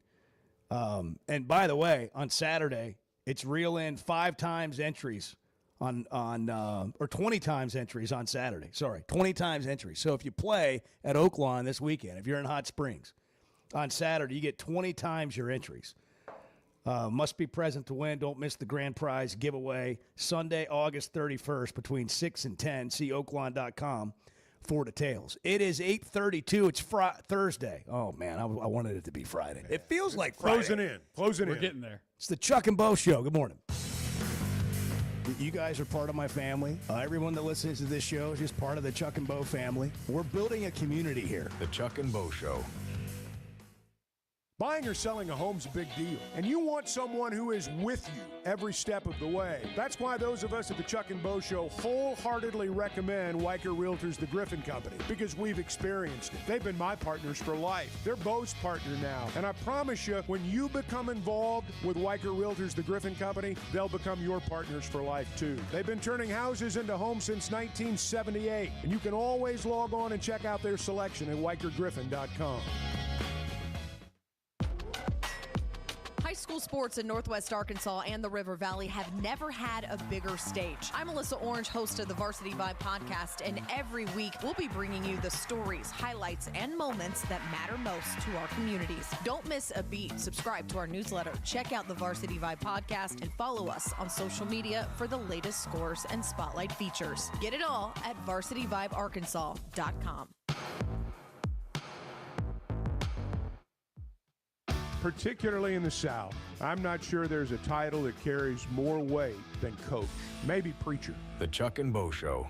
And by the way, on Saturday, it's reel in 5 times entries or 20 times entries on Saturday. Sorry, 20 times entries. So if you play at Oaklawn this weekend, if you're in Hot Springs, on Saturday, you get 20 times your entries. Must be present to win. Don't miss the grand prize giveaway. Sunday, August 31st, between 6 and 10. See oaklawn.com for details. It is 8:32. It's Thursday. Oh, man, I wanted it to be Friday. It feels like Friday. Closing in. We're getting there. It's the Chuck and Bo Show. Good morning. You guys are part of my family. Everyone that listens to this show is just part of the Chuck and Bo family. We're building a community here. The Chuck and Bo Show. Buying or selling a home's a big deal, and you want someone who is with you every step of the way. That's why those of us at the Chuck and Bo Show wholeheartedly recommend Weicker Realtors, the Griffin Company, because we've experienced it. They've been my partners for life. They're Bo's partner now, and I promise you, when you become involved with Weicker Realtors, the Griffin Company, they'll become your partners for life too. They've been turning houses into homes since 1978, and you can always log on and check out their selection at WeicherGriffin.com. High school sports in Northwest Arkansas and the River Valley have never had a bigger stage. I'm Melissa Orange, host of the Varsity Vibe podcast, and every week we'll be bringing you the stories, highlights, and moments that matter most to our communities. Don't miss a beat. Subscribe to our newsletter, check out the Varsity Vibe podcast, and follow us on social media for the latest scores and spotlight features. Get it all at varsityvibearkansas.com. Particularly in the South, I'm not sure there's a title that carries more weight than coach. Maybe preacher. The Chuck and Bo Show.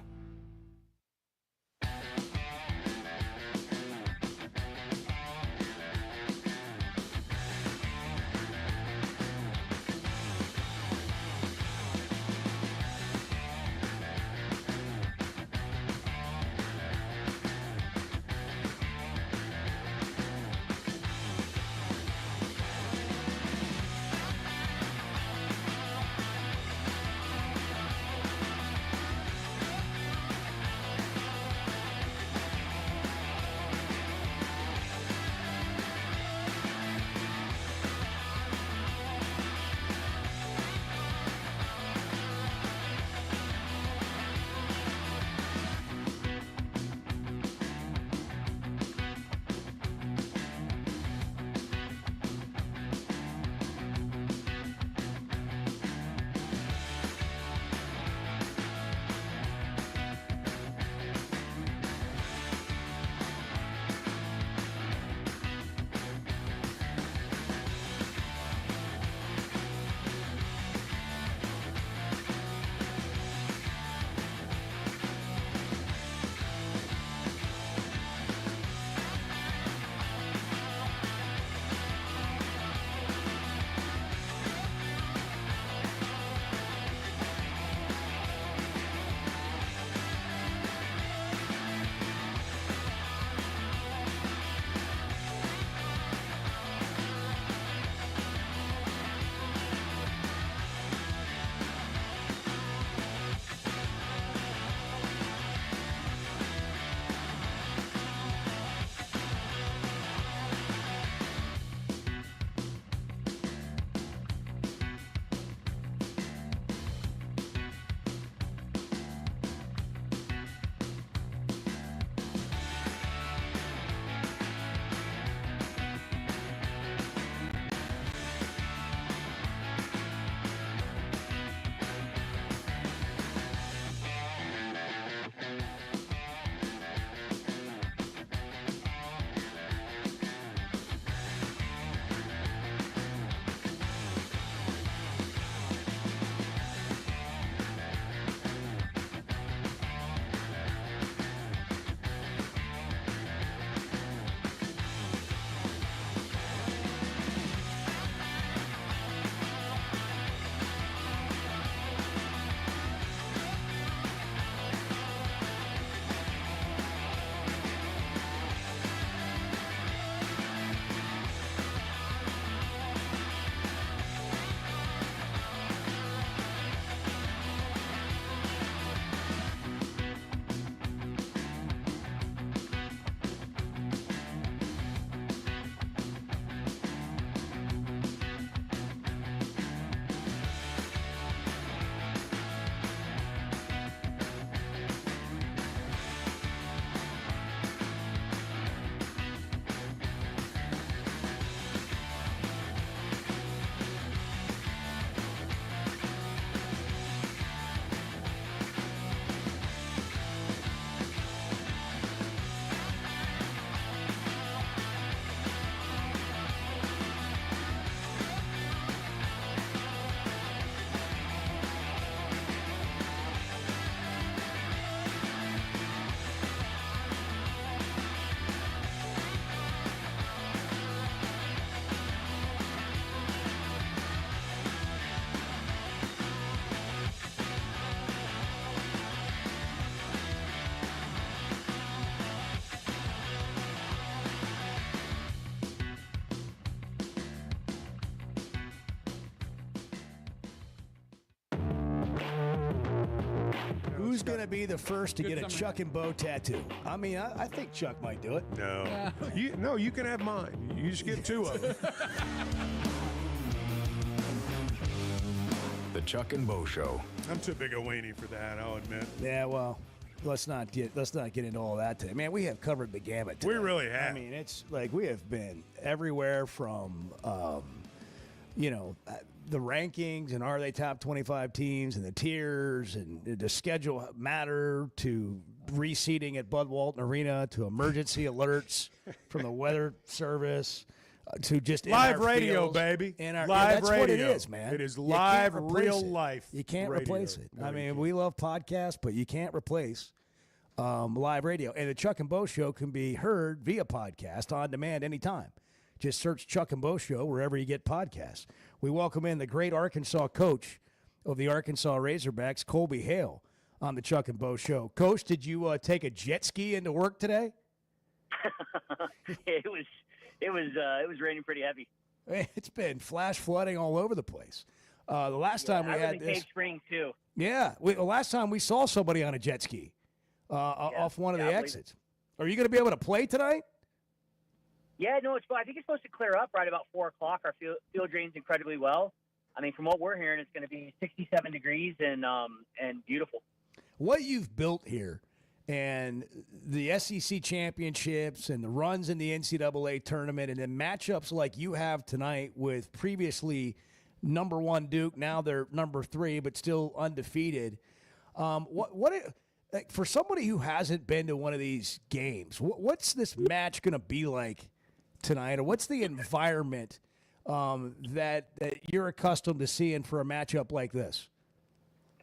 Who's going to be the first to Good get a summer. Chuck and Bo tattoo? I mean, I think Chuck might do it. No. You can have mine. You just get 2 of them. The Chuck and Bo Show. I'm too big a weenie for that, I'll admit. Yeah, well, let's not get into all that today. Man, we have covered the gamut today. We really have. I mean, it's like we have been everywhere from the rankings and are they top 25 teams and the tiers and the schedule matter to reseating at Bud Walton Arena to emergency alerts from the weather service to just in live our radio, fields, baby. live That's radio. what it is, man. It is You live, can't replace real it. life. You can't radio. replace it. No, I you mean, can't. we love podcasts, but you can't replace live radio. And the Chuck and Bo Show can be heard via podcast on demand anytime. Just search Chuck and Bo Show wherever you get podcasts. We welcome in the great Arkansas coach of the Arkansas Razorbacks, Colby Hale, on the Chuck and Bo Show. Coach, did you take a jet ski into work today? It was raining pretty heavy. It's been flash flooding all over the place. The last time we I had live in this, Cave Springs too. yeah, the last time we saw somebody on a jet ski off one of the I believe exits. Are you going to be able to play tonight? Yeah, no, I think it's supposed to clear up right about 4 o'clock. Our field drains incredibly well. I mean, from what we're hearing, it's going to be 67 degrees and beautiful. What you've built here and the SEC championships and the runs in the NCAA tournament and then matchups like you have tonight with previously number 1 Duke, now they're number 3, but still undefeated. For somebody who hasn't been to one of these games, what's this match going to be like tonight, or what's the environment that you're accustomed to seeing for a matchup like this?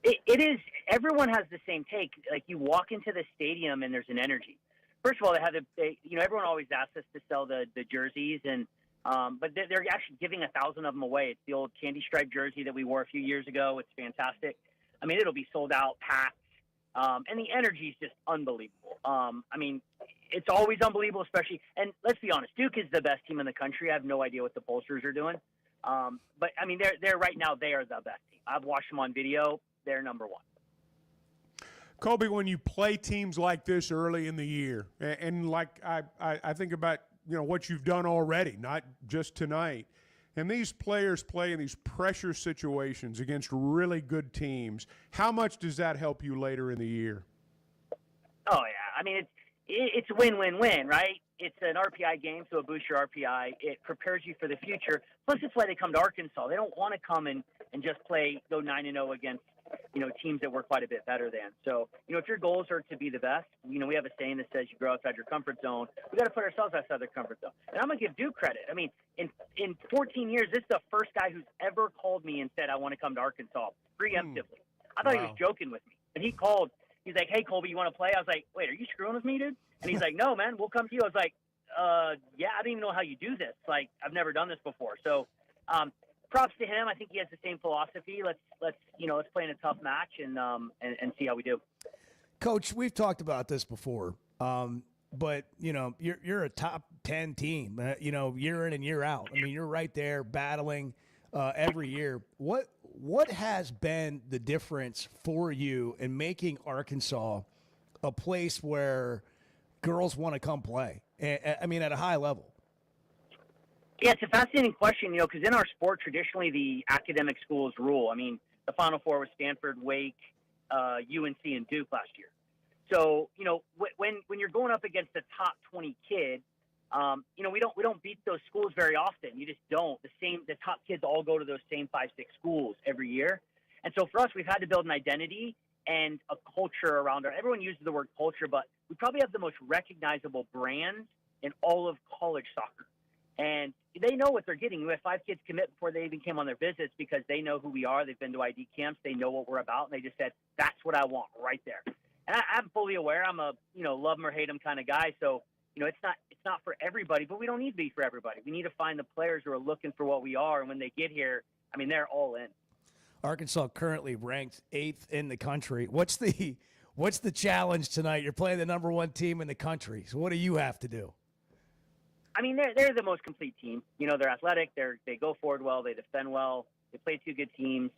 It is. Everyone has the same take. Like, you walk into the stadium and there's an energy. First of all, everyone always asks us to sell the jerseys, and but they're actually giving 1,000 of them away. It's the old candy stripe jersey that we wore a few years ago. It's fantastic. I mean, it'll be sold out, packed, and the energy is just unbelievable. I mean, it's always unbelievable, especially. And let's be honest, Duke is the best team in the country. I have no idea what the pollsters are doing, but I mean, they're right now. They are the best team. I've watched them on video. They're number 1. Colby, when you play teams like this early in the year, and like I think about what you've done already, not just tonight, and these players play in these pressure situations against really good teams, how much does that help you later in the year? Oh yeah, I mean it's win-win-win, right? It's an RPI game, so it boosts your RPI. It prepares you for the future. Plus, it's why they come to Arkansas. They don't want to come and just go 9-0 against teams that we're quite a bit better than. So, if your goals are to be the best, we have a saying that says you grow outside your comfort zone. We got to put ourselves outside the comfort zone. And I'm going to give Duke credit. I mean, in 14 years, this is the first guy who's ever called me and said, I want to come to Arkansas preemptively. I thought he was joking with me. And he called. He's like, hey, Colby, you want to play? I was like, wait, are you screwing with me, dude? And he's like, no, man, we'll come to you. I was like, yeah, I don't even know how you do this. Like, I've never done this before. So, props to him. I think he has the same philosophy. Let's play in a tough match and see how we do. Coach, we've talked about this before, but you're a top 10 team. Year in and year out. I mean, you're right there battling every year. What has been the difference for you in making Arkansas a place where girls want to come play? I mean, at a high level. Yeah, it's a fascinating question, because in our sport, traditionally the academic schools rule. I mean, the Final Four was Stanford, Wake, UNC, and Duke last year. So, when you're going up against a top 20 kid, we don't beat those schools very often. You just don't. The top kids all go to those same 5-6 schools every year. And so for us, we've had to build an identity and a culture around everyone uses the word culture, but we probably have the most recognizable brand in all of college soccer. And they know what they're getting. We have 5 kids commit before they even came on their visits because they know who we are. They've been to ID camps. They know what we're about. And they just said, that's what I want right there. And I'm fully aware. I'm a, love them or hate them kind of guy. So, it's not for everybody, but we don't need to be for everybody. We need to find the players who are looking for what we are. And when they get here, I mean, they're all in. Arkansas currently ranked 8th in the country. What's the challenge tonight? You're playing the number 1 team in the country. So what do you have to do? I mean, they're the most complete team. They're athletic. They go forward well. They defend well. They play 2 good teams.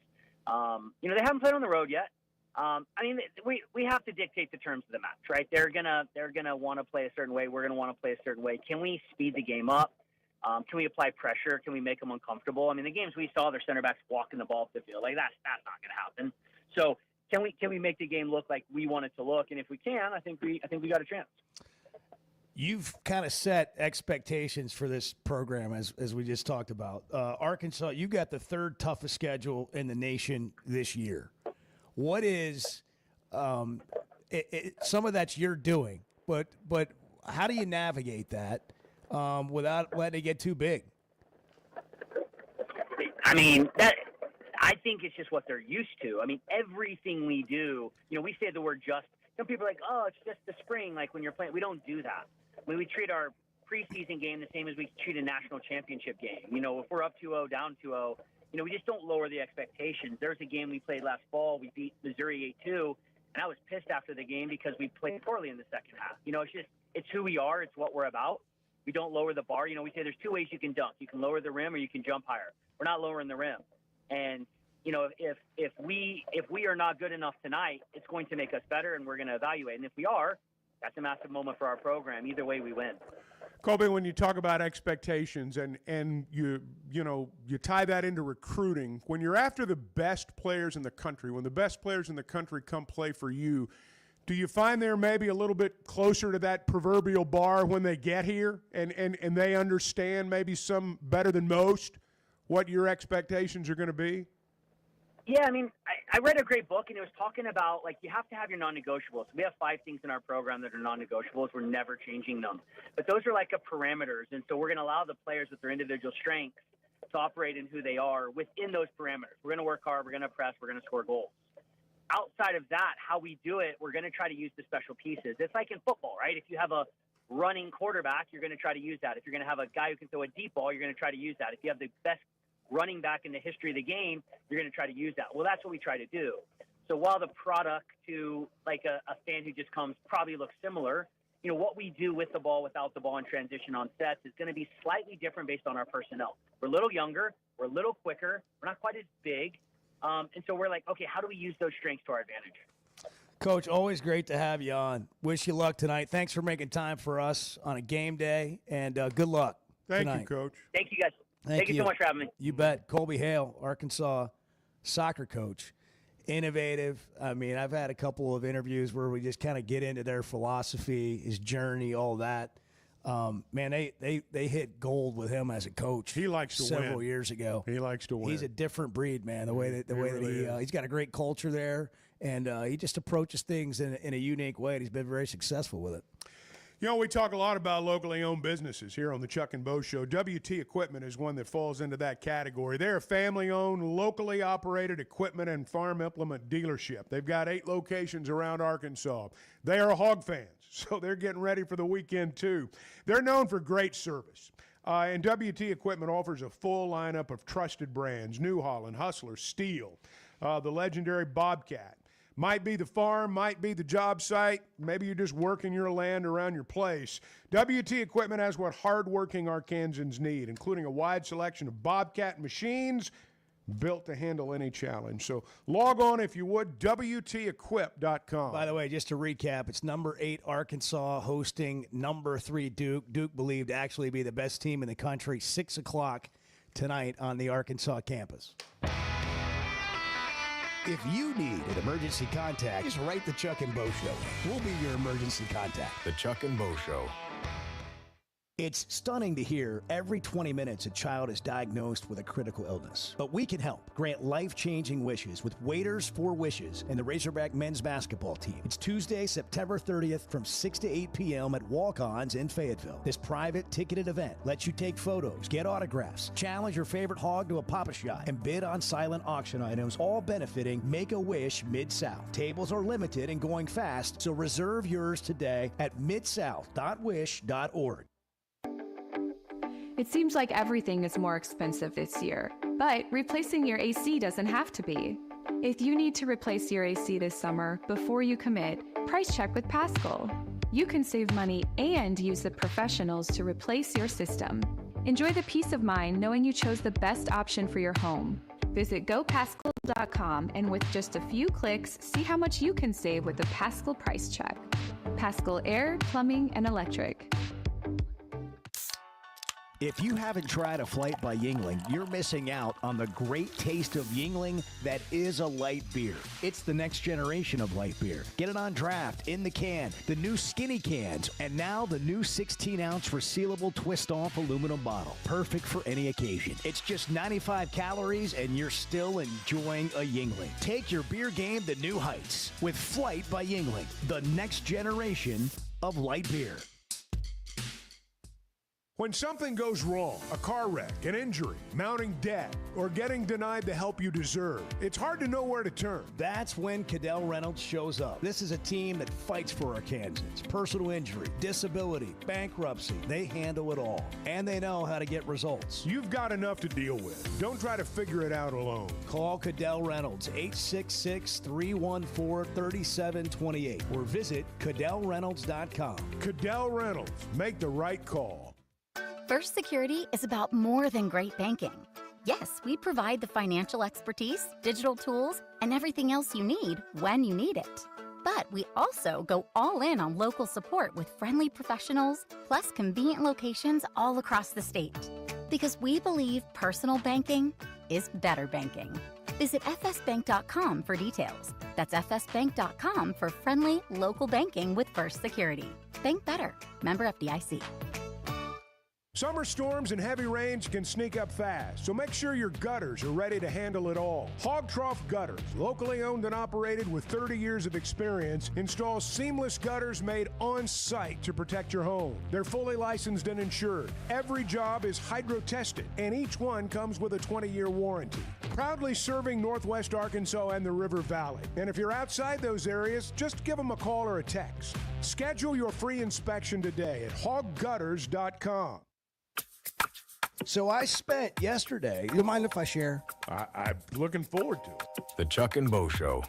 They haven't played on the road yet. I mean, we have to dictate the terms of the match, right? They're gonna want to play a certain way. We're gonna want to play a certain way. Can we speed the game up? Can we apply pressure? Can we make them uncomfortable? I mean, the games we saw, their center backs walking the ball up the field. Like that's not going to happen. So can we make the game look like we want it to look? And if we can, I think we got a chance. You've kind of set expectations for this program as we just talked about. Arkansas, you got the third toughest schedule in the nation this year. What is some of that's you're doing, but how do you navigate that without letting it get too big? I mean, I think it's just what they're used to. I mean, everything we do, we say the word just. Some people are like, oh, it's just the spring, like when you're playing. We don't do that. I mean, we treat our preseason game the same as we treat a national championship game. If we're up 2-0, down 2-0, we just don't lower the expectations. There's a game we played last fall. We beat Missouri 8-2, and I was pissed after the game because we played poorly in the second half. It's who we are. It's what we're about. We don't lower the bar. We say there's two ways you can dunk. You can lower the rim or you can jump higher. We're not lowering the rim. And, if we are not good enough tonight, it's going to make us better, and we're going to evaluate. And if we are, that's a massive moment for our program. Either way, we win. Colby, when you talk about expectations and you tie that into recruiting, when you're after the best players in the country, when the best players in the country come play for you, do you find they're maybe a little bit closer to that proverbial bar when they get here and they understand maybe some better than most what your expectations are going to be? Yeah, I mean, I read a great book, and it was talking about, like, you have to have your non-negotiables. We have 5 things in our program that are non-negotiables. We're never changing them. But those are like parameters, and so we're going to allow the players with their individual strengths to operate in who they are within those parameters. We're going to work hard. We're going to press. We're going to score goals. Outside of that, how we do it, we're going to try to use the special pieces. It's like in football, right? If you have a running quarterback, you're going to try to use that. If you're going to have a guy who can throw a deep ball, you're going to try to use that. If you have the best running back in the history of the game, you're going to try to use that. Well, that's what we try to do. So while the product to like a fan who just comes probably looks similar, what we do with the ball, without the ball, and transition on sets is going to be slightly different based on our personnel. We're a little younger. We're a little quicker. We're not quite as big. And so we're like, okay, how do we use those strengths to our advantage? Coach, always great to have you on. Wish you luck tonight. Thanks for making time for us on a game day, and good luck Thank tonight. you, Coach. Thank you, guys. Thank you so much for having me. You bet. Colby Hale, Arkansas soccer coach. Innovative. I mean, I've had a couple of interviews where we just kind of get into their philosophy, his journey, all that. Man, they hit gold with him as a coach. He likes to several win. years ago. He likes to win. He's a different breed, man. The way that he's got a great culture there, and he just approaches things in a unique way, and he's been very successful with it. We talk a lot about locally owned businesses here on the Chuck and Bo Show. WT Equipment is one that falls into that category. They're a family-owned, locally operated equipment and farm implement dealership. They've got 8 locations around Arkansas. They are Hog fans, so they're getting ready for the weekend too. They're known for great service. And WT Equipment offers a full lineup of trusted brands: New Holland, Hustler, Steel, the legendary Bobcat. Might be the farm, might be the job site. Maybe you're just working your land around your place. WT Equipment has what hardworking Arkansans need, including a wide selection of Bobcat machines built to handle any challenge. So log on, if you would, WTEquip.com. By the way, just to recap, it's number 8 Arkansas hosting number 3 Duke. Duke believed to actually be the best team in the country. 6 o'clock tonight on the Arkansas campus. If you need an emergency contact, just write the Chuck and Bo Show. We'll be your emergency contact. The Chuck and Bo Show. It's stunning to hear every 20 minutes a child is diagnosed with a critical illness. But we can help. Grant life-changing wishes with Waiters for Wishes and the Razorback men's basketball team. It's Tuesday, September 30th from 6 to 8 p.m. at Walk-Ons in Fayetteville. This private ticketed event lets you take photos, get autographs, challenge your favorite hog to a Pop-A-Shot, and bid on silent auction items, all benefiting Make-A-Wish Mid-South. Tables are limited and going fast, so reserve yours today at midsouth.wish.org. It seems like everything is more expensive this year, but replacing your AC doesn't have to be. If you need to replace your AC this summer, before you commit, price check with Paschal. You can save money and use the professionals to replace your system. Enjoy the peace of mind knowing you chose the best option for your home. Visit gopascal.com and with just a few clicks, see how much you can save with a Pascal price check. Pascal Air, Plumbing, and Electric. If you haven't tried a flight by Yingling, you're missing out on the great taste of Yingling that is a light beer. It's the next generation of light beer. Get it on draft, in the can, the new skinny cans, and now the new 16-ounce resealable twist-off aluminum bottle. Perfect for any occasion. It's just 95 calories, and you're still enjoying a Yingling. Take your beer game to new heights with Flight by Yingling, the next generation of light beer. When something goes wrong, a car wreck, an injury, mounting debt, or getting denied the help you deserve, it's hard to know where to turn. That's when Cadell Reynolds shows up. This is a team that fights for Arkansans. Personal injury, disability, bankruptcy, they handle it all. And they know how to get results. You've got enough to deal with. Don't try to figure it out alone. Call Cadell Reynolds, 866-314-3728, or visit CadellReynolds.com. Cadell Reynolds. Make the right call. First Security is about more than great banking. Yes, we provide the financial expertise, digital tools, and everything else you need when you need it. But we also go all in on local support with friendly professionals, plus convenient locations all across the state. Because we believe personal banking is better banking. Visit fsbank.com for details. That's fsbank.com for friendly, local banking with First Security. Bank better. Member FDIC. Summer storms and heavy rains can sneak up fast, so make sure your gutters are ready to handle it all. Hog Trough Gutters, locally owned and operated with 30 years of experience, installs seamless gutters made on site to protect your home. They're fully licensed and insured. Every job is hydro tested, and each one comes with a 20-year warranty. Proudly serving Northwest Arkansas and the River Valley. And if you're outside those areas, just give them a call or a text. Schedule your free inspection today at hoggutters.com. So I spent yesterday. You mind if I share? I'm looking forward to it. The Chuck and Bo Show.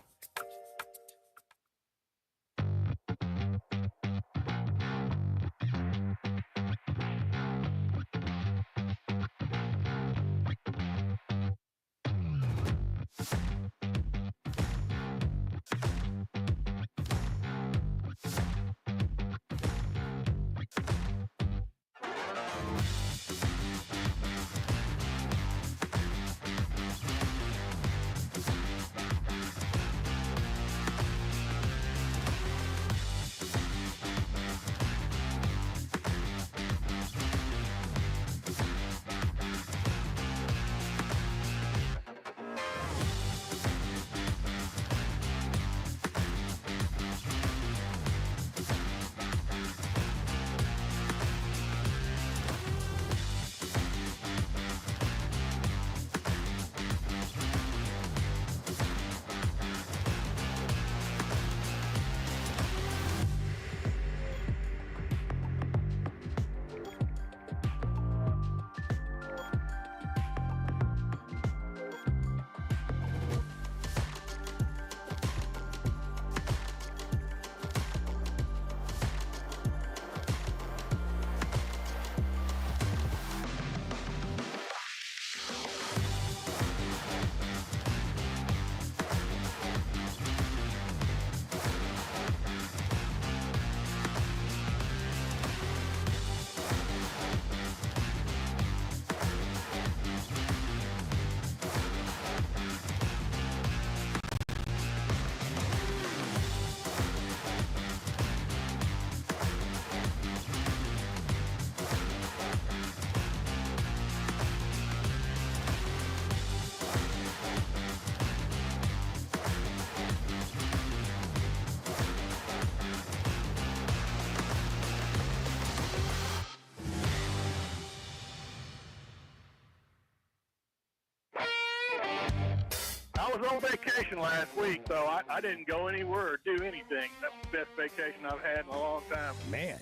I was on vacation last week, so I didn't go anywhere or do anything. That was the best vacation I've had in a long time. Man.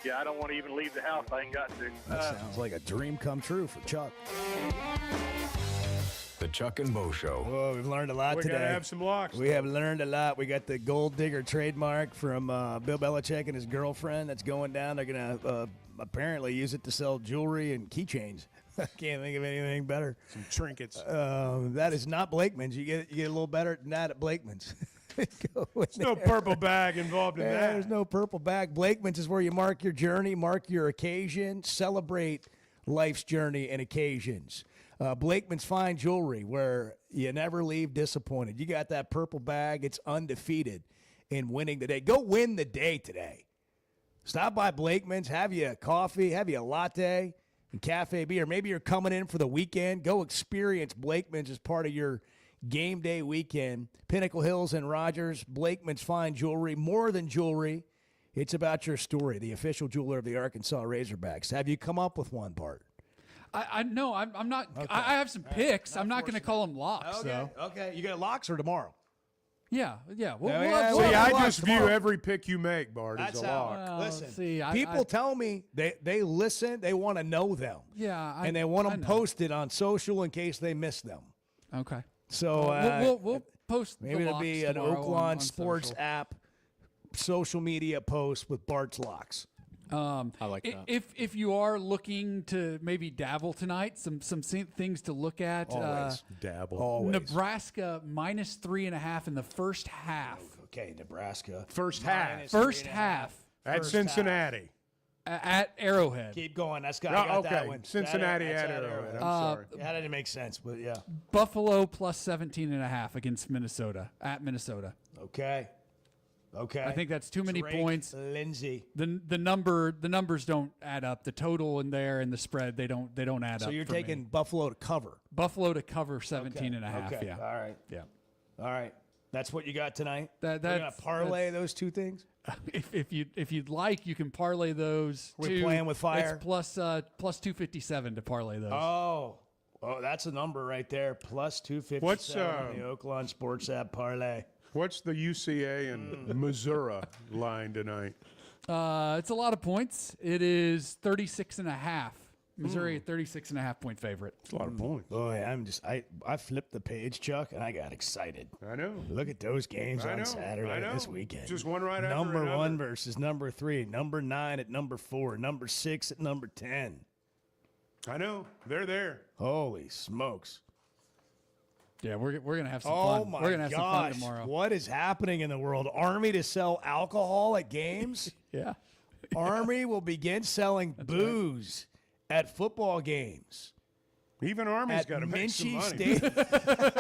Yeah, I don't want to even leave the house. I ain't got to. That sounds like a dream come true for Chuck. The Chuck and Bo Show. Oh, we've learned a lot today. We gotta have some locks. We have learned a lot. We got the gold digger trademark from Bill Belichick and his girlfriend that's going down. They're going to apparently use it to sell jewelry and keychains. I can't think of anything better. Some trinkets. That is not Blakeman's. You get a little better than that at Blakeman's. There's no purple bag involved in that. There's no purple bag. Blakeman's is where you mark your journey, mark your occasion, celebrate life's journey and occasions. Blakeman's Fine Jewelry, where you never leave disappointed. You got that purple bag. It's undefeated in winning the day. Go win the day today. Stop by Blakeman's, have you a coffee, have you a latte and cafe beer. Maybe you're coming in for the weekend. Go experience Blakeman's as part of your game day weekend. Pinnacle Hills and Rogers, Blakeman's Fine Jewelry, more than jewelry. It's about your story, the official jeweler of the Arkansas Razorbacks. Have you come up with one, Bart? I know. I'm not. Okay. I have some picks. I'm not going to call them locks, though. Okay. You got locks or tomorrow? Yeah. See, I just view every pick you make, Bart, as a lock. Well, Listen, people tell me they listen, they want to know them. Yeah. And they want them posted on social in case they miss them. Okay. So we'll post maybe the it'll be locks an tomorrow Oaklawn on Sports social. app, social media post with Bart's locks. I like that. If you are looking to maybe dabble tonight, some things to look at. Always dabble. Always. Nebraska -3.5 in the first half. Okay, Nebraska. First half. First half. At Cincinnati. At Arrowhead. Keep going. That's got, Oh, I got okay. that one. Cincinnati That's at Arrowhead. I'm sorry. Yeah, that didn't make sense, but yeah. Buffalo +17.5 against Minnesota. At Minnesota. Okay. I think that's too many Drake points. Lindsay. The numbers don't add up. The total in there and the spread they don't add up. So you're for taking me. Buffalo to cover. Buffalo to cover 17.5. Okay. Yeah. All right. Yeah. All right. That's what you got tonight. That's We're gonna parlay those two things. If you'd like, you can parlay those. We're playing with fire. It's plus 257 to parlay those. Oh, that's a number right there. Plus 257. What's, the Oaklawn Sports app parlay. What's the UCA and Missouri line tonight? It's a lot of points. It is 36.5. Missouri, a 36.5 point favorite. It's a lot of points. Boy, I flipped the page, Chuck, and I got excited. I know. Look at those games I on know. Saturday I know. this weekend. Just one right after Number another. 1 versus number 3. Number 9 at number 4. Number 6 at number 10. I know. They're there. Holy smokes. Yeah, we're gonna have some Oh fun. my We're gonna have some fun gosh. tomorrow. What is happening in the world? Army to sell alcohol at games? Yeah. Army will begin selling booze at football games. Even Army's At got to make some Minchie money. State.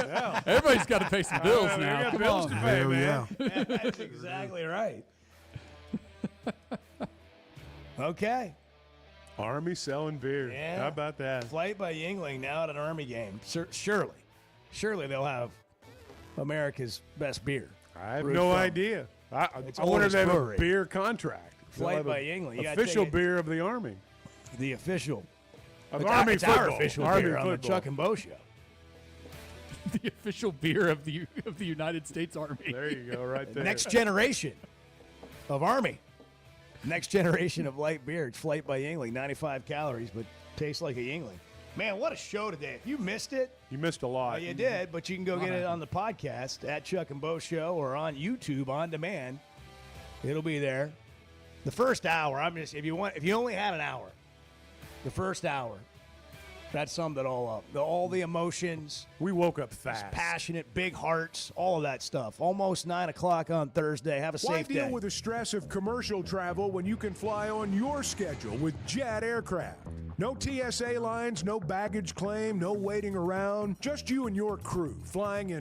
Yeah. Everybody's got to pay some bills We now. got Come bills on. to pay, man. That's exactly right. Okay. Army selling beer. Yeah. How about that? Flight by Yingling now at an Army game. Surely they'll have America's best beer. I have Brewed no from- idea. I It's wonder if they have a Brewery. beer contract. They'll Flight have by a Yingling. You gotta Official take it- beer of the Army. The official. Of It's Army it's football. our official Army beer on the football. Chuck and Bo show. The official beer of the United States Army. There you go, right there. Next generation of Army. Next generation of light beer. It's Flight by Yingling. 95 calories, but tastes like a Yingling. Man, what a show today. If you missed it, You missed a lot. well, you did, but you can go get it on the podcast at Chuck and Bo Show or on YouTube on demand. It'll be there. The first hour, if you only had an hour, the first hour, that summed it all up. All the emotions. We woke up fast. Passionate, big hearts, all of that stuff. Almost 9 o'clock on Thursday. Have a Why safe deal day. with the stress of commercial travel when you can fly on your schedule with Jet Aircraft? No TSA lines, no baggage claim, no waiting around. Just you and your crew flying in